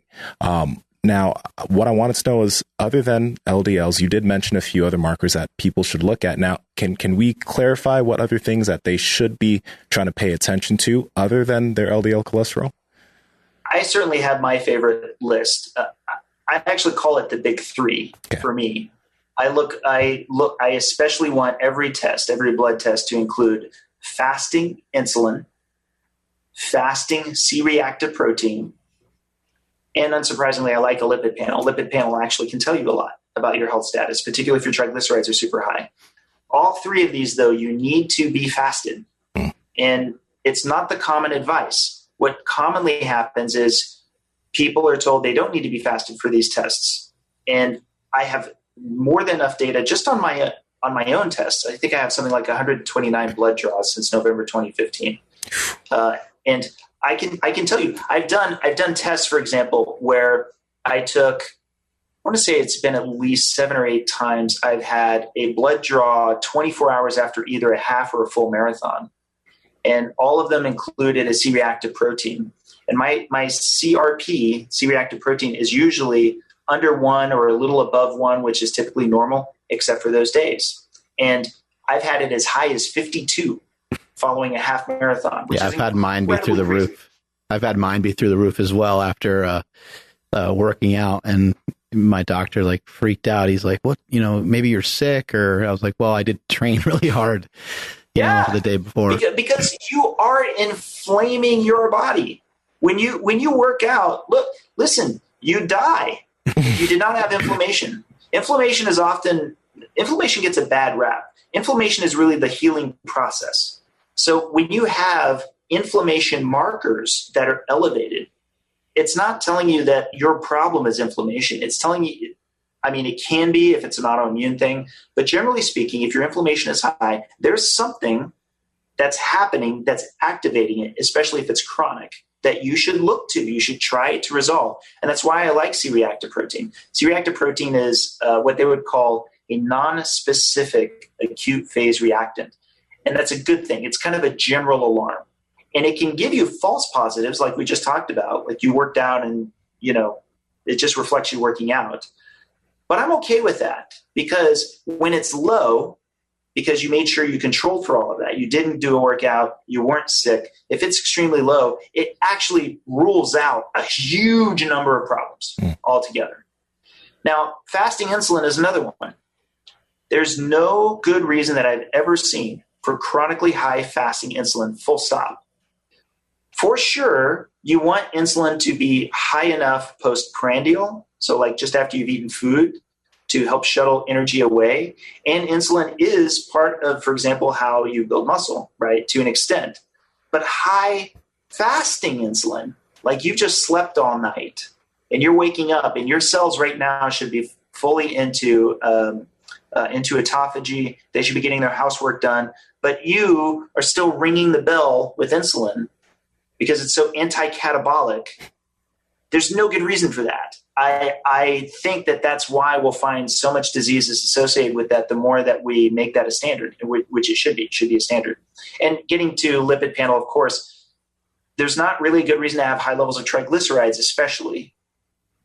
Now, what I wanted to know is, other than LDLs, you did mention a few other markers that people should look at. Now, can we clarify what other things that they should be trying to pay attention to other than their LDL cholesterol? I certainly have my favorite list. I actually call it the big three for me. I especially want every blood test to include fasting insulin, fasting C-reactive protein, and unsurprisingly, I like a lipid panel. A lipid panel actually can tell you a lot about your health status, particularly if your triglycerides are super high. All three of these, though, you need to be fasted. And it's not the common advice. What commonly happens is people are told they don't need to be fasted for these tests. And I have more than enough data just on my own tests. I think I have something like 129 blood draws since November 2015. And I can tell you, I've done tests, for example, where I want to say it's been at least 7 or 8 times I've had a blood draw 24 hours after either a half or a full marathon. And all of them included a C-reactive protein. And my CRP, C-reactive protein, is usually under 1 or a little above 1, which is typically normal, except for those days. And I've had it as high as 52 following a half marathon. Yeah, I've had mine be through the roof. I've had mine be through the roof as well after working out, and my doctor like freaked out. He's like, "What? Maybe you're sick?" Or I was like, "Well, I did train really hard, the day before." Because you are inflaming your body when you work out. Listen, you die. You did not have inflammation. Inflammation gets a bad rap. Inflammation is really the healing process. So when you have inflammation markers that are elevated, it's not telling you that your problem is inflammation. It's telling you, it can be if it's an autoimmune thing, but generally speaking, if your inflammation is high, there's something that's happening that's activating it, especially if it's chronic, that you should look to. You should try to resolve. And that's why I like C-reactive protein. C-reactive protein is what they would call a non-specific acute phase reactant. And that's a good thing. It's kind of a general alarm. And it can give you false positives like we just talked about, like you worked out and, it just reflects you working out. But I'm okay with that because when it's low, because you made sure you controlled for all of that, you didn't do a workout, you weren't sick. If it's extremely low, it actually rules out a huge number of problems altogether. Now, fasting insulin is another one. There's no good reason that I've ever seen for chronically high fasting insulin, full stop. For sure, you want insulin to be high enough postprandial, so like just after you've eaten food, to help shuttle energy away. And insulin is part of, for example, how you build muscle, right, to an extent. But high fasting insulin, like you just slept all night and you're waking up and your cells right now should be fully into autophagy. They should be getting their housework done. But you are still ringing the bell with insulin because it's so anti-catabolic. There's no good reason for that. I think that's why we'll find so much diseases associated with that the more that we make that a standard, which it should be a standard. And getting to lipid panel, of course, there's not really a good reason to have high levels of triglycerides, especially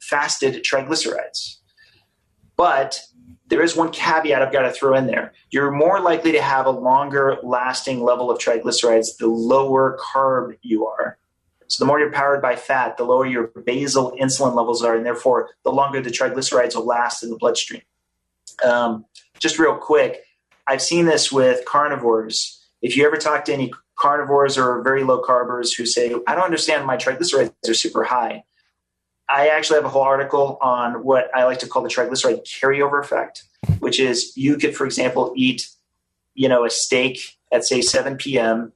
fasted triglycerides. But there is one caveat I've got to throw in there. You're more likely to have a longer lasting level of triglycerides the lower carb you are. So the more you're powered by fat, the lower your basal insulin levels are, and therefore the longer the triglycerides will last in the bloodstream. Just real quick, I've seen this with carnivores. If you ever talk to any carnivores or very low carbers who say, I don't understand, my triglycerides are super high. I actually have a whole article on what I like to call the triglyceride carryover effect, which is you could, for example, eat, a steak at say 7 p.m.,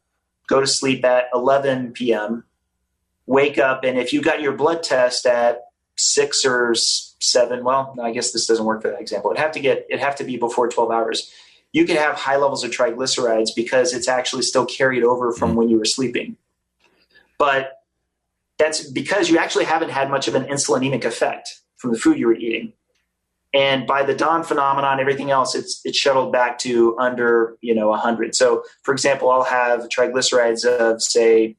go to sleep at 11 p.m., wake up, and if you got your blood test at 6 or 7, well, no, I guess this doesn't work for that example. It'd have to be before 12 hours. You could have high levels of triglycerides because it's actually still carried over from when you were sleeping. But that's because you actually haven't had much of an insulinemic effect from the food you were eating. And by the dawn phenomenon, everything else, it's shuttled back to under 100. So, for example, I'll have triglycerides of, say,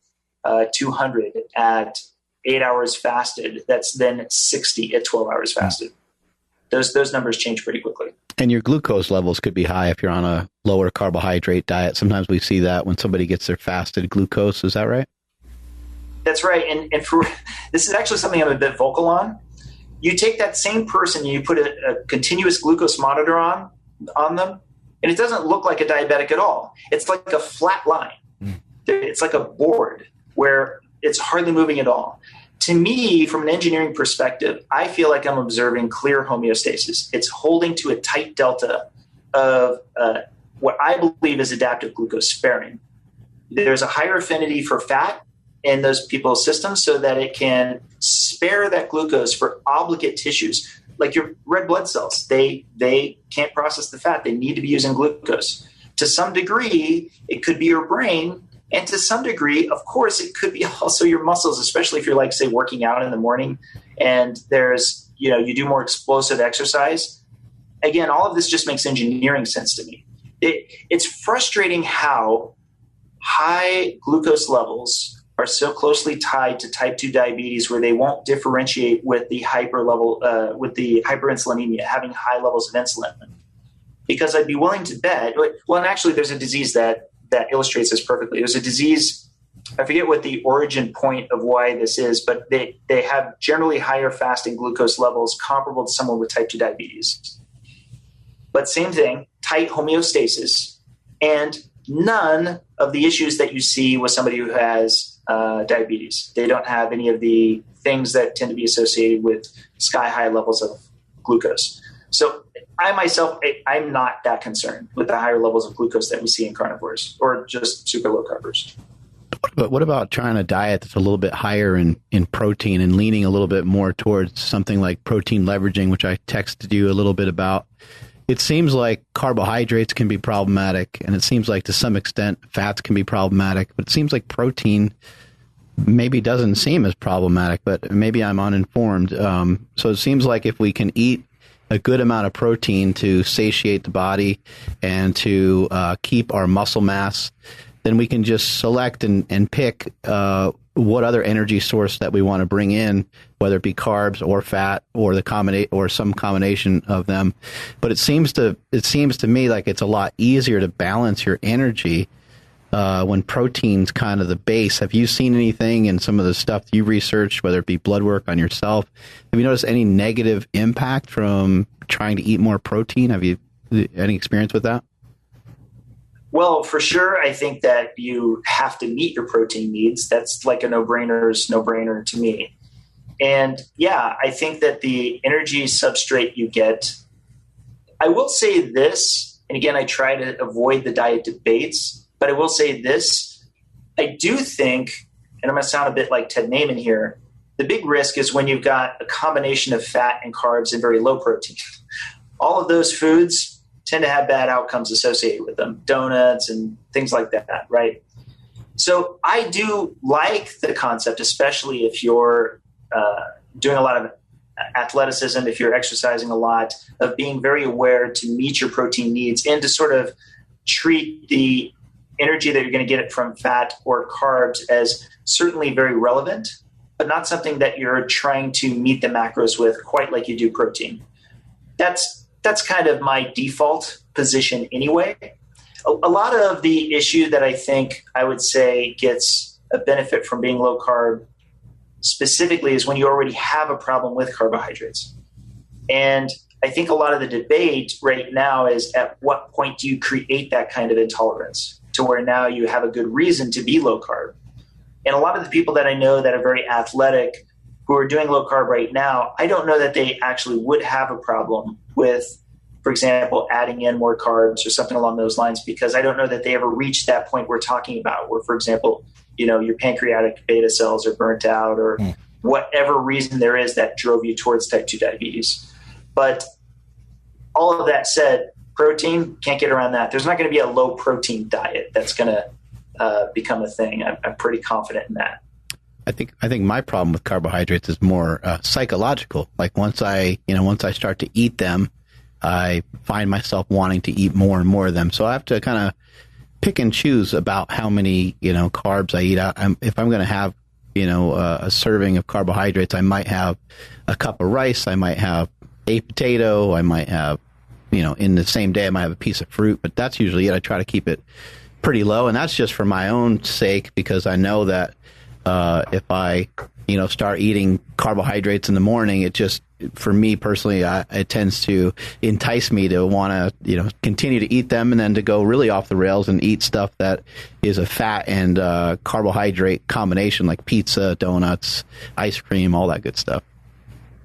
200 at 8 hours fasted. That's then 60 at 12 hours fasted. Those numbers change pretty quickly. And your glucose levels could be high if you're on a lower carbohydrate diet. Sometimes we see that when somebody gets their fasted glucose. Is that right? That's right. And for this is actually something I'm a bit vocal on. You take that same person and you put a continuous glucose monitor on them, and it doesn't look like a diabetic at all. It's like a flat line. It's like a board where it's hardly moving at all. To me, from an engineering perspective, I feel like I'm observing clear homeostasis. It's holding to a tight delta of what I believe is adaptive glucose sparing. There's a higher affinity for fat in those people's systems so that it can spare that glucose for obligate tissues, like your red blood cells. They can't process the fat. They need to be using glucose. To some degree, it could be your brain. And to some degree, of course, it could be also your muscles, especially if you're, like, say, working out in the morning and there's, you do more explosive exercise. Again, all of this just makes engineering sense to me. It's frustrating how high glucose levels are so closely tied to type 2 diabetes, where they won't differentiate with the hyperinsulinemia, having high levels of insulin. Because I'd be willing to bet, well, and actually there's a disease that illustrates this perfectly. There's a disease, I forget what the origin point of why this is, but they have generally higher fasting glucose levels comparable to someone with type 2 diabetes. But same thing, tight homeostasis, and none of the issues that you see with somebody who has diabetes. They don't have any of the things that tend to be associated with sky-high levels of glucose. So I myself, I'm not that concerned with the higher levels of glucose that we see in carnivores or just super low carbers. But what about trying a diet that's a little bit higher in protein and leaning a little bit more towards something like protein leveraging, which I texted you a little bit about? It seems like carbohydrates can be problematic, and it seems like to some extent fats can be problematic, but it seems like protein maybe doesn't seem as problematic, but maybe I'm uninformed. So it seems like if we can eat a good amount of protein to satiate the body and to keep our muscle mass, then we can just select and pick what other energy source that we want to bring in, whether it be carbs or fat or or some combination of them. But it seems to me like it's a lot easier to balance your energy when protein's kind of the base. Have you seen anything in some of the stuff you researched, whether it be blood work on yourself? Have you noticed any negative impact from trying to eat more protein? Have you any experience with that? Well, for sure, I think that you have to meet your protein needs. That's like a no-brainer to me. And yeah, I think that the energy substrate you get, I will say this, and again, I try to avoid the diet debates, but I will say this, I do think, and I'm going to sound a bit like Ted Naiman here, the big risk is when you've got a combination of fat and carbs and very low protein. All of those foods tend to have bad outcomes associated with them, donuts and things like that, right? So I do like the concept, especially if you're doing a lot of athleticism, if you're exercising a lot, of being very aware to meet your protein needs and to sort of treat the energy that you're going to get from fat or carbs as certainly very relevant, but not something that you're trying to meet the macros with quite like you do protein. That's kind of my default position anyway. A lot of the issue that I think I would say gets a benefit from being low carb specifically is when you already have a problem with carbohydrates. And I think a lot of the debate right now is at what point do you create that kind of intolerance to where now you have a good reason to be low carb. And a lot of the people that I know that are very athletic who are doing low carb right now, I don't know that they actually would have a problem with, for example, adding in more carbs or something along those lines, because I don't know that they ever reached that point we're talking about where, for example, your pancreatic beta cells are burnt out, or whatever reason there is that drove you towards type 2 diabetes. But all of that said, protein, can't get around that. There's not going to be a low protein diet that's going to become a thing. I'm pretty confident in that. I think my problem with carbohydrates is more psychological. Like once I start to eat them, I find myself wanting to eat more and more of them. So I have to kind of pick and choose about how many, carbs I eat. If I'm going to have, a serving of carbohydrates, I might have a cup of rice. I might have a potato. I might have, in the same day, I might have a piece of fruit, but that's usually it. I try to keep it pretty low. And that's just for my own sake, because I know that if I, start eating carbohydrates in the morning, it just, for me personally, it tends to entice me to want to, continue to eat them, and then to go really off the rails and eat stuff that is a fat and carbohydrate combination, like pizza, donuts, ice cream, all that good stuff.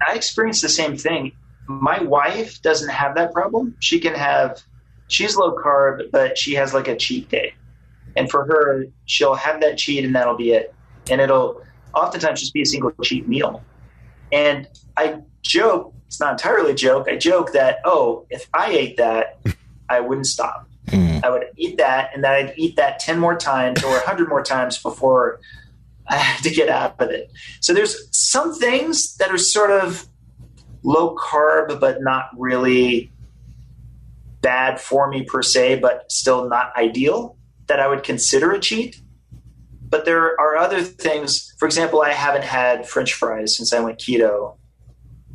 I experienced the same thing. My wife doesn't have that problem. She's low carb, but she has like a cheat day. And for her, she'll have that cheat and that'll be it. And it'll oftentimes just be a single cheat meal. And I joke, it's not entirely a joke, I joke that, if I ate that, I wouldn't stop. I would eat that, and then I'd eat that 10 more times or 100 more times before I had to get out of it. So there's some things that are sort of low carb, but not really bad for me per se, but still not ideal, that I would consider a cheat. But there are other things. For example, I haven't had French fries since I went keto,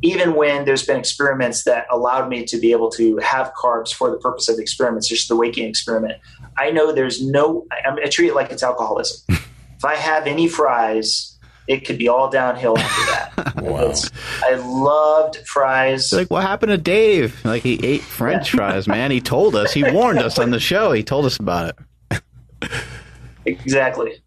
even when there's been experiments that allowed me to be able to have carbs for the purpose of the experiments, just the weight gain experiment. I know I treat it like it's alcoholism. If I have any fries, it could be all downhill after that. Wow. I loved fries. Like, what happened to Dave? Like, he ate French fries, man. He told us. He warned us on the show. He told us about it. Exactly.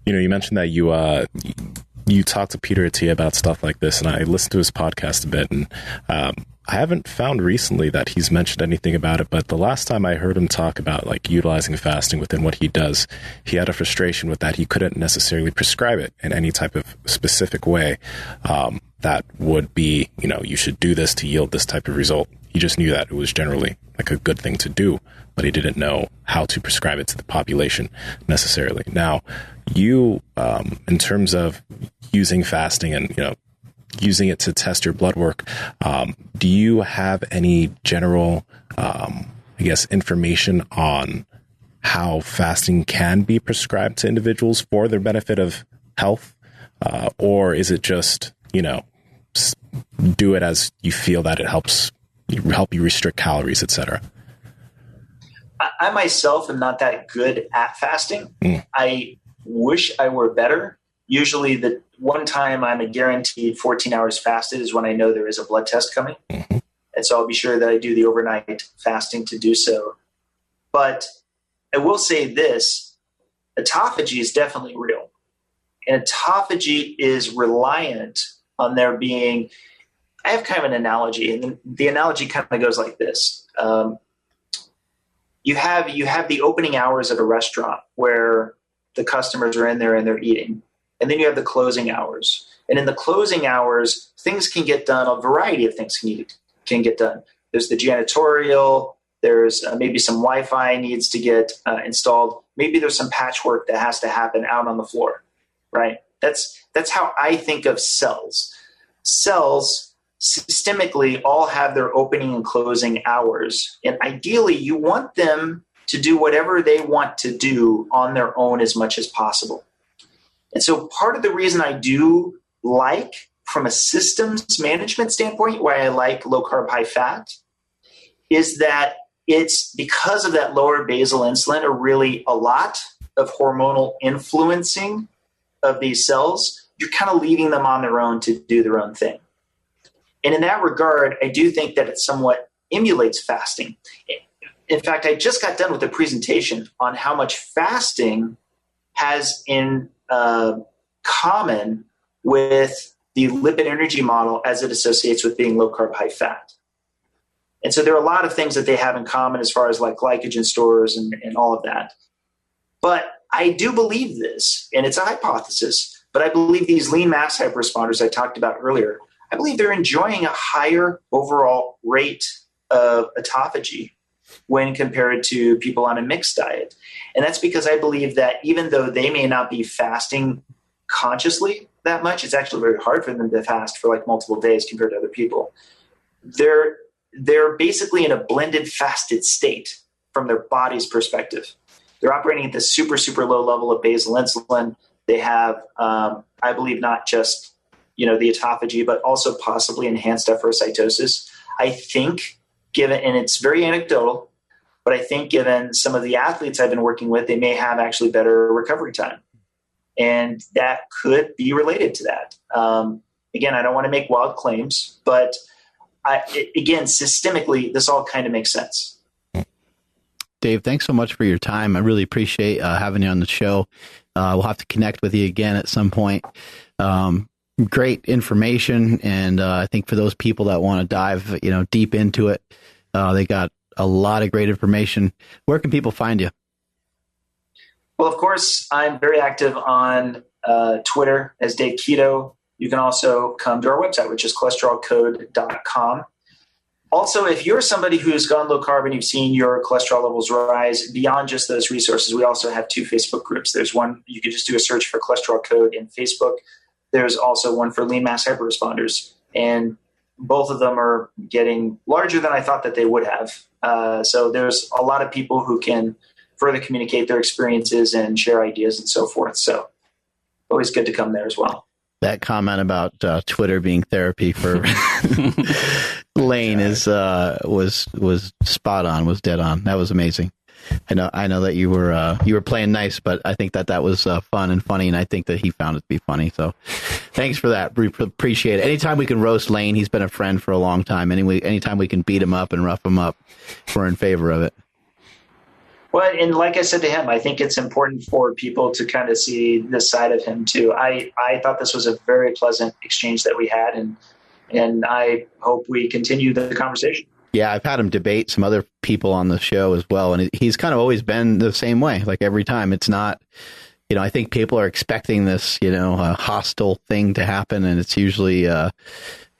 You mentioned that you talked to Peter Attia about stuff like this, and I listened to his podcast a bit, and I haven't found recently that he's mentioned anything about it, but the last time I heard him talk about like utilizing fasting within what he does, he had a frustration with that. He couldn't necessarily prescribe it in any type of specific way that would be, you should do this to yield this type of result. He just knew that it was generally like a good thing to do, but he didn't know how to prescribe it to the population necessarily. Now, you, in terms of using fasting and, using it to test your blood work, do you have any general, information on how fasting can be prescribed to individuals for their benefit of health? Or is it just, do it as you feel that it help you restrict calories, etc.? I myself am not that good at fasting. I wish I were better. Usually the one time I'm a guaranteed 14 hours fasted is when I know there is a blood test coming. And so I'll be sure that I do the overnight fasting to do so. But I will say this, autophagy is definitely real. And autophagy is reliant on there being, I have kind of an analogy, and the analogy kind of goes like this. You have the opening hours of a restaurant where the customers are in there and they're eating. And then you have the closing hours. And in the closing hours, things can get done. A variety of things can get done. There's the janitorial. There's maybe some Wi-Fi needs to get installed. Maybe there's some patchwork that has to happen out on the floor, right? That's how I think of cells. Cells systemically all have their opening and closing hours. And ideally, you want them to do whatever they want to do on their own as much as possible. And so part of the reason I do like, from a systems management standpoint, why I like low carb, high fat, is that it's because of that lower basal insulin, or really a lot of hormonal influencing of these cells. You're kind of leaving them on their own to do their own thing. And in that regard, I do think that it somewhat emulates fasting. In fact, I just got done with a presentation on how much fasting has in common with the lipid energy model as it associates with being low carb, high fat. And so there are a lot of things that they have in common as far as like glycogen stores and all of that. But I do believe this, and it's a hypothesis, but I believe these lean mass hyperresponders I talked about earlier, I believe they're enjoying a higher overall rate of autophagy when compared to people on a mixed diet. And that's because I believe that even though they may not be fasting consciously that much, it's actually very hard for them to fast for like multiple days compared to other people. They're basically in a blended fasted state from their body's perspective. They're operating at this super, super low level of basal insulin. They have, I believe, not just, the autophagy, but also possibly enhanced efferocytosis. I think given, and it's very anecdotal, but I think given some of the athletes I've been working with, they may have actually better recovery time. And that could be related to that. Again, I don't want to make wild claims, but again, systemically, this all kind of makes sense. Dave, thanks so much for your time. I really appreciate having you on the show. We'll have to connect with you again at some point. Great information. And I think for those people that want to dive, deep into it, they got a lot of great information. Where can people find you? Well, of course, I'm very active on Twitter as Dave Keto. You can also come to our website, which is cholesterolcode.com. Also, if you're somebody who's gone low carb and you've seen your cholesterol levels rise beyond just those resources, we also have 2 Facebook groups. There's one, you can just do a search for cholesterol code in Facebook. There's also one for lean mass hyperresponders. And both of them are getting larger than I thought that they would have. So there's a lot of people who can further communicate their experiences and share ideas and so forth. So always good to come there as well. That comment about Twitter being therapy for Layne was spot on, was dead on. That was amazing. I know that you were playing nice, but I think that was fun and funny, and I think that he found it to be funny. So thanks for that. We appreciate it. Anytime we can roast Layne, he's been a friend for a long time. Anytime we can beat him up and rough him up, we're in favor of it. Well, and like I said to him, I think it's important for people to kind of see this side of him too. I thought this was a very pleasant exchange that we had, and I hope we continue the conversation. Yeah, I've had him debate some other people on the show as well, and he's kind of always been the same way. Like every time, it's not, I think people are expecting this, a hostile thing to happen, and it's usually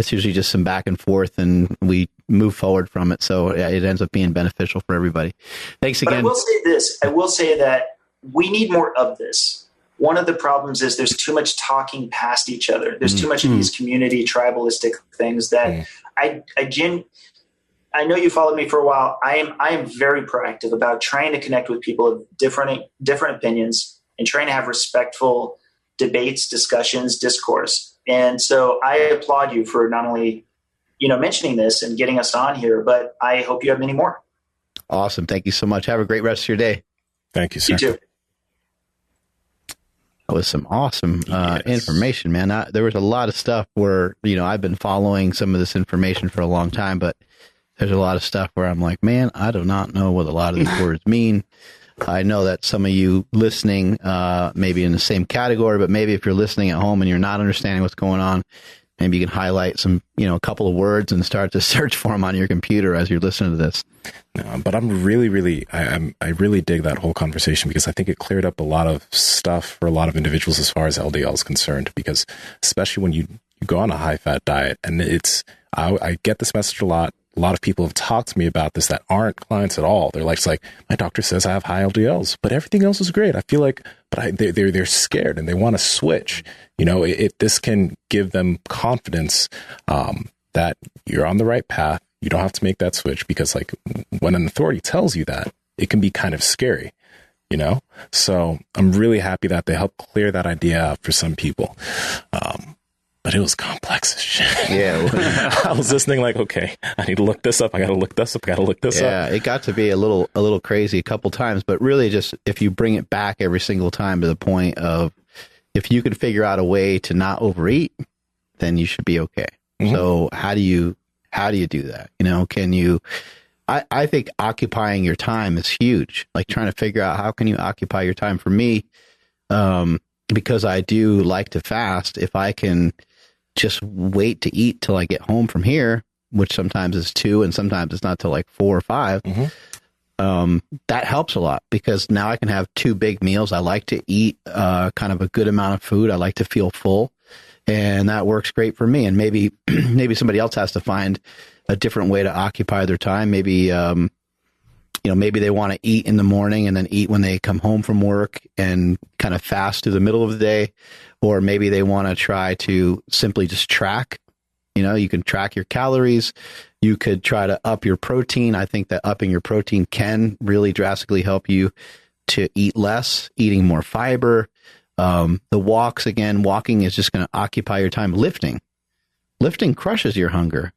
just some back and forth, and we move forward from it. So it ends up being beneficial for everybody. Thanks again. But I will say this. I will say that we need more of this. One of the problems is there's too much talking past each other. There's too much of these community tribalistic things that I know you followed me for a while. I am very proactive about trying to connect with people of different opinions and trying to have respectful debates, discussions, discourse. And so I applaud you for not only, mentioning this and getting us on here, but I hope you have many more. Awesome. Thank you so much. Have a great rest of your day. Thank you, sir. You too. That was some awesome information, man. There was a lot of stuff where, I've been following some of this information for a long time, but there's a lot of stuff where I'm like, man, I do not know what a lot of these words mean. I know that some of you listening maybe in the same category, but maybe if you're listening at home and you're not understanding what's going on, maybe you can highlight some, a couple of words and start to search for them on your computer as you're listening to this. No, but I'm really, I really dig that whole conversation because I think it cleared up a lot of stuff for a lot of individuals as far as LDL is concerned, because especially when you go on a high fat diet, and I get this message a lot. A lot of people have talked to me about this that aren't clients at all. They're like, it's like, my doctor says I have high LDLs, but everything else is great. I feel like, but they're scared and they want to switch. This can give them confidence that you're on the right path. You don't have to make that switch, because like when an authority tells you that, it can be kind of scary, So I'm really happy that they helped clear that idea out for some people. But it was complex as shit. Yeah. I was listening like, okay, I need to look this up. I got to look this up. I got to look this up. Yeah, it got to be a little crazy a couple times, but really just if you bring it back every single time to the point of if you can figure out a way to not overeat, then you should be okay. Mm-hmm. So how do you do that? Can you, I think occupying your time is huge. Like trying to figure out how can you occupy your time. For me, because I do like to fast, if I can just wait to eat till I get home from here, which sometimes is 2 and sometimes it's not till like 4 or 5. Mm-hmm. that helps a lot because now I can have 2 big meals. I like to eat kind of a good amount of food. I like to feel full, and that works great for me. And maybe somebody else has to find a different way to occupy their time. Maybe maybe they want to eat in the morning and then eat when they come home from work and kind of fast through the middle of the day. Or maybe they want to try to simply just track. You can track your calories. You could try to up your protein. I think that upping your protein can really drastically help you to eat less, eating more fiber. The walking is just going to occupy your time. Lifting crushes your hunger.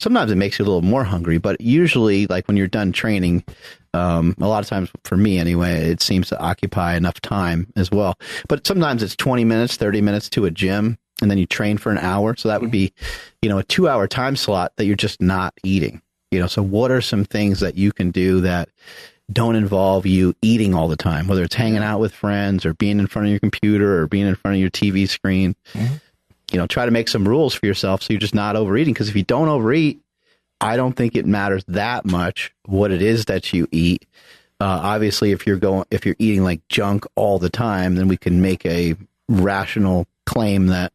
Sometimes it makes you a little more hungry, but usually, like when you're done training, a lot of times for me anyway, it seems to occupy enough time as well. But sometimes it's 20 minutes, 30 minutes to a gym, and then you train for an hour. So that would be, a 2-hour time slot that you're just not eating. So what are some things that you can do that don't involve you eating all the time, whether it's hanging out with friends or being in front of your computer or being in front of your TV screen? Mm-hmm. Try to make some rules for yourself so you're just not overeating. Because if you don't overeat, I don't think it matters that much what it is that you eat. Obviously, if you're eating like junk all the time, then we can make a rational claim that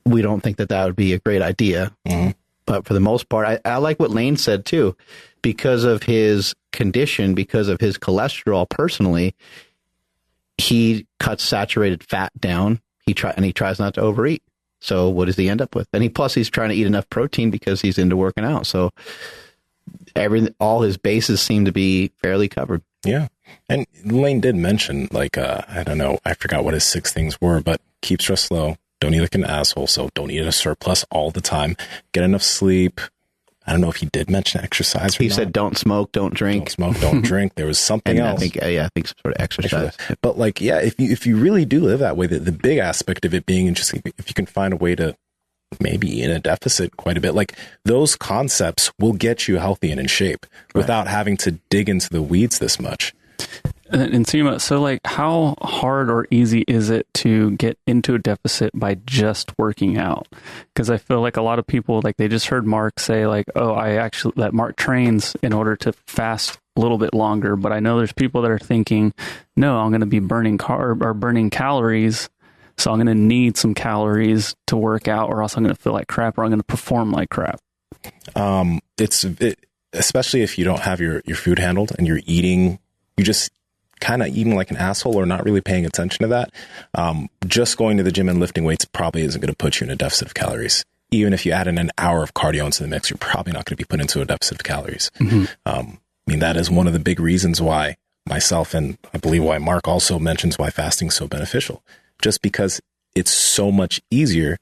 we don't think that would be a great idea. Mm-hmm. But for the most part, I like what Layne said too. Because of his condition, because of his cholesterol personally, he cuts saturated fat down. He tries not to overeat. So what does he end up with? And he's trying to eat enough protein because he's into working out. So all his bases seem to be fairly covered. Yeah. And Layne did mention, I don't know, I forgot what his 6 things were, but keep stress low. Don't eat like an asshole. So don't eat a surplus all the time. Get enough sleep. I don't know if he did mention exercise or He not. said don't smoke, don't drink. Don't smoke, don't drink. There was something else. I think some sort of exercise. But if you really do live that way, the big aspect of it being just if you can find a way to maybe eat in a deficit quite a bit, those concepts will get you healthy and in shape without having to dig into the weeds this much. Nsima, so how hard or easy is it to get into a deficit by just working out? Because I feel like a lot of people, they just heard Mark say that Mark trains in order to fast a little bit longer. But I know there's people that are thinking, no, I'm going to be burning calories. So I'm going to need some calories to work out, or else I'm going to feel like crap, or I'm going to perform like crap. Especially if you don't have your food handled and you're just kind of eating like an asshole or not really paying attention to that. Just going to the gym and lifting weights probably isn't going to put you in a deficit of calories. Even if you add in an hour of cardio into the mix, you're probably not going to be put into a deficit of calories. Mm-hmm. That is one of the big reasons why myself, and I believe why Mark also mentions why fasting is so beneficial, just because it's so much easier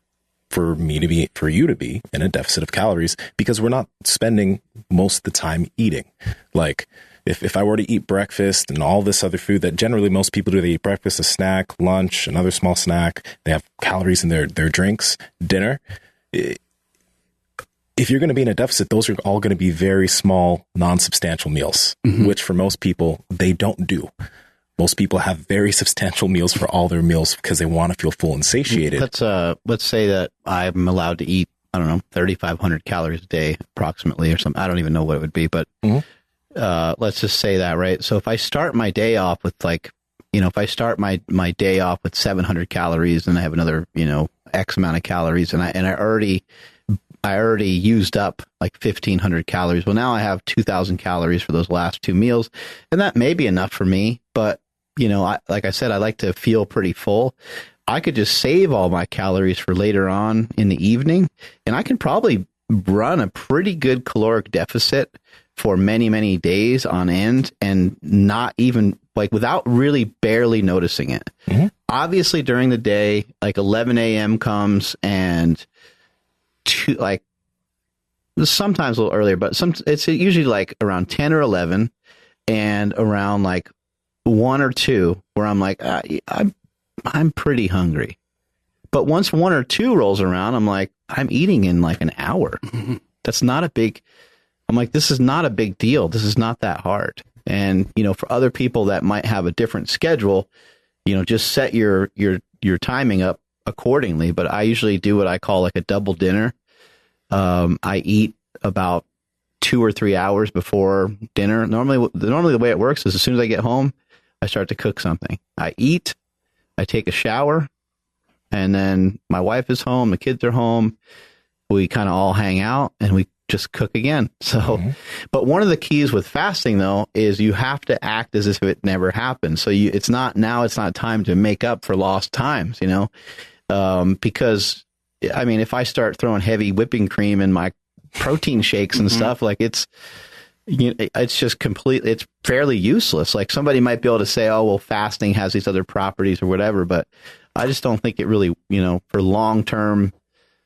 for you to be in a deficit of calories, because we're not spending most of the time eating. If I were to eat breakfast and all this other food that generally most people do, they eat breakfast, a snack, lunch, another small snack, they have calories in their drinks, dinner. If you're going to be in a deficit, those are all going to be very small, non-substantial meals, mm-hmm. which for most people, they don't do. Most people have very substantial meals for all their meals because they want to feel full and satiated. Let's say that I'm allowed to eat, 3,500 calories a day approximately or something. I don't even know what it would be, but mm-hmm. Let's just say that, right? So if I start my day off with if I start my day off with 700 calories and I have another, X amount of calories and I already used up 1,500 calories. Well, now I have 2,000 calories for those last 2 meals, and that may be enough for me. But like I said, I like to feel pretty full. I could just save all my calories for later on in the evening, and I can probably run a pretty good caloric deficit for many, many days on end, and not even without really barely noticing it. Mm-hmm. Obviously, during the day, 11 a.m. comes and sometimes a little earlier, but it's usually around 10 or 11 and around 1 or 2 where I'm I'm pretty hungry. But once 1 or 2 rolls around, I'm eating in an hour. That's not a big, this is not a big deal. This is not that hard. And, for other people that might have a different schedule, just set your timing up accordingly. But I usually do what I call a double dinner. I eat about 2 or 3 hours before dinner. Normally the way it works is as soon as I get home, I start to cook something. I eat, I take a shower, and then my wife is home, the kids are home. We kind of all hang out and we just cook again. So, but one of the keys with fasting though, is you have to act as if it never happened. So it's not time to make up for lost times, because I mean, if I start throwing heavy whipping cream in my protein shakes and stuff, like it's just it's fairly useless. Like somebody might be able to say, oh, well, fasting has these other properties or whatever, but I just don't think it really, for long-term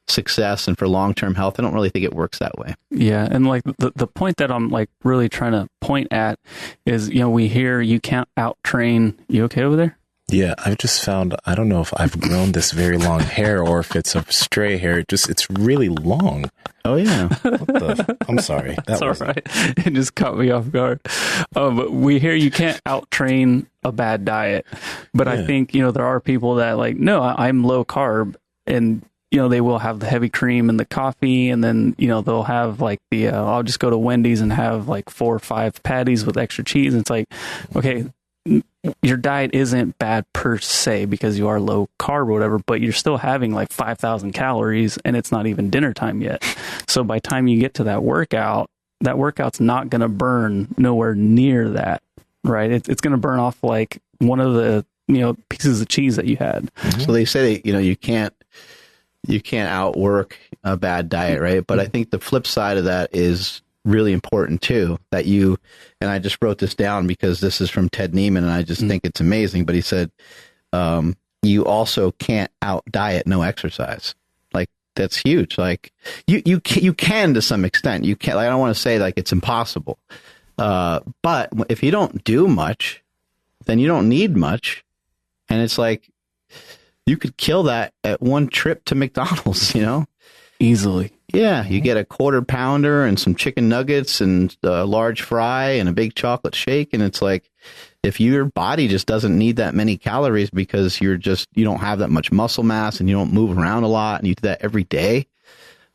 success and for long-term health, I don't really think it works that way. Yeah. And like the point that I'm like really trying to point at is, we hear you can't out train. You okay over there? Yeah, I've just found, I don't know if I've grown this very long hair or if it's a stray hair. It's really long. Oh, yeah. I'm sorry. That's all right. It just caught me off guard. But we hear you can't out-train a bad diet. But I think, there are people that like, no, I'm low carb. And, they will have the heavy cream and the coffee. And then, they'll have like I'll just go to Wendy's and have like 4 or 5 patties with extra cheese. And it's like, okay, your diet isn't bad per se because you are low carb or whatever, but you're still having like 5,000 calories and it's not even dinner time yet. So by the time you get to that workout's not going to burn nowhere near that, right? It's going to burn off like one of the, pieces of cheese that you had. So they say, you can't outwork a bad diet, right? But I think the flip side of that is really important too, and I just wrote this down because this is from Ted Neiman and I just think it's amazing, but he said, you also can't out diet no exercise. Like that's huge. Like you can to some extent, you can't, like, I don't want to say like it's impossible. But if you don't do much, then you don't need much. And it's like, you could kill that at one trip to McDonald's, Easily. Yeah, you get a 1/4 pounder and some chicken nuggets and a large fry and a big chocolate shake. And it's like, if your body just doesn't need that many calories because you don't have that much muscle mass and you don't move around a lot and you do that every day.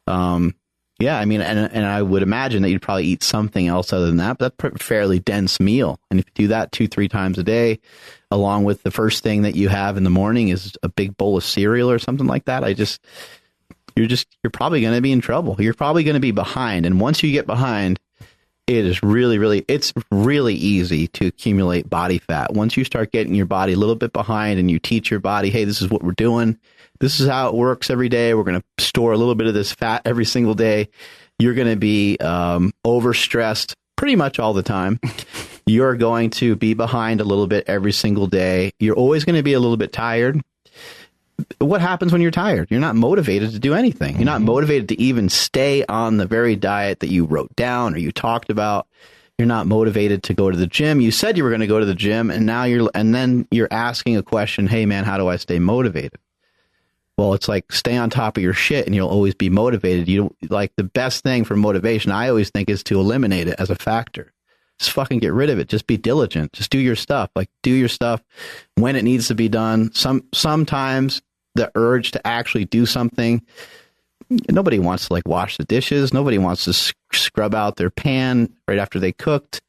Yeah, I mean, and I would imagine that you'd probably eat something else other than that, but that's a fairly dense meal. And if you do that 2-3 times a day, along with the first thing that you have in the morning is a big bowl of cereal or something like that, you're probably going to be in trouble. You're probably going to be behind. And once you get behind, it's really easy to accumulate body fat. Once you start getting your body a little bit behind and you teach your body, hey, this is what we're doing. This is how it works every day. We're going to store a little bit of this fat every single day. You're going to be overstressed pretty much all the time. You're going to be behind a little bit every single day. You're always going to be a little bit tired. What happens when you're tired? You're not motivated to do anything. You're not motivated to even stay on the very diet that you wrote down or you talked about. You're not motivated to go to the gym. You said you were going to go to the gym, and then you're asking a question, hey man, how do I stay motivated? Well, it's like stay on top of your shit and you'll always be motivated. Like the best thing for motivation, I always think, is to eliminate it as a factor. Just fucking get rid of it. Just be diligent. Just do your stuff. Like do your stuff when it needs to be done. Sometimes the urge to actually do something, nobody wants to like wash the dishes. Nobody wants to scrub out their pan right after they cooked.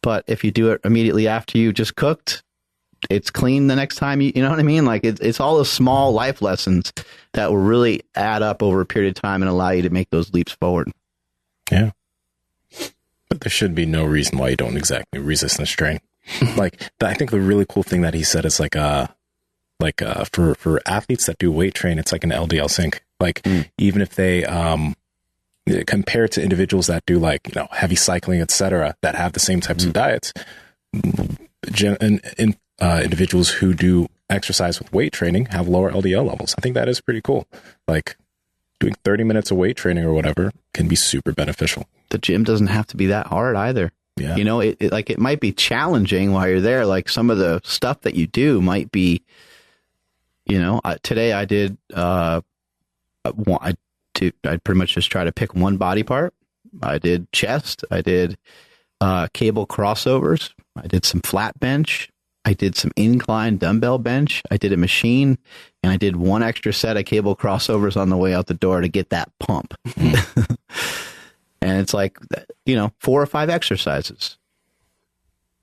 But if you do it immediately after you just cooked, it's clean the next time. You know what I mean? Like it's all the small life lessons that will really add up over a period of time and allow you to make those leaps forward. Yeah. But there should be no reason why you don't exactly resistance train. Like I think the really cool thing that he said is for athletes that do weight train, it's like an LDL sync. Like even if they compare it to individuals that do heavy cycling, etc., that have the same types of diets, individuals who do exercise with weight training have lower LDL levels. I think that is pretty cool. Like doing 30 minutes of weight training or whatever can be super beneficial. The gym doesn't have to be that hard either. Yeah. It might be challenging while you're there. Like some of the stuff that you do might be, today I did, I pretty much just try to pick one body part. I did chest. I did cable crossovers. I did some flat bench. I did some incline dumbbell bench. I did a machine, and I did one extra set of cable crossovers on the way out the door to get that pump. And it's like, 4 or 5 exercises,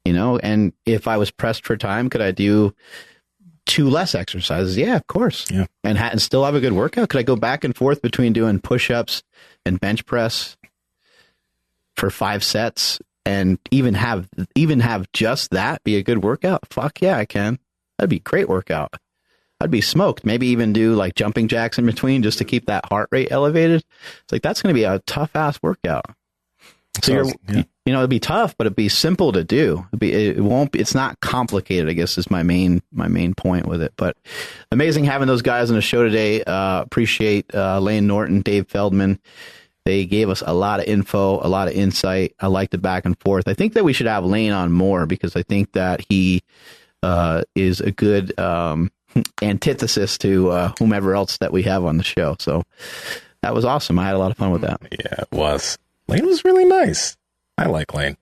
and if I was pressed for time, could I do 2 less exercises? Yeah, of course. Yeah. And still have a good workout. Could I go back and forth between doing push-ups and bench press for 5 sets and even have just that be a good workout? Fuck yeah, I can. That'd be a great workout. I'd be smoked. Maybe even do like jumping jacks in between just to keep that heart rate elevated. It's like, that's going to be a tough ass workout. So it'd be tough, but it'd be simple to do. It's not complicated, I guess, is my main point with it. But amazing having those guys on the show today. Appreciate Layne Norton, Dave Feldman. They gave us a lot of info, a lot of insight. I like the back and forth. I think that we should have Layne on more, because I think that he is a good antithesis to whomever else that we have on the show. So that was awesome. I had a lot of fun with that. Yeah, it was. Layne was really nice. I like Layne.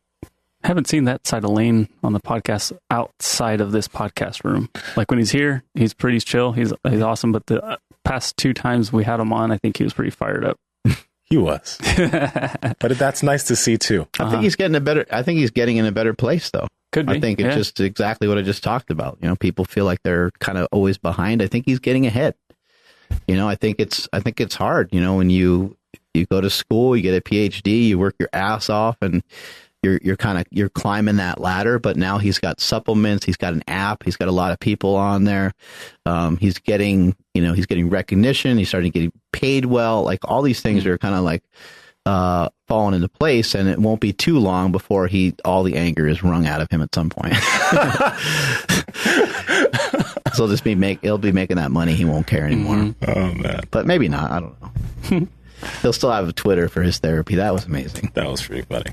I haven't seen that side of Layne on the podcast outside of this podcast room. Like when he's here, he's pretty chill. He's awesome. But the past 2 times we had him on, I think he was pretty fired up. He was. But that's nice to see too. I think he's getting in a better place though. Could be. I think it's just exactly what I just talked about. People feel like they're kind of always behind. I think he's getting ahead. I think it's hard, when you go to school, you get a PhD, you work your ass off, and you're climbing that ladder. But now he's got supplements, he's got an app, he's got a lot of people on there. He's getting recognition. He's starting to get paid well. Like all these things are kind of like falling into place, and it won't be too long before all the anger is wrung out of him at some point. So he'll be making that money. He won't care anymore. Mm-hmm. Oh man! But maybe not. I don't know. He'll still have a Twitter for his therapy. That was amazing. That was pretty funny.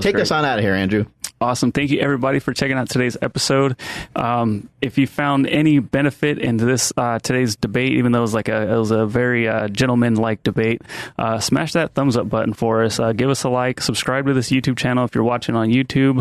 Take us on out of here, Andrew. Awesome. Thank you, everybody, for checking out today's episode. If you found any benefit in this today's debate, even though it was a very gentleman-like debate, smash that thumbs up button for us. Give us a like. Subscribe to this YouTube channel if you're watching on YouTube.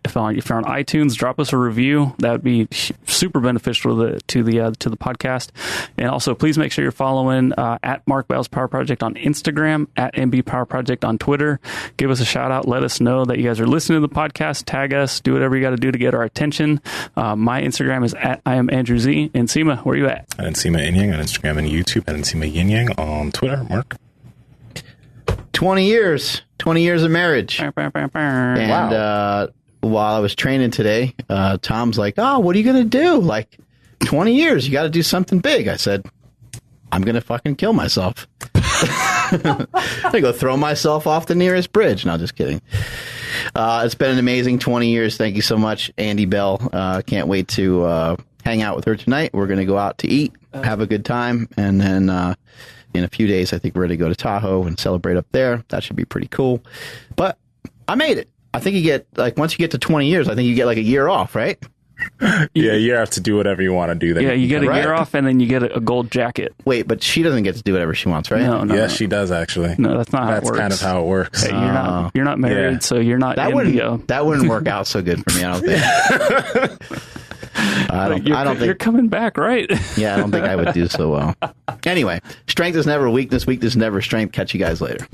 If you're on iTunes, drop us a review. That would be super beneficial to the podcast. And also, please make sure you're following at Mark Bell's Power Project on Instagram, at MB Power Project on Twitter. Give us a shout out. Let us know that you guys are listening to the podcast. Tag us. Do whatever you got to do to get our attention. My Instagram is at I am Andrew Z. Nsima, where are you at? At Nsima Inyang on Instagram and YouTube. At Nsima Inyang on Twitter. Mark. 20 years of marriage. And Wow. While I was training today, Tom's like, "Oh, what are you going to do? Like 20 years, you got to do something big." I said, "I'm going to fucking kill myself. I'm going to go throw myself off the nearest bridge." No, just kidding. It's been an amazing 20 years. Thank you so much, Andy Bell. Can't wait to hang out with her tonight. We're going to go out to eat, have a good time, and then in a few days, I think we're going to go to Tahoe and celebrate up there. That should be pretty cool. But I made it. I think you get, once you get to 20 years, I think you get a year off, right? Yeah, you have to do whatever you want to do. Yeah, you get a year off, and then you get a gold jacket. Wait, but she doesn't get to do whatever she wants, right? No. She does, actually. No, that's not how it works. That's kind of how it works. Hey, you're not married, so you're not that wouldn't work out so good for me, I don't think. I don't think you're coming back, right? Yeah, I don't think I would do so well. Anyway, strength is never weakness. Weakness is never strength. Catch you guys later.